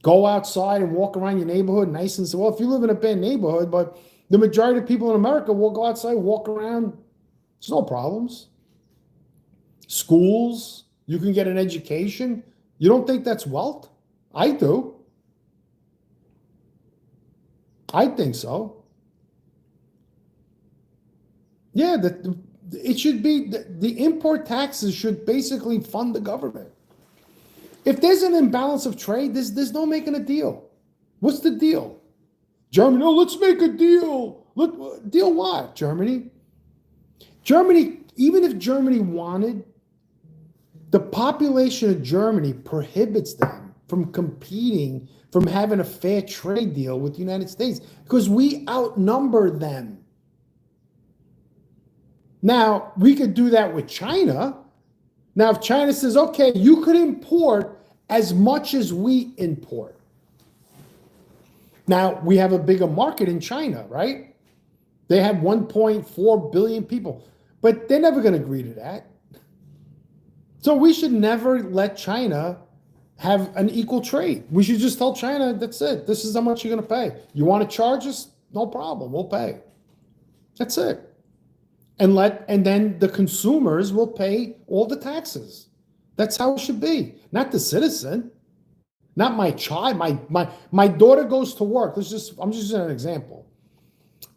Go outside and walk around your neighborhood nice and so. Well, if you live in a bad neighborhood, but the majority of people in America will go outside, walk around. There's no problems. Schools, you can get an education. You don't think that's wealth? I do. I think so. Yeah, it should be, the import taxes should basically fund the government. If there's an imbalance of trade, there's no making a deal. What's the deal? Germany, oh, let's make a deal. Deal what, Germany? Germany, even if Germany wanted, the population of Germany prohibits them from competing, from having a fair trade deal with the United States because we outnumber them. Now, we could do that with China. Now, if China says, okay, you could import as much as we import. Now, we have a bigger market in China, right? They have 1.4 billion people, but they're never going to agree to that. So we should never let China have an equal trade. We should just tell China, that's it. This is how much you're going to pay. You want to charge us? No problem. We'll pay. That's it. And then the consumers will pay all the taxes. That's how it should be. Not the citizen, not my child. My daughter goes to work. I'm just using an example.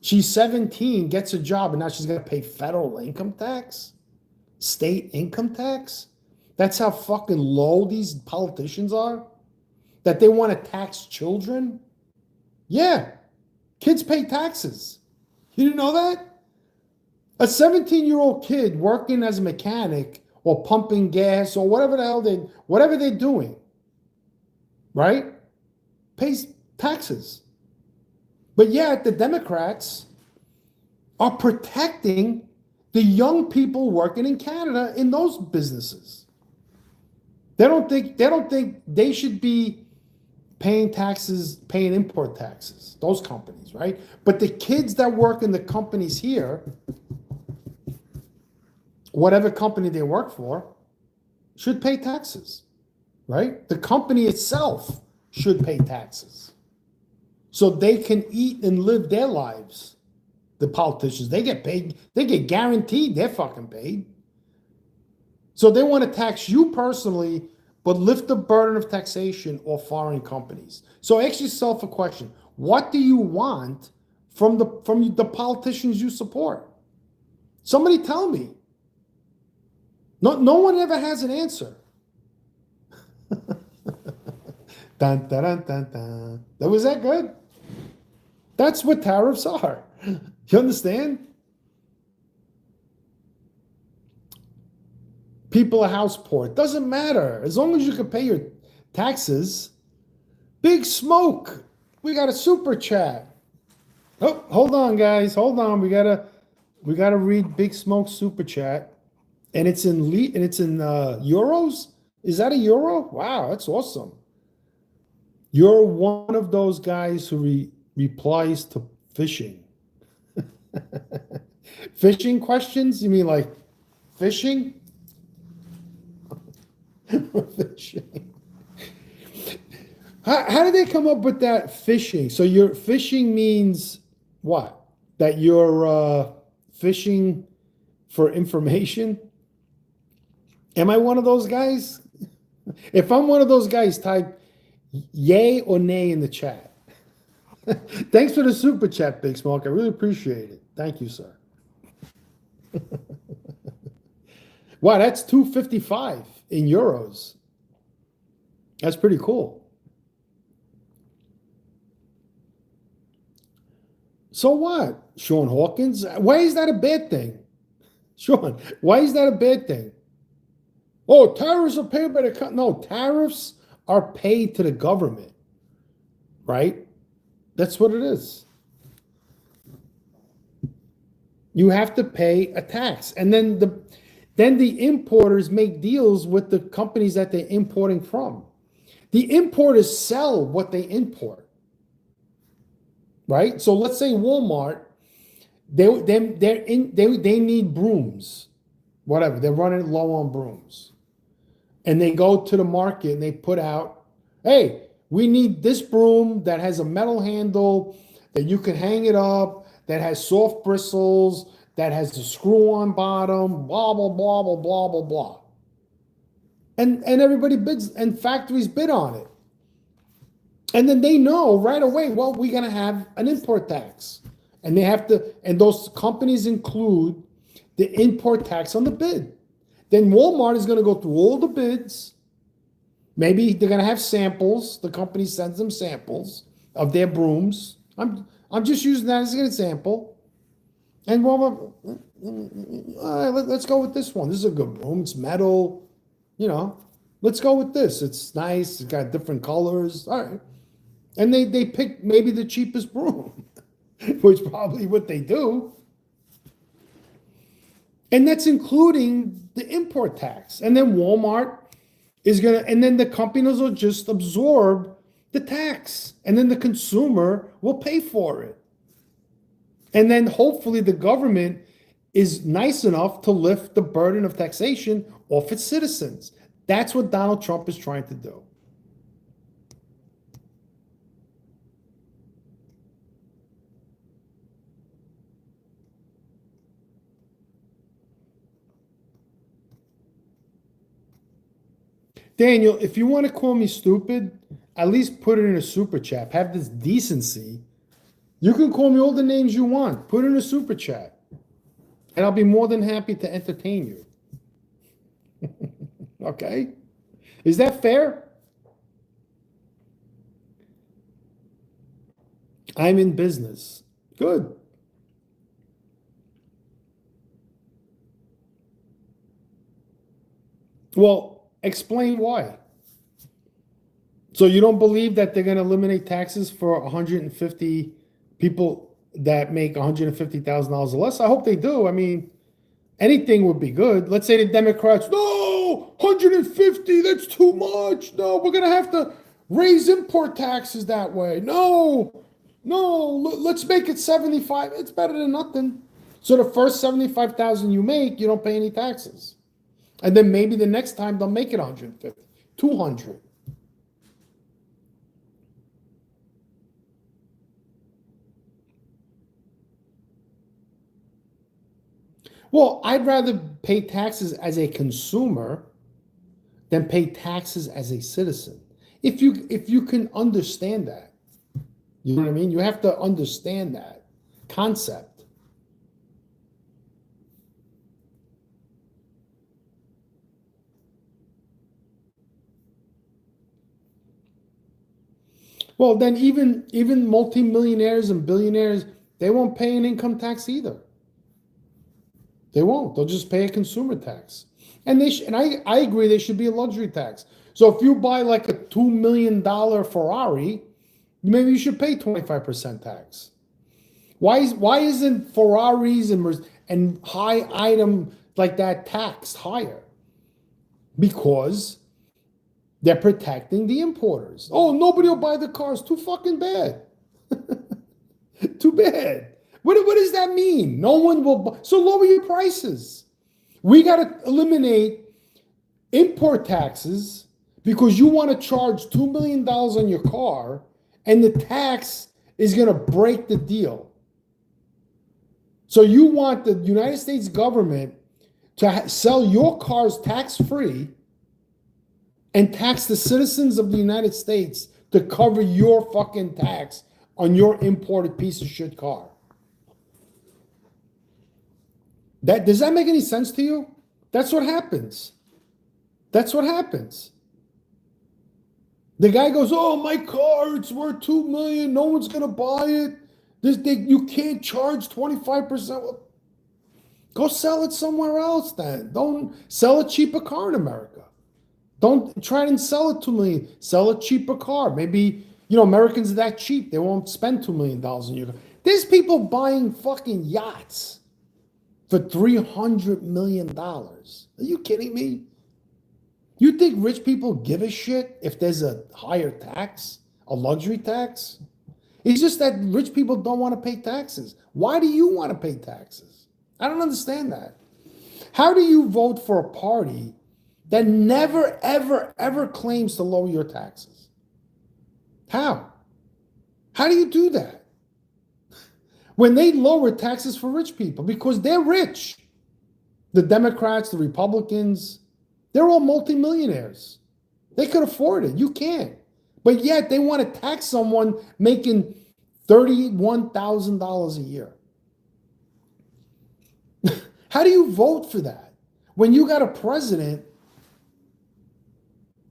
She's 17, gets a job, and now she's going to pay federal income tax, state income tax. That's how fucking low these politicians are, that they want to tax children. Yeah, kids pay taxes. You didn't know that? A 17-year-old kid working as a mechanic or pumping gas or whatever the hell whatever they're doing, right, pays taxes. But yet the Democrats are protecting the young people working in Canada in those businesses. They don't think they should be paying taxes, paying import taxes, those companies, right? But the kids that work in the companies here, whatever company they work for, should pay taxes, right? The company itself should pay taxes so they can eat and live their lives. The politicians, they get paid, they get guaranteed they're fucking paid. So they want to tax you personally, but lift the burden of taxation off foreign companies. So ask yourself a question. What do you want from the politicians you support? Somebody tell me. No one ever has an answer. Dun, dun, dun, dun, dun. Was that good? That's what tariffs are. You understand? People are house poor. It doesn't matter. As long as you can pay your taxes. Big Smoke. We got a super chat. Oh, hold on, guys. Hold on. We gotta read Big Smoke's super chat. And it's in euros? Is that a euro? Wow, that's awesome. You're one of those guys who replies to fishing. Fishing questions? You mean like fishing? Fishing. How did they come up with that fishing? So your fishing means what? That you're fishing for information? Am I one of those guys? If I'm one of those guys, type yay or nay in the chat. Thanks for the super chat, Big Smoke. I really appreciate it. Thank you, sir. Wow, that's 255 in euros. That's pretty cool. So what, Sean Hawkins? Why is that a bad thing? Sean, why is that a bad thing? Oh, tariffs are paid by the no, tariffs are paid to the government, right? That's what it is. You have to pay a tax, and then the importers make deals with the companies that they're importing from. The importers sell what they import, right? So let's say Walmart, they need brooms, whatever. They're running low on brooms, and they go to the market and they put out, hey, we need this broom that has a metal handle that you can hang it up, that has soft bristles, that has the screw-on bottom, blah, blah, blah, blah, blah, blah, blah. And everybody bids, and factories bid on it. And then they know right away, well, we're going to have an import tax. And they have to, and those companies include the import tax on the bid. Then Walmart is going to go through all the bids. Maybe they're going to have samples. The company sends them samples of their brooms. I'm just using that as an example. And well, all right, let's go with this one. This is a good broom. It's metal. You know, let's go with this. It's nice. It's got different colors. All right. And they pick maybe the cheapest broom, which is probably what they do. And that's including the import tax. And then Walmart is going to, and then the companies will just absorb the tax. And then the consumer will pay for it. And then hopefully the government is nice enough to lift the burden of taxation off its citizens. That's what Donald Trump is trying to do. Daniel, if you want to call me stupid, at least put it in a super chat. Have this decency You can call me all the names you want. Put in a super chat. And I'll be more than happy to entertain you. Okay? Is that fair? I'm in business. Good. Well, explain why. So you don't believe that they're going to eliminate taxes for 150 people that make $150,000 or less? I hope they do. I mean, anything would be good. Let's say the Democrats, no, 150, that's too much. No, we're going to have to raise import taxes that way. No, let's make it 75. It's better than nothing. So the first 75,000 you make, you don't pay any taxes. And then maybe the next time they'll make it 150, 200. Well, I'd rather pay taxes as a consumer than pay taxes as a citizen. If you can understand that, you know what I mean? You have to understand that concept. Well, then even multimillionaires and billionaires, they won't pay an income tax either. They won't. They'll just pay a consumer tax. And I agree they should be a luxury tax. So if you buy like a $2 million Ferrari, maybe you should pay 25% tax. Why isn't Ferraris and high item like that taxed higher? Because they're protecting the importers. Oh, nobody will buy the cars. Too fucking bad. Too bad. What does that mean? No one will buy. So lower your prices. We got to eliminate import taxes because you want to charge $2 million on your car and the tax is going to break the deal. So you want the United States government to sell your cars tax-free and tax the citizens of the United States to cover your fucking tax on your imported piece of shit car. Does that make any sense to you? That's what happens. That's what happens. The guy goes, "Oh, my car, it's worth $2 million. No one's gonna buy it. You can't charge 25%. Go sell it somewhere else then. Don't sell a cheaper car in America. Don't try and sell it $2 million. Sell a cheaper car. Maybe, Americans are that cheap. They won't spend $2 million on your car. There's people buying fucking yachts for $300 million. Are you kidding me? You think rich people give a shit if there's a higher tax, a luxury tax? It's just that rich people don't want to pay taxes. Why do you want to pay taxes? I don't understand that. How do you vote for a party that never, ever, ever claims to lower your taxes? How? How do you do that? When they lower taxes for rich people, because they're rich. The Democrats, the Republicans, they're all multimillionaires. They could afford it. You can't. But yet they want to tax someone making $31,000 a year. How do you vote for that when you got a president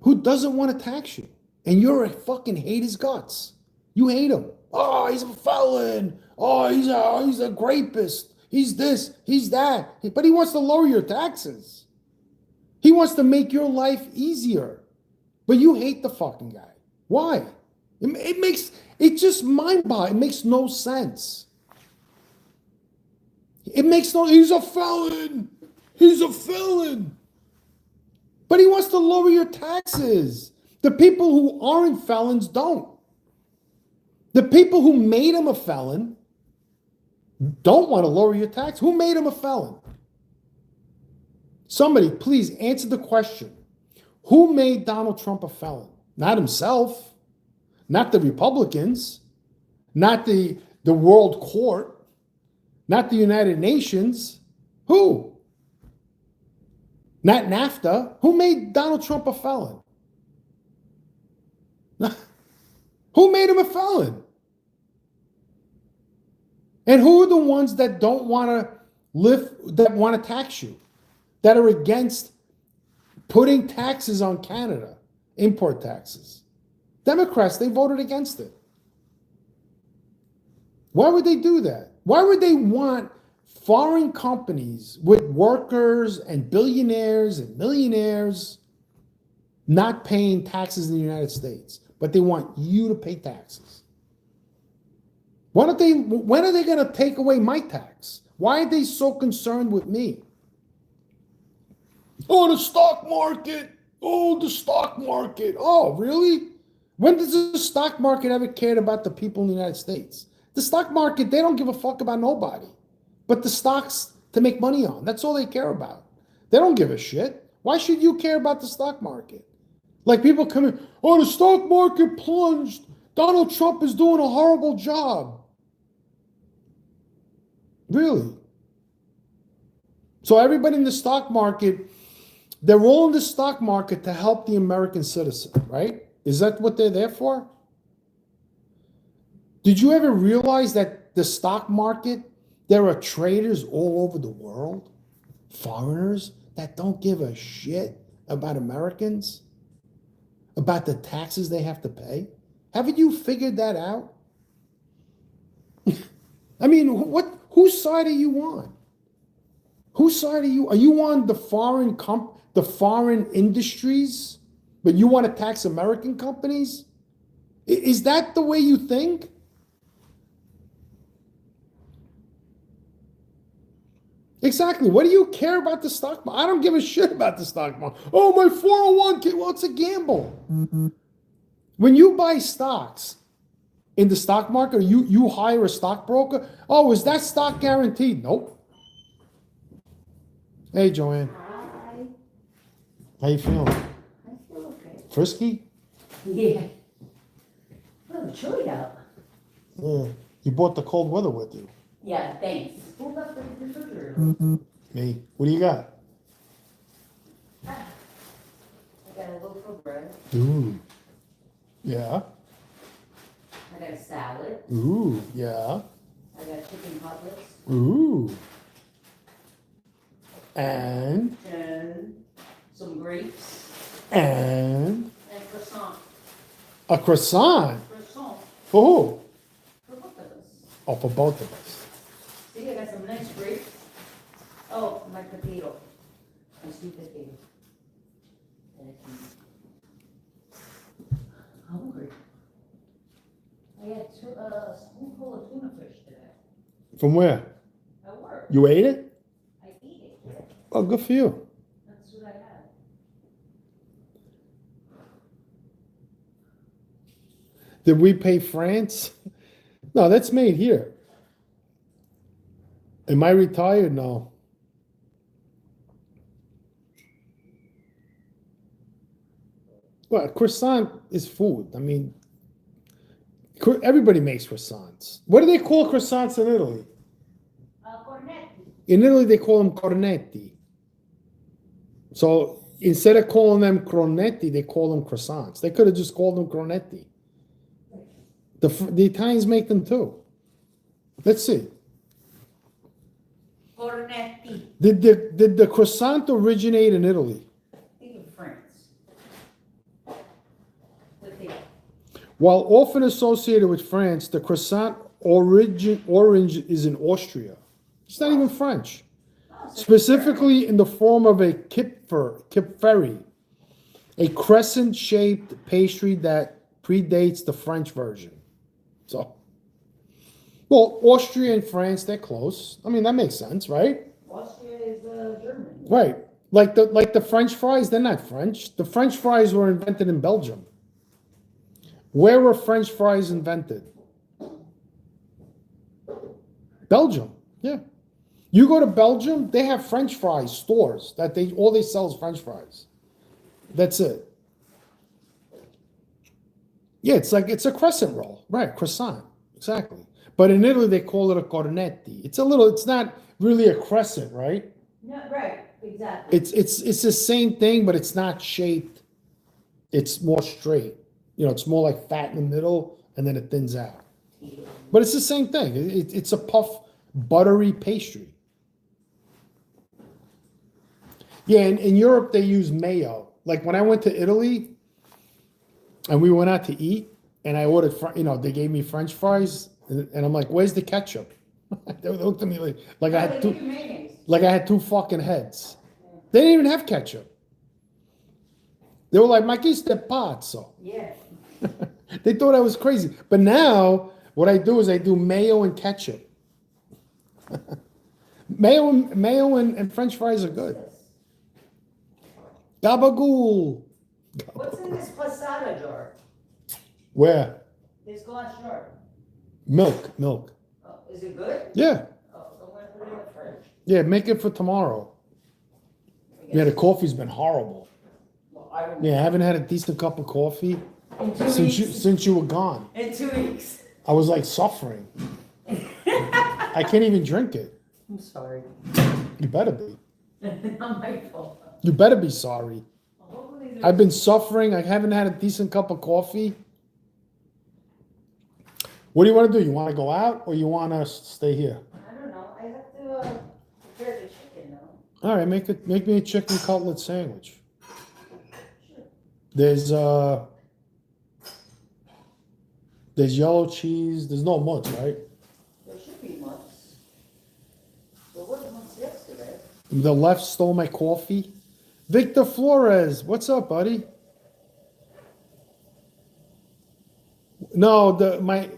who doesn't want to tax you and you're a fucking hate his guts? You hate him. Oh, he's a felon. Oh, he's a rapist. He's this, he's that. But he wants to lower your taxes. He wants to make your life easier. But you hate the fucking guy. Why? It's just mind-boggling. It makes no sense. He's a felon. He's a felon. But he wants to lower your taxes. The people who aren't felons don't. The people who made him a felon don't want to lower your tax. Who made him a felon? Somebody, please answer the question. Who made Donald Trump a felon? Not himself. Not the Republicans. Not the World Court. Not the United Nations. Who? Not NAFTA. Who made Donald Trump a felon? Who made him a felon? And who are the ones that don't want to that want to tax you, that are against putting taxes on Canada, import taxes? Democrats, they voted against it. Why would they do that? Why would they want foreign companies with workers and billionaires and millionaires not paying taxes in the United States, but they want you to pay taxes? When are they going to take away my tax? Why are they so concerned with me? Oh, the stock market. Oh, the stock market. Oh, really? When does the stock market ever care about the people in the United States? The stock market, they don't give a fuck about nobody but the stocks to make money on. That's all they care about. They don't give a shit. Why should you care about the stock market? Like people come in, oh, the stock market plunged. Donald Trump is doing a horrible job. Really? So everybody in the stock market, they're all in the stock market to help the American citizen, right? Is that what they're there for? Did you ever realize that the stock market, there are traders all over the world, foreigners that don't give a shit about Americans, about the taxes they have to pay? Haven't you figured that out? I mean, whose side are you on? Whose side are you? Are you on the foreign industries, but you want to tax American companies? Is that the way you think? Exactly. What do you care about the stock market? I don't give a shit about the stock market. Oh, my 401k. Well, it's a gamble. Mm-hmm. When you buy stocks in the stock market, you hire a stockbroker. Oh, is that stock guaranteed? Nope. Hey, Joanne. Hi. How you feeling? I feel okay. Frisky? Yeah. Well, it's chilly out. Yeah. You brought the cold weather with you. Yeah, thanks. Who left the refrigerator? Me. What do you got? I got a loaf of bread. Ooh. Yeah. I got a salad. Ooh. Yeah. I got chicken cutlets. Ooh. And some grapes. And Croissant. a croissant. Croissant. For who? For both of us. Oh, for both of us. See, I got some nice grapes. Oh, my potato. My sweet potato. Hungry. I had a spoonful of tuna fish today. From where? At work. You ate it? I eat it. Yeah. Oh, good for you. That's what I had. Did we pay France? No, that's made here. Am I retired? No. Well, croissant is food. I mean, everybody makes croissants. What do they call croissants in Italy? Cornetti. In Italy, they call them cornetti. So instead of calling them cronetti, they call them croissants. They could have just called them cronetti. The Italians make them too. Let's see. Cornetti. Did the croissant originate in Italy? I think in France. With the While often associated with France, the croissant origin is in Austria. It's not even French. Specifically in the form of a kipferi, a crescent-shaped pastry that predates the French version. So, well, Austria and France, they're close. I mean, that makes sense, right? Austria is German. Right. Like the French fries, they're not French. The French fries were invented in Belgium. Where were French fries invented? Belgium. Yeah. You go to Belgium, they have French fries stores that all they sell is French fries. That's it. Yeah, it's a crescent roll, right? Croissant, exactly. But in Italy, they call it a cornetti. It's not really a crescent, right? No, right, exactly. It's the same thing, but it's not shaped. It's more straight. You know, it's more like fat in the middle, and then it thins out. But it's the same thing. It's a puff, buttery pastry. Yeah, in Europe they use mayo. Like when I went to Italy and we went out to eat and I ordered, they gave me French fries and I'm like, where's the ketchup? They looked at me like I had They give you mayonnaise. like I had two fucking heads. They didn't even have ketchup. They were like, ma chi ste pazzo? Yeah. They thought I was crazy. But now what I do is I do mayo and ketchup. mayo and French fries are good. Gabagool. What's in this passata jar? Where? This glass jar. Milk. Oh, is it good? Yeah. Oh, I'm gonna put it in the fridge. Yeah, make it for tomorrow. Yeah, the coffee's been horrible. Well, I don't. Yeah, I haven't had a decent cup of coffee In 2 weeks. since you were gone. In 2 weeks. I was like suffering. I can't even drink it. I'm sorry. You better be. Not my fault. You better be sorry. Hopefully there's- I've been suffering. I haven't had a decent cup of coffee. What do you want to do? You want to go out or you want to stay here? I don't know. I have to prepare the chicken now. All right, make me a chicken cutlet sandwich. Sure. There's yellow cheese. There's no mutts, right? There should be months. There wasn't months yesterday. The left stole my coffee. Victor Flores, what's up, buddy? No, my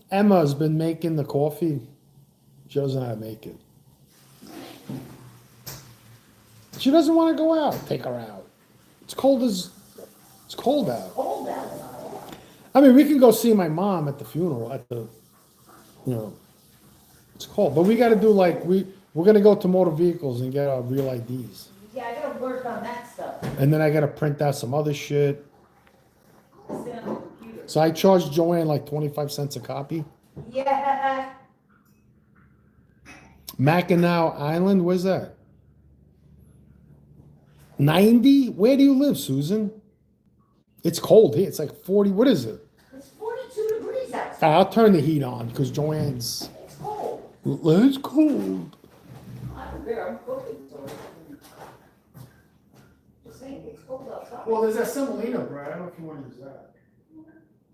Emma's been making the coffee. She doesn't know how to make it. She doesn't want to go out. Take her out. It's cold out. Cold out. I mean, we can go see my mom at the funeral it's cold. But we got to do we're going to go to motor vehicles and get our real IDs. Yeah, I gotta work on that stuff. And then I got to print out some other shit. Sit on the computer. So I charged Joanne like 25 cents a copy. Yeah. Mackinac Island, where's that? 90? Where do you live, Susan? It's cold here. It's like 40. What is it? It's 42 degrees outside. I'll turn the heat on because Joanne's. It's cold. It's cold. I don't care. I'm cooking. So just saying, it's cold outside. Well, there's that semolina bread. I don't know if you want to use that.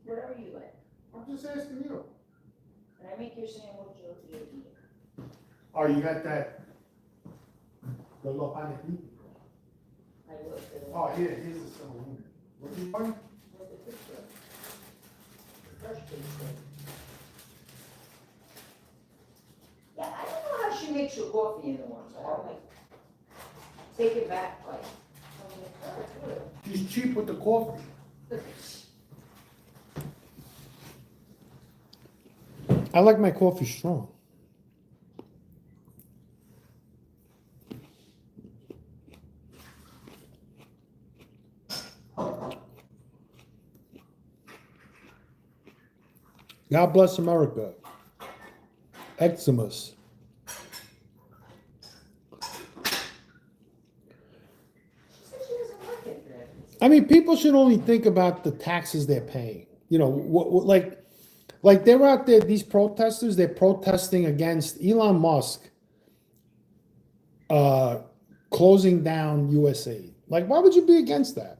Whatever you like. I'm just asking you. Can I make your sandwich or do you eat it? Oh, you got that? The lo panetini. I will. Oh, here, here's the semolina. What do you want? With the picture. Fresh pizza. Yeah, I don't know how she makes your coffee in the morning, so I'll like take it back like. She's cheap with the coffee. I like my coffee strong. God bless America. Eximus. I mean, people should only think about the taxes they're paying. Like they're out there, these protesters, they're protesting against Elon Musk closing down USA. Like, why would you be against that?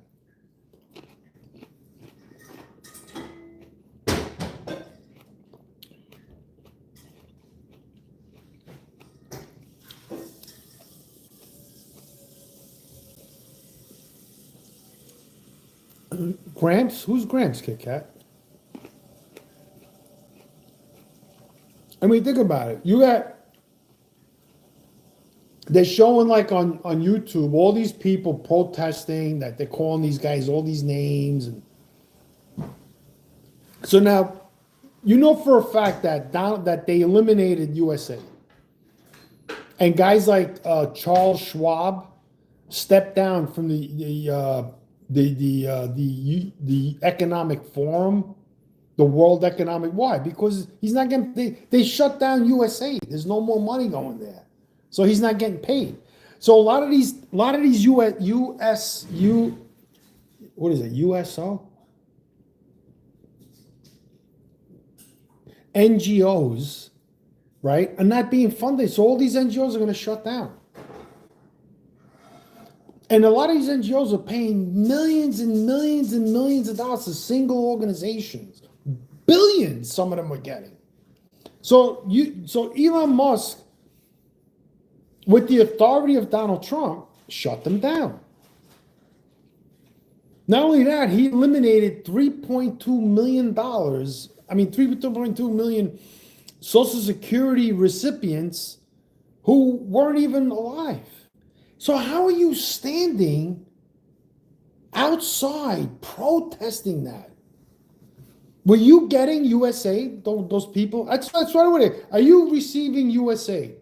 Gramps? Who's Gramps, Kit Kat? I mean, think about it. They're showing like on YouTube all these people protesting that they're calling these guys all these names. And so now, you know for a fact that they eliminated USA. And guys like Charles Schwab stepped down from the economic forum, the World Economic. Why? Because he's not getting. They shut down USA. There's no more money going there, so he's not getting paid. So a lot of these USO. NGOs, right, are not being funded. So all these NGOs are going to shut down. And a lot of these NGOs are paying millions and millions and millions of dollars to single organizations. Billions, some of them are getting. So Elon Musk, with the authority of Donald Trump, shut them down. Not only that, he eliminated $3.2 million, 3.2 million Social Security recipients who weren't even alive. So how are you standing outside protesting that? Were you getting USAID, those people? That's right away. Are you receiving USAID?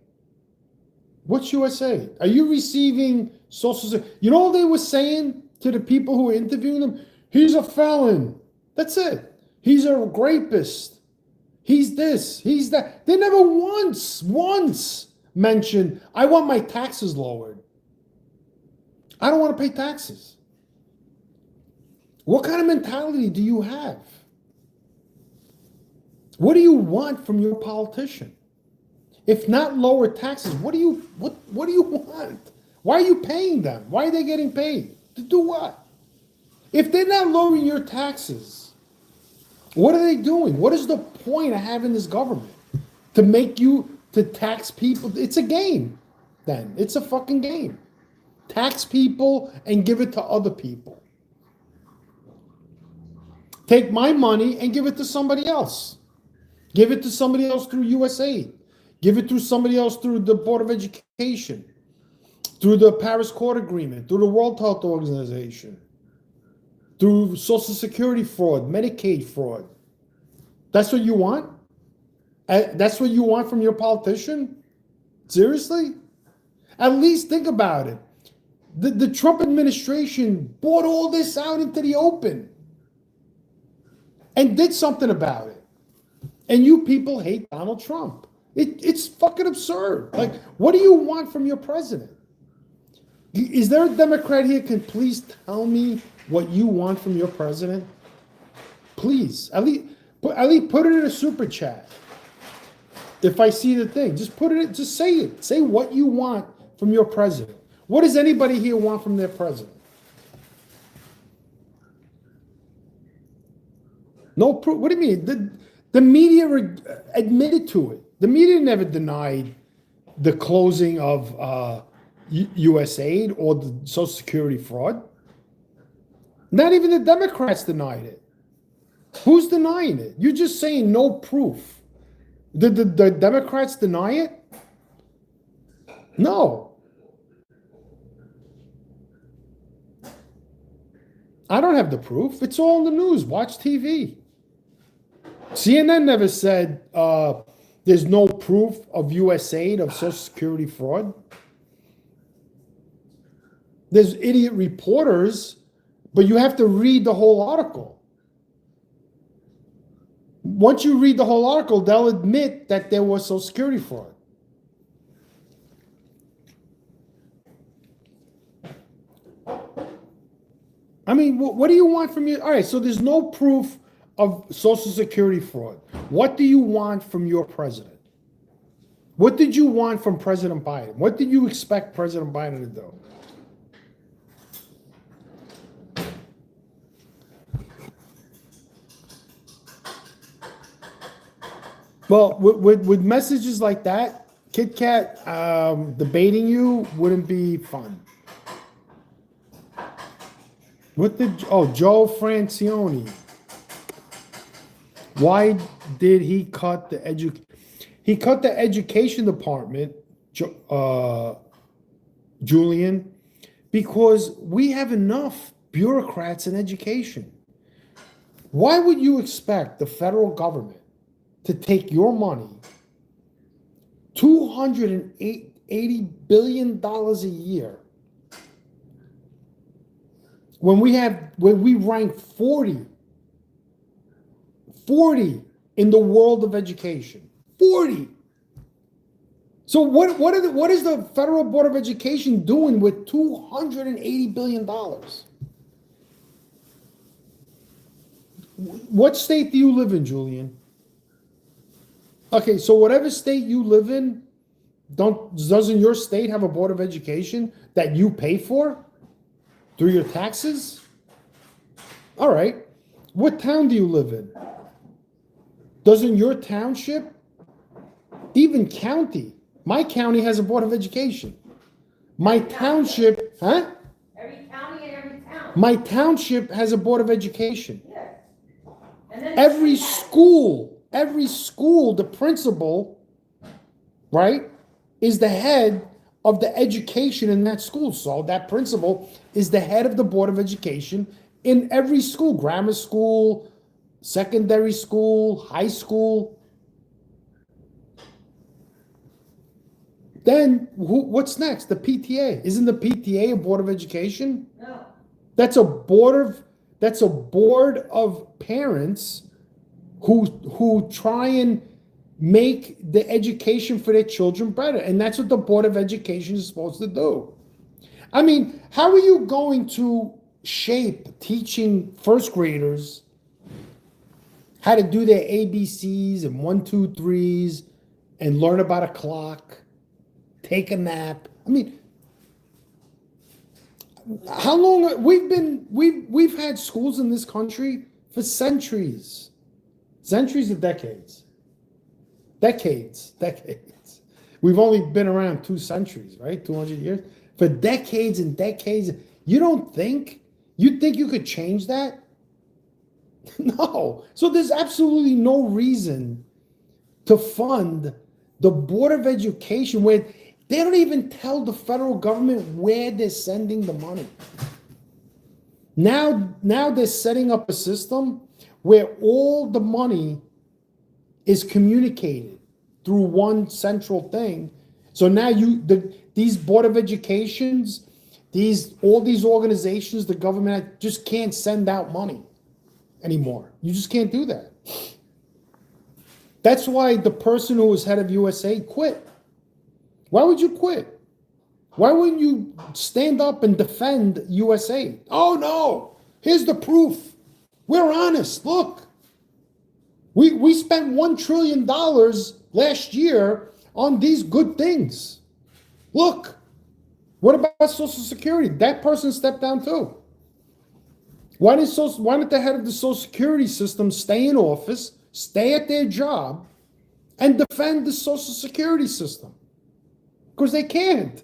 What's USAID? Are you receiving Social Security? You know what they were saying to the people who were interviewing them? He's a felon. That's it. He's a rapist. He's this. He's that. They never once mentioned, I want my taxes lowered. I don't want to pay taxes. What kind of mentality do you have? What do you want from your politician? If not lower taxes, what do you want? Why are you paying them? Why are they getting paid? To do what? If they're not lowering your taxes, what are they doing? What is the point of having this government? To make you to tax people? It's a game, then. It's a fucking game. Tax people and give it to other people. Take my money and give it to somebody else. Give it to somebody else through USAID. Give it to somebody else through the Board of Education, through the Paris Court Agreement, through the World Health Organization, through Social Security fraud, Medicaid fraud. That's what you want? That's what you want from your politician? Seriously? At least think about it. The Trump administration brought all this out into the open and did something about it. And you people hate Donald Trump. It's fucking absurd. Like, what do you want from your president? Is there a Democrat here can please tell me what you want from your president? Please. At least put it in a super chat. If I see the thing, just say it. Say what you want from your president. What does anybody here want from their president? No proof. What do you mean? The media admitted to it. The media never denied the closing of USAID or the Social Security fraud. Not even the Democrats denied it. Who's denying it? You're just saying no proof. Did the Democrats deny it? No. I don't have the proof. It's all in the news. Watch TV. CNN never said there's no proof of USAID, of Social Security fraud. There's idiot reporters, but you have to read the whole article. Once you read the whole article, they'll admit that there was Social Security fraud. I mean, what do you want from your... All right, so there's no proof of Social Security fraud. What do you want from your president? What did you want from President Biden? What did you expect President Biden to do? Well, with messages like that, Kit Kat debating you wouldn't be fun. Joe Francione. Why did he cut the education department, Julian? Because we have enough bureaucrats in education. Why would you expect the federal government to take your money, $280 billion a year, when we rank 40 in the world of education? 40. So what is the Federal Board of Education doing with $280 billion? What state do you live in, Julian? Okay, so whatever state you live in, doesn't your state have a board of education that you pay for through your taxes? All right. What town do you live in? Doesn't your township, even county, my county has a board of education. My township, huh? Every county and every town. My township has a board of education. Yeah. And then Every school, the principal, right, is the head of the education in that school. So that principal is the head of the board of education in every school, grammar school, secondary school, high school. Then what's next? The PTA. Isn't the PTA a board of education? No. That's a board of parents who try and make the education for their children better. And that's what the board of education is supposed to do. I mean, how are you going to shape teaching first graders how to do their ABCs and 1, 2, 3s and learn about a clock, take a nap? I mean, how long we've had schools in this country for centuries or decades. We've only been around 2 centuries, right? 200 years. For decades and decades. You think you could change that? No. So there's absolutely no reason to fund the Board of Education where they don't even tell the federal government where they're sending the money. Now they're setting up a system where all the money is communicated through one central thing. So now these Board of Educations, all these organizations, the government just can't send out money anymore. You just can't do that. That's why the person who was head of USA quit. Why would you quit? Why wouldn't you stand up and defend USA? Oh no, here's the proof. We're honest. Look, we spent $1 trillion last year on these good things. Look, what about Social Security? That person stepped down too. Why didn't the head of the Social Security system stay in office, stay at their job, and defend the Social Security system? Because they can't.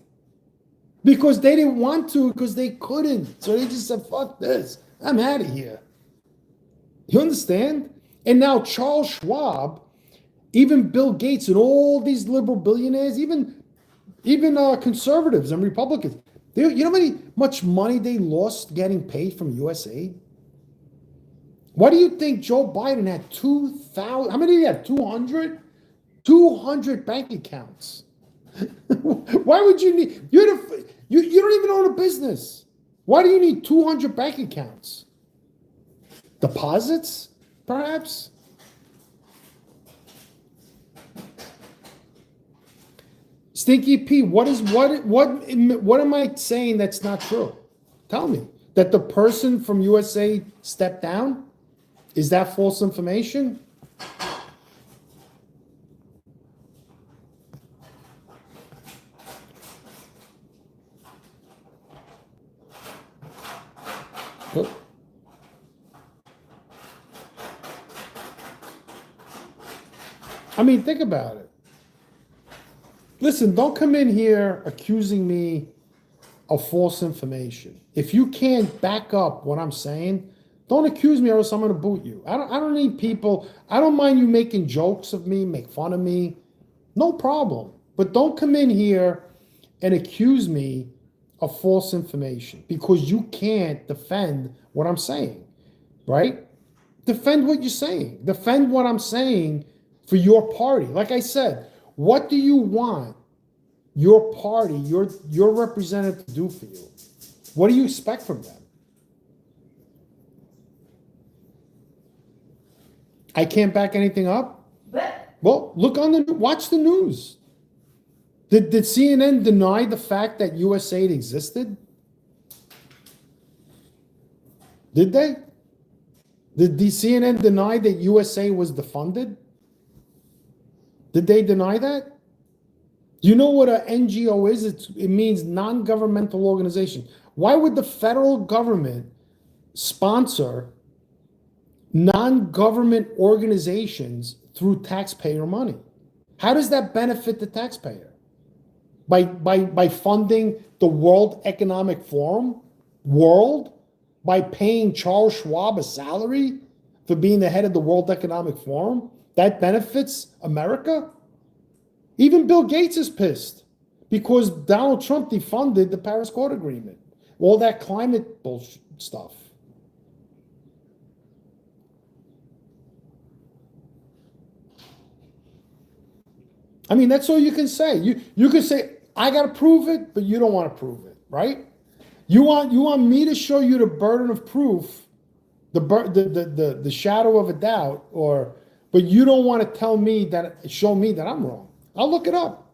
Because they didn't want to, because they couldn't. So they just said, fuck this. I'm out of here. You understand? And now Charles Schwab, even Bill Gates and all these liberal billionaires, even conservatives and Republicans, you know how much money they lost getting paid from USAID? Why do you think Joe Biden had 2,000, how many did he have, 200? 200 bank accounts. Why would you need, you don't even own a business. Why do you need 200 bank accounts? Deposits, perhaps? Stinky P, what am I saying that's not true? Tell me. That the person from USA stepped down? Is that false information? I mean, think about it. Listen, don't come in here accusing me of false information. If you can't back up what I'm saying, don't accuse me or else I'm going to boot you. I don't need people. I don't mind you making jokes of me, make fun of me. No problem. But don't come in here and accuse me of false information because you can't defend what I'm saying, right? Defend what you're saying. Defend what I'm saying for your party. Like I said, what do you want your party, your representative to do for you? What do you expect from them? I can't back anything up? But Well, watch the news. Did CNN deny the fact that USAID existed? Did they? Did the CNN deny that USA was defunded? Did they deny that? You know what an NGO is? It means non-governmental organization. Why would the federal government sponsor non-government organizations through taxpayer money? How does that benefit the taxpayer? By funding the World Economic Forum? By paying Charles Schwab a salary for being the head of the World Economic Forum? That benefits America? Even Bill Gates is pissed because Donald Trump defunded the Paris Accord Agreement. All that climate bullshit stuff. I mean, that's all you can say. You can say, I gotta prove it, but you don't want to prove it, right? You want me to show you the burden of proof, the shadow of a doubt, but you don't want to show me that I'm wrong. I'll look it up.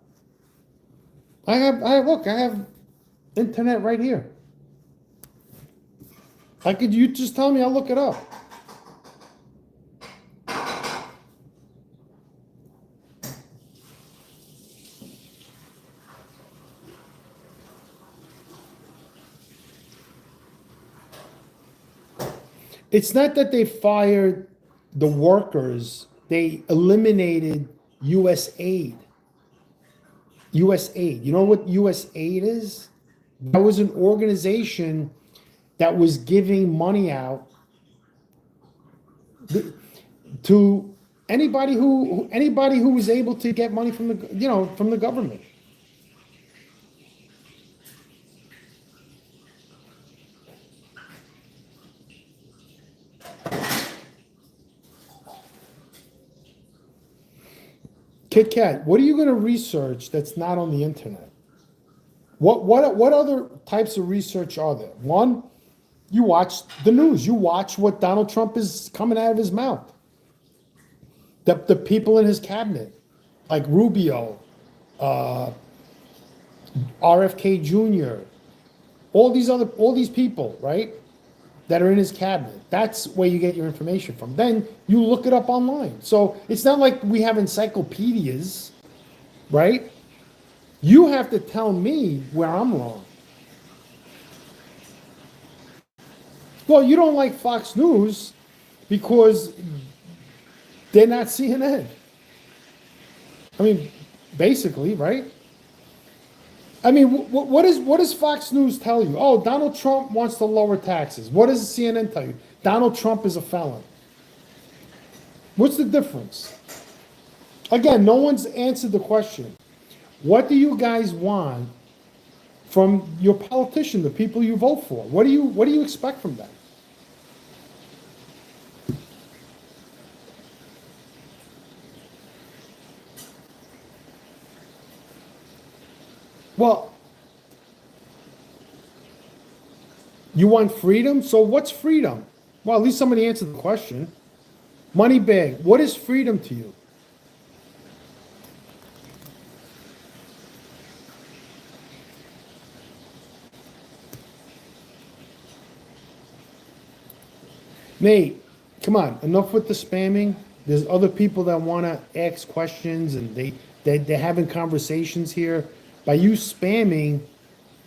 I have internet right here. You just tell me, I'll look it up. It's not that they fired the workers, they eliminated U.S. aid. U.S. aid. You know what U.S. aid is? That was an organization that was giving money out to anybody who was able to get money from the government. Kit Kat, what are you going to research that's not on the internet? What other types of research are there? One, you watch the news. You watch what Donald Trump is coming out of his mouth. The people in his cabinet, like Rubio, RFK Jr., all these people, right, that are in his cabinet. That's where you get your information from. Then you look it up online. So it's not like we have encyclopedias, right? You have to tell me where I'm wrong. Well, you don't like Fox News because they're not CNN. I mean, basically, right? I mean, what does Fox News tell you? Oh, Donald Trump wants to lower taxes. What does CNN tell you? Donald Trump is a felon. What's the difference? Again, no one's answered the question. What do you guys want from your politician, the people you vote for? What do you expect from them? Well, you want freedom? So what's freedom? Well, at least somebody answered the question. Money bag, what is freedom to you? Nate, come on, enough with the spamming. There's other people that want to ask questions and they're having conversations here. By you spamming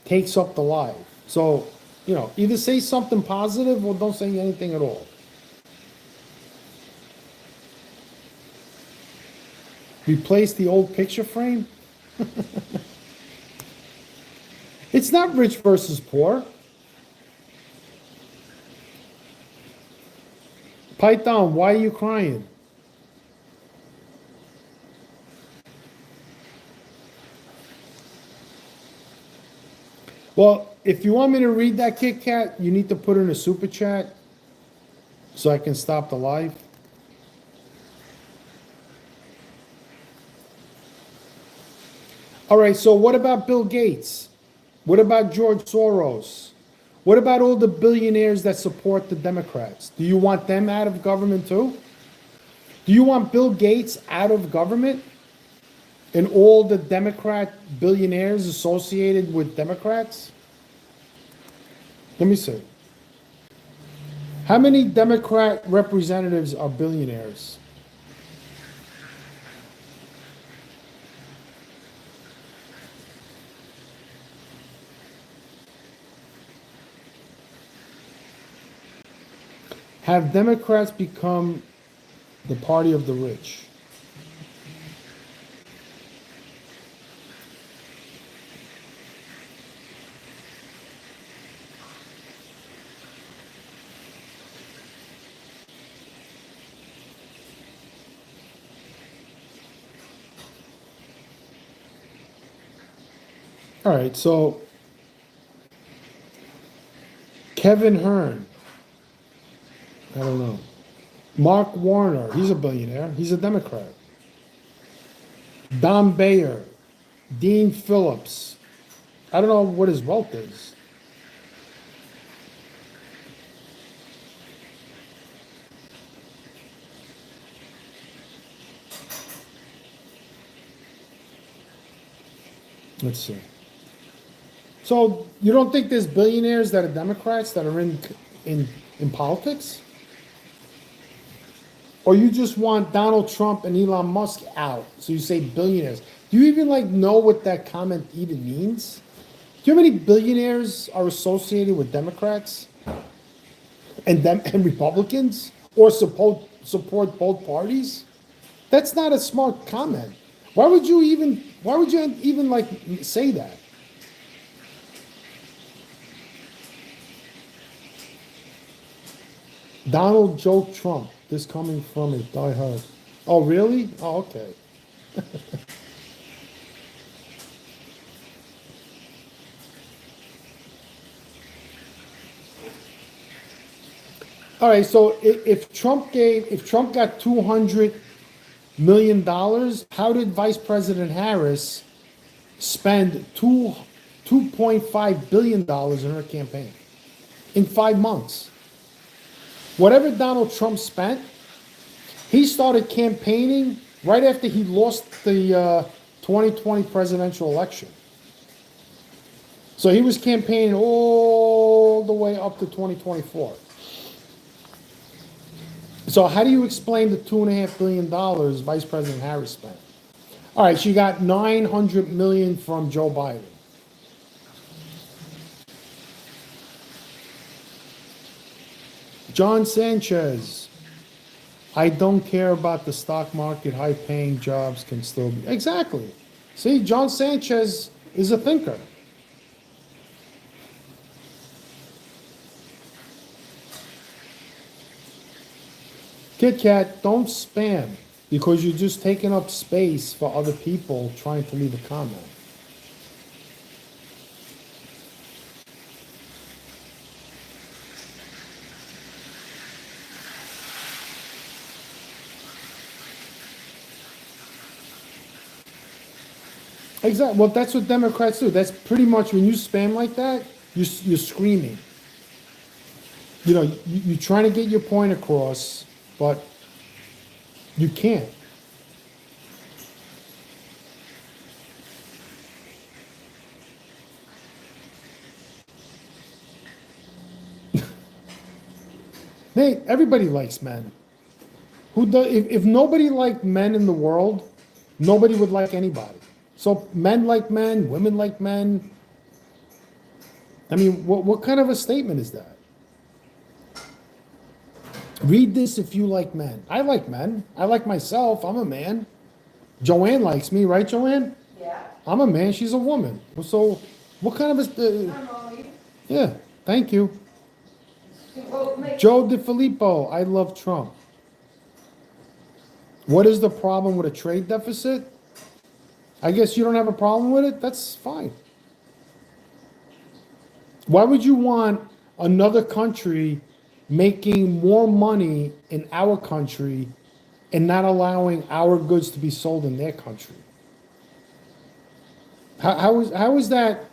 takes up the live. So, either say something positive or don't say anything at all. Replace the old picture frame? It's not rich versus poor. Python, why are you crying? Well, if you want me to read that, Kit Kat, you need to put in a super chat so I can stop the live. All right, so what about Bill Gates? What about George Soros? What about all the billionaires that support the Democrats? Do you want them out of government too? Do you want Bill Gates out of government and all the Democrat billionaires associated with Democrats? Let me see. How many Democrat representatives are billionaires? Have Democrats become the party of the rich? All right, so Kevin Hearn, I don't know. Mark Warner, he's a billionaire. He's a Democrat. Don Bayer, Dean Phillips. I don't know what his wealth is. Let's see. So you don't think there's billionaires that are Democrats that are in politics? Or you just want Donald Trump and Elon Musk out? So you say billionaires. Do you even like know what that comment even means? Do you know how many billionaires are associated with Democrats and Republicans, or support both parties? That's not a smart comment. Why would you even like say that? Donald Joe Trump. This coming from a diehard. Oh, really? Oh, okay. All right. So if Trump got $200 million, how did Vice President Harris spend $2.5 billion in her campaign in 5 months? Whatever Donald Trump spent, he started campaigning right after he lost the 2020 presidential election. So he was campaigning all the way up to 2024. So how do you explain the $2.5 billion Vice President Harris spent? All right, she got $900 million from Joe Biden. John Sanchez, I don't care about the stock market. High-paying jobs can still be. Exactly. See, John Sanchez is a thinker. Kit Kat, don't spam because you're just taking up space for other people trying to leave a comment. Exactly. Well, that's what Democrats do. That's pretty much when you spam like that, you're screaming. You know, you're trying to get your point across, but you can't. Nate, everybody likes men. Who does? If nobody liked men in the world, nobody would like anybody. So men like men, women like men. I mean, what kind of a statement is that? Read this if you like men. I like men. I like myself. I'm a man. Joanne likes me, right, Joanne? Yeah. I'm a man. She's a woman. So what kind of a... I don't know, you yeah, thank you. can vote me. Joe DeFilippo, I love Trump. What is the problem with a trade deficit? I guess you don't have a problem with it? That's fine. Why would you want another country making more money in our country and not allowing our goods to be sold in their country? How is that?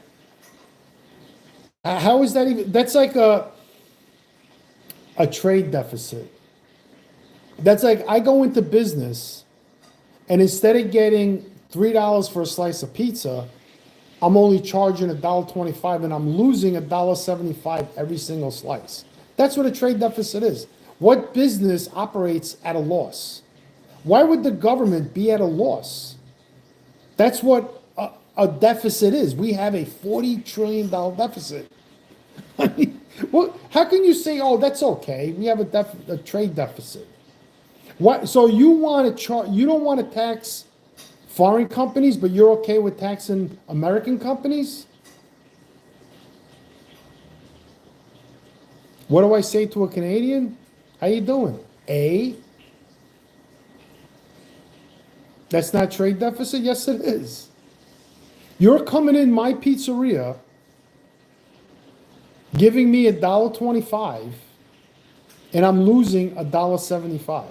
How is that even? That's like a trade deficit. That's like I go into business and instead of getting $3 for a slice of pizza, I'm only charging $1.25 and I'm losing $1.75 every single slice. That's what a trade deficit is. What business operates at a loss? Why would the government be at a loss? That's what a deficit is. We have a $40 trillion deficit. I mean, Well, how can you say, oh, that's okay? We have a trade deficit. What? So you want to you don't want to tax foreign companies, but you're okay with taxing American companies? What do I say to a Canadian? How you doing? That's not trade deficit? Yes, it is. You're coming in my pizzeria, giving me $1.25, and I'm losing $1.75.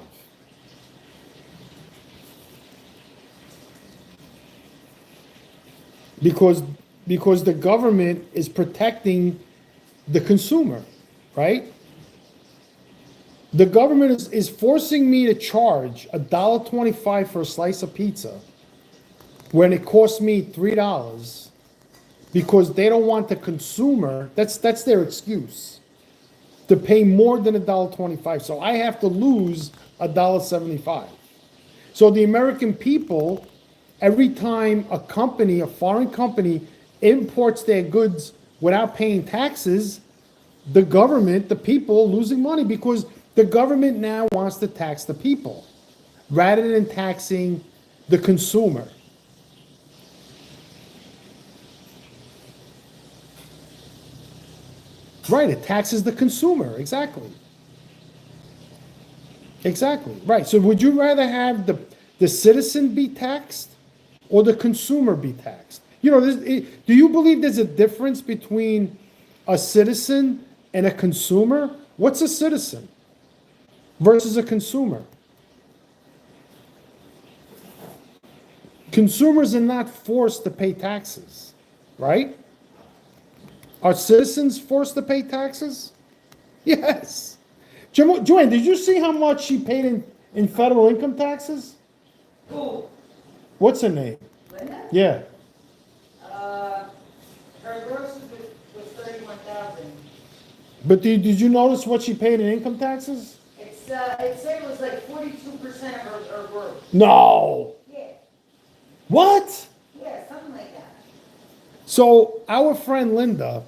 Because the government is protecting the consumer, right? The government is forcing me to charge $1.25 for a slice of pizza when it costs me $3 because they don't want the consumer, that's their excuse, to pay more than $1.25. So I have to lose $1.75. So the American people, every time a company, a foreign company, imports their goods without paying taxes, the government, the people, losing money because the government now wants to tax the people rather than taxing the consumer. Right, it taxes the consumer, exactly. Exactly, right. So would you rather have the citizen be taxed or the consumer be taxed? You know, do you believe there's a difference between a citizen and a consumer? What's a citizen versus a consumer? Consumers are not forced to pay taxes, right? Are citizens forced to pay taxes? Yes. Joanne, did you see how much she paid in federal income taxes? Who? What's her name? Linda? Yeah. Her gross was 31,000. But did you notice what she paid in income taxes? It said it was like 42% of her gross. No. Yeah, What? yeah, something like that. So our friend Linda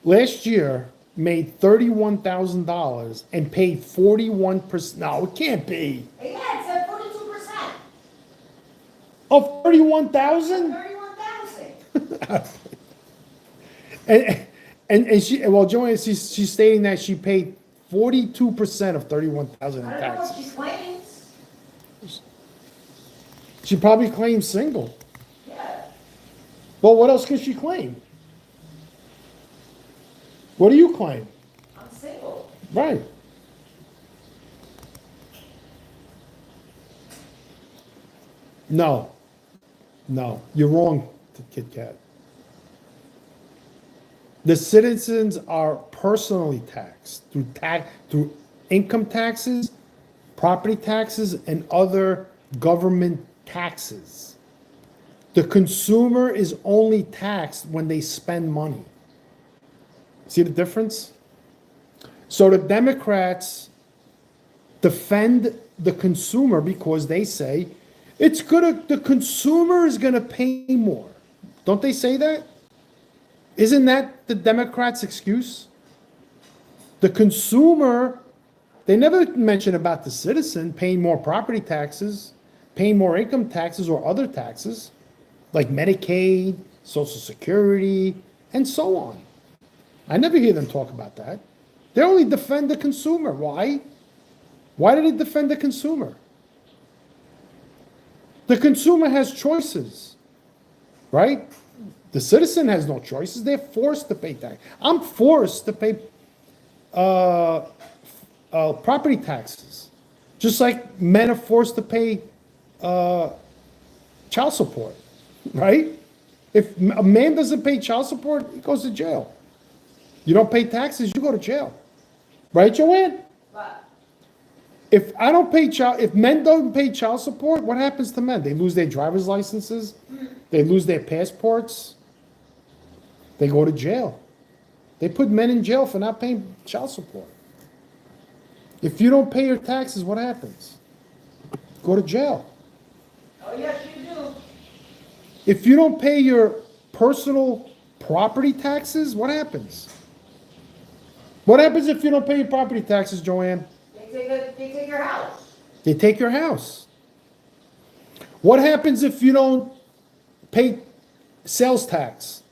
last year made $31,000 and paid 41%. No, it can't be. Yeah, it said 42%. Of 31,000? 31,000. And she, well, Joanne, she's stating that she paid 42% of 31,000 in I don't know what she taxes. claims. She probably claims single. Yeah. Well, what else can she claim? What do you claim? I'm single. Right. No. No. You're wrong, Kit Kat. The citizens are personally taxed through income taxes, property taxes, and other government taxes. The consumer is only taxed when they spend money. See the difference? So the Democrats defend the consumer because they say the consumer is gonna pay more. Don't they say that? Isn't that the Democrats' excuse? The consumer, they never mention about the citizen paying more property taxes, paying more income taxes or other taxes, like Medicaid, Social Security, and so on. I never hear them talk about that. They only defend the consumer. Why? Why do they defend the consumer? The consumer has choices, right? The citizen has no choices. They're forced to pay tax. I'm forced to pay property taxes, just like men are forced to pay child support, right? If a man doesn't pay child support, he goes to jail. You don't pay taxes, you go to jail, right, Joanne? But If men don't pay child support, what happens to men? They lose their driver's licenses, they lose their passports, they go to jail. They put men in jail for not paying child support. If you don't pay your taxes, what happens? Go to jail. oh yes, you do. If you don't pay your personal property taxes, what happens? What happens if you don't pay your property taxes, Joanne? They take your house. They take your house. What happens if you don't pay sales tax?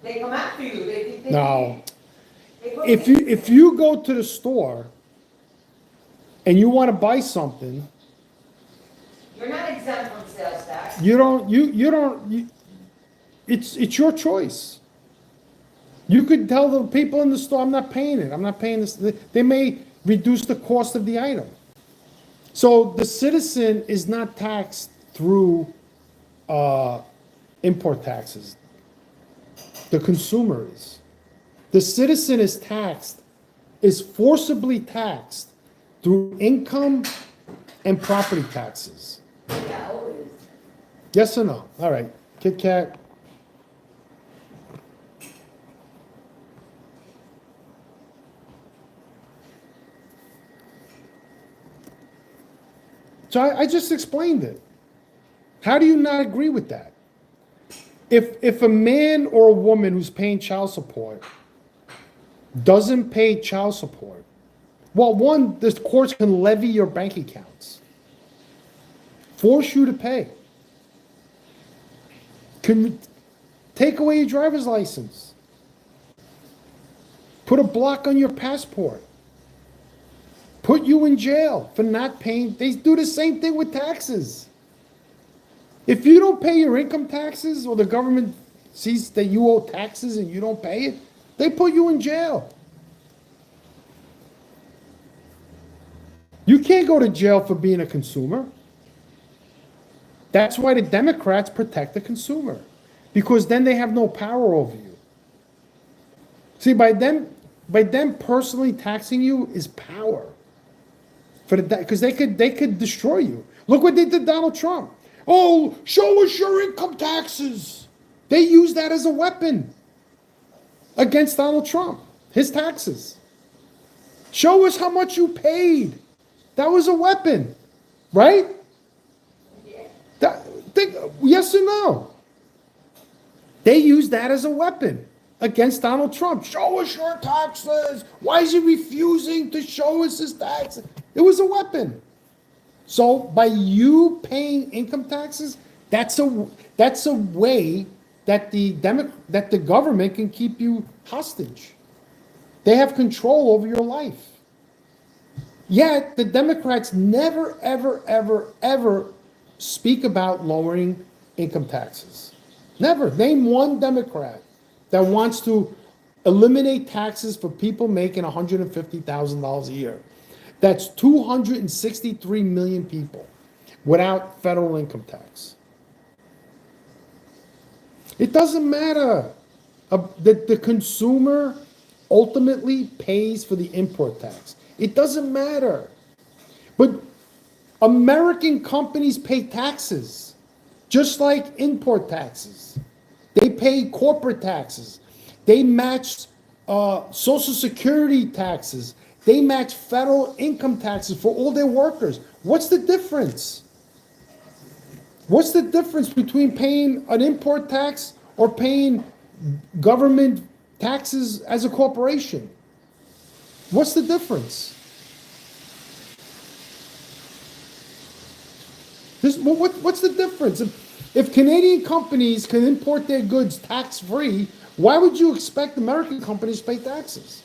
They come after you. No. They put If you go to the store and you want to buy something, You're not exempt from sales tax. it's your choice. You could tell the people in the store, I'm not paying it. I'm not paying this. They may reduce the cost of the item. So the citizen is not taxed through import taxes. The consumer is. The citizen is forcibly taxed through income and property taxes. Yeah, always. Yes or no? All right. Kit Kat. So I just explained it. How do you not agree with that? If a man or a woman who's paying child support doesn't pay child support, well, one, the courts can levy your bank accounts, force you to pay, can take away your driver's license, put a block on your passport, put you in jail for not paying. They do the same thing with taxes. If you don't pay your income taxes, or the government sees that you owe taxes and you don't pay it, they put you in jail. You can't go to jail for being a consumer. That's why the Democrats protect the consumer, because then they have no power over you. See, by them personally taxing you is power. Because they could destroy you. Look what they did to Donald Trump. Oh, show us your income taxes. They used that as a weapon against Donald Trump, his taxes. Show us how much you paid. That was a weapon, right? Yes or no? They used that as a weapon against Donald Trump. Show us your taxes. Why is he refusing to show us his taxes? It was a weapon. So by you paying income taxes, that's a way that the government can keep you hostage. They have control over your life. Yet the Democrats never, ever, ever, ever speak about lowering income taxes. Never. Name one Democrat that wants to eliminate taxes for people making $150,000 a year. That's 263 million people without federal income tax. It doesn't matter. The consumer ultimately pays for the import tax. It doesn't matter. But American companies pay taxes, just like import taxes. They pay corporate taxes. They match Social Security taxes. They match federal income taxes for all their workers. What's the difference? What's the difference between paying an import tax or paying government taxes as a corporation? What's the difference? What's the difference? If Canadian companies can import their goods tax-free, why would you expect American companies to pay taxes?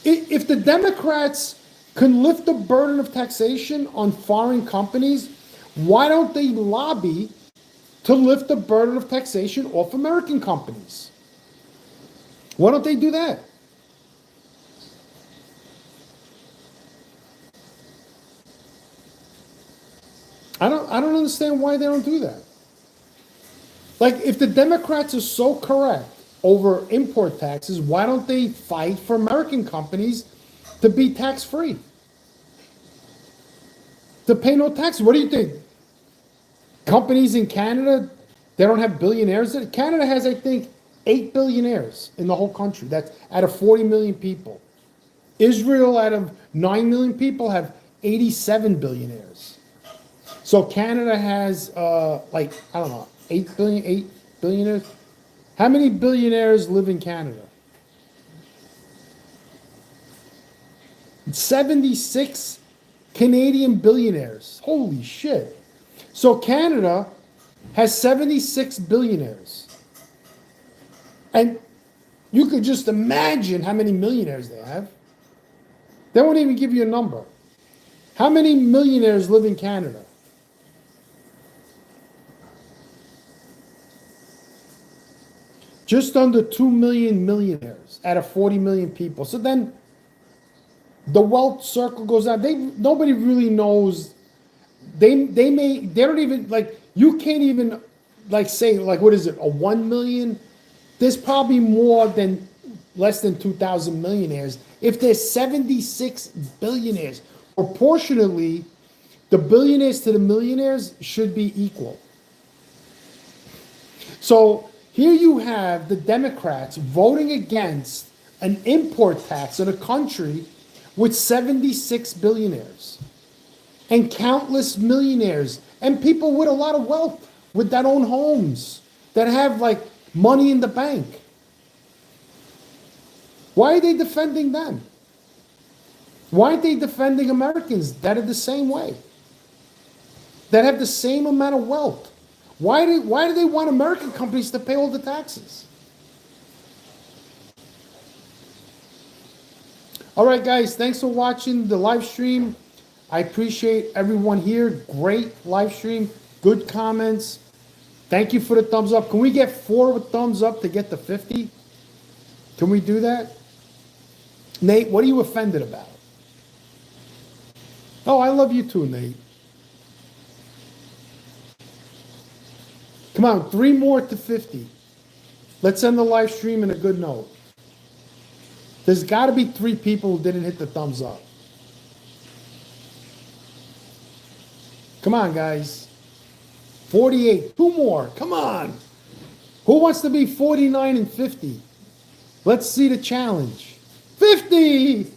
If the Democrats can lift the burden of taxation on foreign companies, why don't they lobby to lift the burden of taxation off American companies? Why don't they do that? I don't understand why they don't do that. Like, if the Democrats are so correct over import taxes, why don't they fight for American companies to be tax-free? To pay no taxes. What do you think? Companies in Canada, they don't have billionaires? Canada has, I think, 8 billionaires in the whole country. That's out of 40 million people. Israel, out of 9 million people, have 87 billionaires. So Canada has, I don't know, 8 billionaires. How many billionaires live in Canada? 76 Canadian billionaires. Holy shit. So Canada has 76 billionaires. And you could just imagine how many millionaires they have. They won't even give you a number. How many millionaires live in Canada? Just under 2 million millionaires out of 40 million people. So then the wealth circle goes out. Nobody really knows. They don't even, like, you can't even, like, say, like, what is it, a 1 million? There's probably more than less than 2,000 millionaires. If there's 76 billionaires, proportionally, the billionaires to the millionaires should be equal. So here you have the Democrats voting against an import tax in a country with 76 billionaires and countless millionaires and people with a lot of wealth with that own homes that have like money in the bank. Why are they defending them? Why aren't they defending Americans that are the same way? That have the same amount of wealth? Why do they want American companies to pay all the taxes? All right, guys, thanks for watching the live stream. I appreciate everyone here. Great live stream. Good comments. Thank you for the thumbs up. Can we get 4 thumbs up to get to 50? Can we do that? Nate, what are you offended about? Oh, I love you too, Nate. Come on, 3 more to 50. Let's end the live stream in a good note. There's got to be 3 people who didn't hit the thumbs up. Come on, guys. 48. 2 more. Come on. Who wants to be 49 and 50? Let's see the challenge. 50.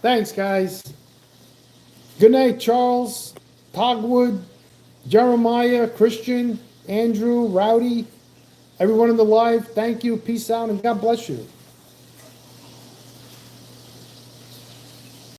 Thanks, guys. Good night, Charles, Togwood, Jeremiah, Christian, Andrew, Rowdy, everyone in the live. Thank you. Peace out, and God bless you.